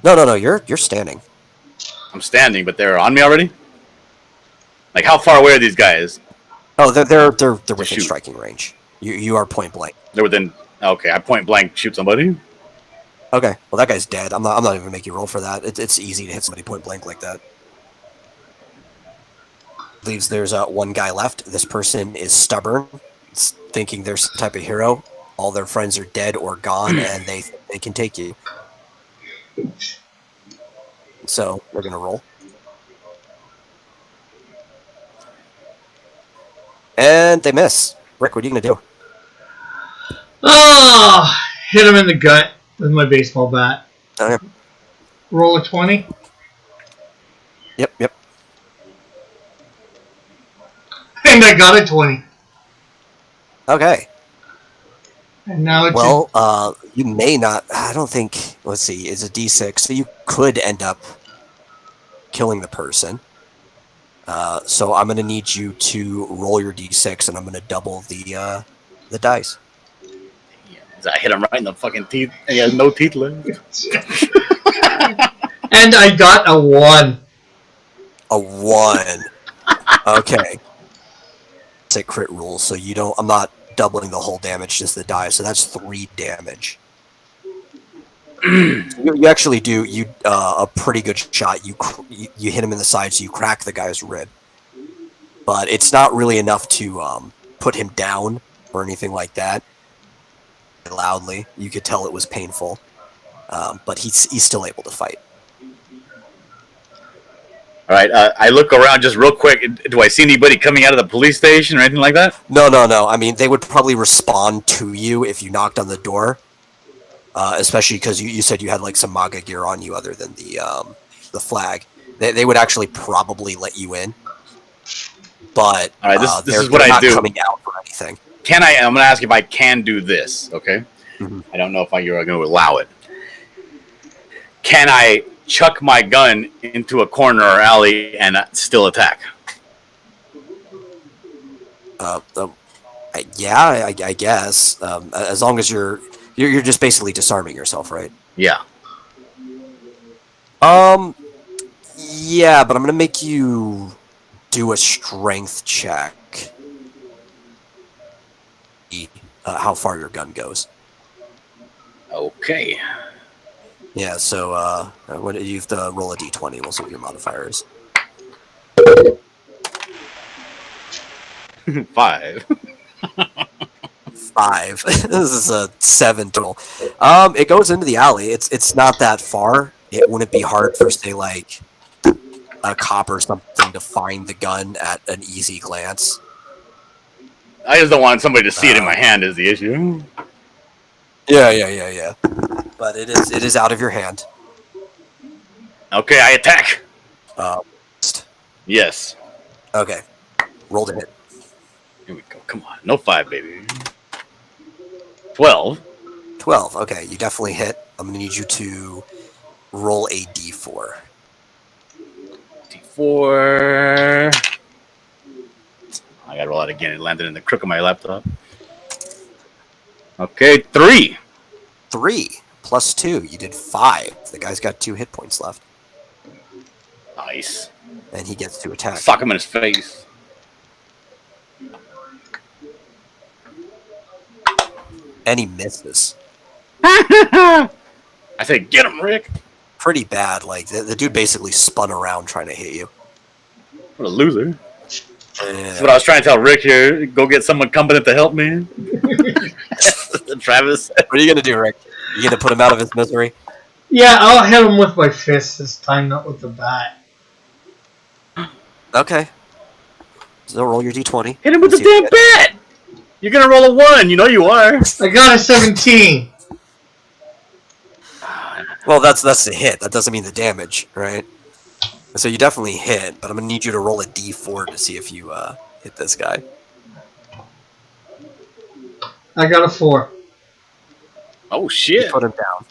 No. You're standing. I'm standing, but they're on me already. Like, how far away are these guys? Oh, they're within shoot. striking range. You are point blank. They're within. Okay, I point blank shoot somebody. Okay. Well, that guy's dead. I'm not even gonna make you roll for that. It's easy to hit somebody point blank like that. Leaves there's 1 guy left. This person is stubborn, thinking they're some type of hero. All their friends are dead or gone, and they can take you. So we're gonna roll. And they miss. Rick, what are you gonna do? Oh! Hit him in the gut with my baseball bat. Okay. Roll a 20. Yep. And I got a 20. Okay. And now it's Well, you may not. I don't think. Let's see. It's a D6, so you could end up killing the person. So I'm gonna need you to roll your D6, and I'm gonna double the dice. I hit him right in the fucking teeth. And he has no teeth left. and I got a 1. A 1. Okay. It's a crit rule, so you don't. I'm not doubling the whole damage, just the die. So that's 3 damage. You actually do a pretty good shot. You hit him in the side, so you crack the guy's rib. But it's not really enough to put him down or anything like that. Loudly, you could tell it was painful, but he's still able to fight. All right, I look around just real quick. Do I see anybody coming out of the police station or anything like that? No. I mean, they would probably respond to you if you knocked on the door, especially because you said you had like some MAGA gear on you other than the flag. They would actually probably let you in, but all right, this is what they're I not do. Coming out for anything. I'm going to ask if I can do this, okay? Mm-hmm. I don't know if you're going to allow it. Can I chuck my gun into a corner or alley and still attack? Yeah, I guess. As long as you're just basically disarming yourself, right? Yeah. Yeah, but I'm gonna make you do a strength check. How far your gun goes. Okay. Yeah, so when you have to roll a d20, we'll see what your modifier is. 5. 5. This is a 7 total. It goes into the alley. It's not that far. It wouldn't be hard for, say, like a cop or something to find the gun at an easy glance. I just don't want somebody to see it in my hand is the issue. Yeah. But it is out of your hand. Okay, I attack. Yes. Okay. Roll to hit. Here we go. Come on. No 5, baby. 12. 12. Okay, you definitely hit. I'm going to need you to roll a d4. D4. I got to roll out again. It landed in the crook of my laptop. Okay, 3. 3 plus 2. You did 5. The guy's got 2 hit points left. Nice. And he gets to attack. Sock him in his face. And he misses. I said, get him, Rick. Pretty bad. Like, the dude basically spun around trying to hit you. What a loser. Yeah. That's what I was trying to tell Rick here. Go get someone competent to help me. Travis. What are you going to do, Rick? You going to put him out of his misery? Yeah, I'll hit him with my fist this time, not with the bat. Okay. So roll your d20. Hit him with the Let's see if damn you get bat! You're gonna roll a 1, you know you are. I got a 17. it. Well, that's the hit. That doesn't mean the damage, right? So you definitely hit, but I'm gonna need you to roll a d4 to see if you hit this guy. I got a 4. Oh You shit. put him down.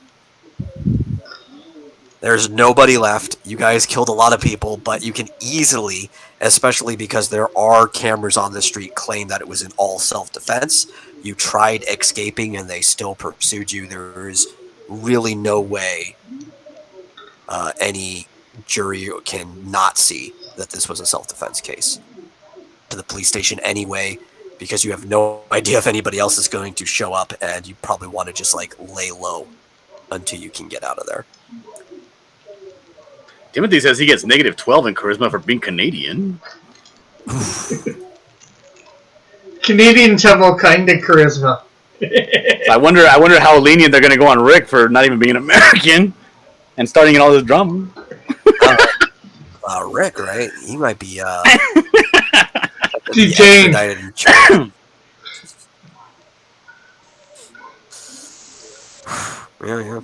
There's nobody left. You guys killed a lot of people, but you can easily, especially because there are cameras on the street, claim that it was in all self-defense. You tried escaping and they still pursued you. There is really no way any jury can not see that this was a self-defense case. To the police station anyway, because you have no idea if anybody else is going to show up, and you probably want to just like lay low until you can get out of there. Timothy says he gets negative 12 in charisma for being Canadian. Canadians have all kind of charisma. I wonder how lenient they're gonna go on Rick for not even being American and starting in all this drama. Rick, right? He might be Detained. extradited in China. Yeah.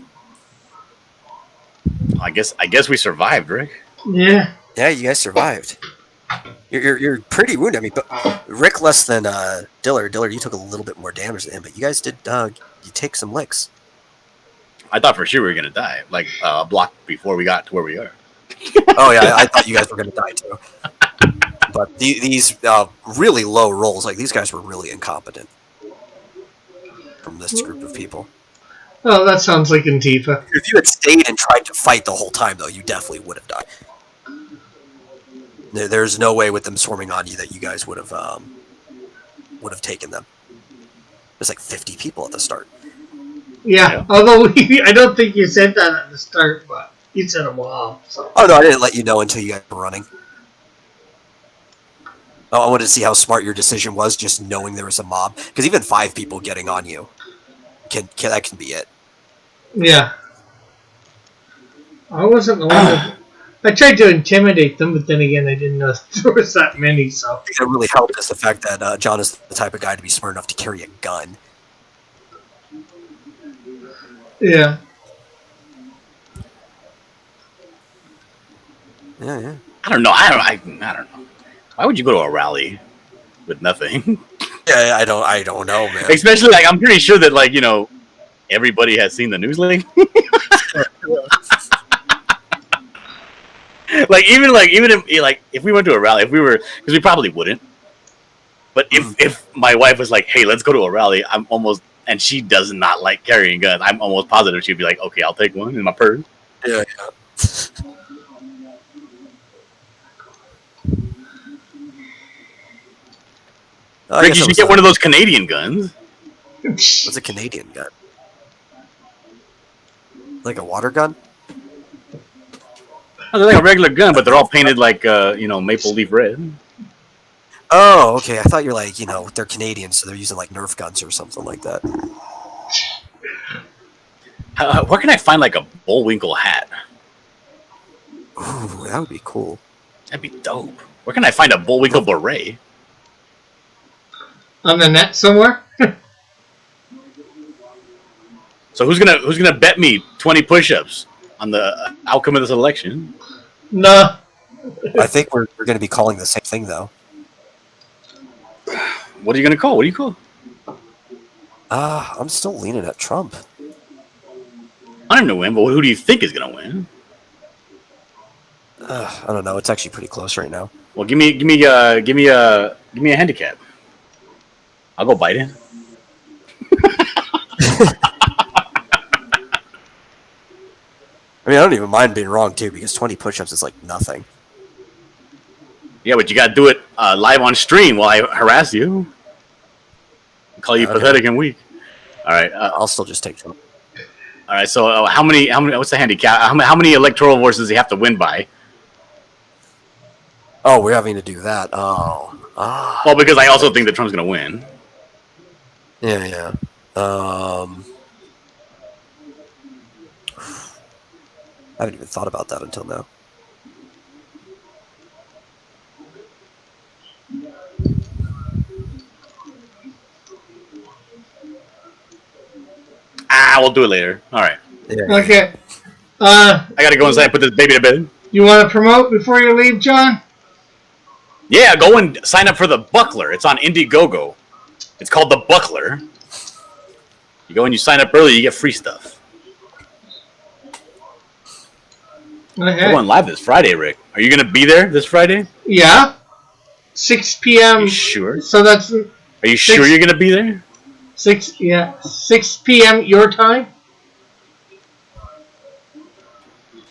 I guess we survived, Rick. Yeah. Yeah, you guys survived. You're pretty wounded. I mean, but Rick less than Diller. Diller, you took a little bit more damage than him, but you guys did. You take some licks. I thought for sure we were gonna die, like a block before we got to where we are. Oh yeah, I thought you guys were gonna die too. But these really low rolls, like these guys were really incompetent from this group of people. Oh, that sounds like Antifa. If you had stayed and tried to fight the whole time, though, you definitely would have died. There's no way with them swarming on you that you guys would have taken them. There's like 50 people at the start. Yeah. Although I don't think you said that at the start, but you said a mob. So. Oh no, I didn't let you know until you guys were running. Oh, I wanted to see how smart your decision was, just knowing there was a mob. Because even 5 people getting on you, that can be it. Yeah. I wasn't the one that... I tried to intimidate them, but then again, I didn't know there was that many, so... I think that really helped is the fact that John is the type of guy to be smart enough to carry a gun. Yeah. Yeah. I don't know. I don't know. Why would you go to a rally with nothing? Yeah, I don't know, man. Especially like I'm pretty sure that like everybody has seen the news link. If we went to a rally, because we probably wouldn't. But if my wife was like, "Hey, let's go to a rally," and she does not like carrying guns. I'm almost positive she'd be like, "Okay, I'll take one in my purse." Yeah. Rick, you should get one of those Canadian guns. What's a Canadian gun? Like a water gun? Oh, they're like a regular gun, but they're all painted like maple leaf red. Oh, okay. I thought you're like, they're Canadian, so they're using like Nerf guns or something like that. Where can I find like a Bullwinkle hat? Ooh, that would be cool. That'd be dope. Where can I find a Bullwinkle beret? On the net somewhere? So who's gonna bet me 20 push-ups on the outcome of this election? No. I think we're going to be calling the same thing, though. What are you gonna call? What do you call? I'm still leaning at Trump. I don't know win, but who do you think is gonna win? I don't know. It's actually pretty close right now. Well, give me a handicap. I'll go Biden. I mean, I don't even mind being wrong, too, because 20 push-ups is like nothing. Yeah, but you gotta do it live on stream while I harass you. Call you pathetic and weak. All right. I'll still just take Trump. All right. So how many? What's the handicap? How many electoral votes does he have to win by? Oh, we're having to do that. Oh. Well, because I also think that Trump's gonna win. Yeah. haven't even thought about that until now. We'll do it later. All right. Yeah. Okay. I gotta go inside and put this baby to bed. You want to promote before you leave, John? Yeah, go and sign up for the Buckler. It's on Indiegogo. It's called the Buckler. You go and you sign up early, you get free stuff. We're Okay. going live this Friday, Rick. Are you gonna be there this Friday? Yeah. 6 Are p.m. you sure? So that's Are you sure you're gonna be there? 6 p.m. your time.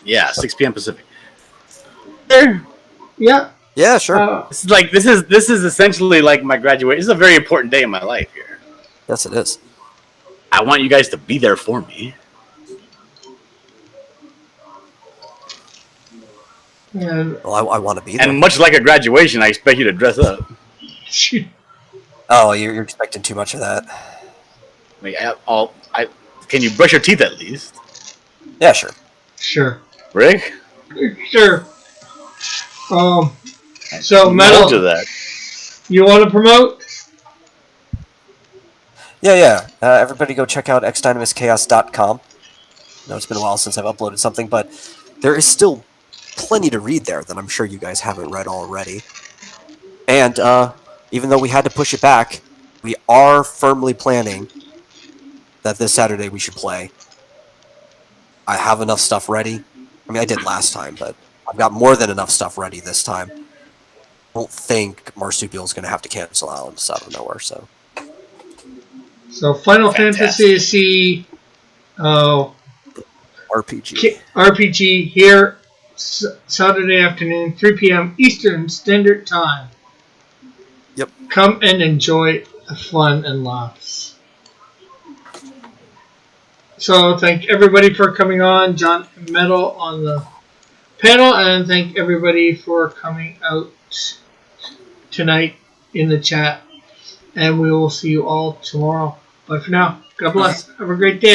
Yeah, 6 p.m. Pacific. There. Yeah. Yeah, sure. This is essentially like my graduation. This is a very important day in my life here. Yes, it is. I want you guys to be there for me. And Well, I want to be there. And much like a graduation, I expect you to dress up. Oh, you're expecting too much of that. Like, can you brush your teeth at least, Yeah, sure. sure. Rick? Sure. So Hold to Metal, that. you want to promote? Yeah. Everybody go check out xdynamuschaos.com. No, it's been a while since I've uploaded something, but there is still plenty to read there that I'm sure you guys haven't read already. And even though we had to push it back, we are firmly planning that this Saturday we should play. I have enough stuff ready. I mean, I did last time, but I've got more than enough stuff ready this time. I don't think Marsupial's going to have to cancel out out of nowhere, so... So Final Fantastic. Fantasy RPG. RPG here Saturday afternoon, 3 p.m. Eastern Standard Time. Yep. Come and enjoy the fun and laughs. So thank everybody for coming on, John and Metal on the panel, and thank everybody for coming out tonight in the chat. And we will see you all tomorrow. Bye for now. God bless. Have a great day.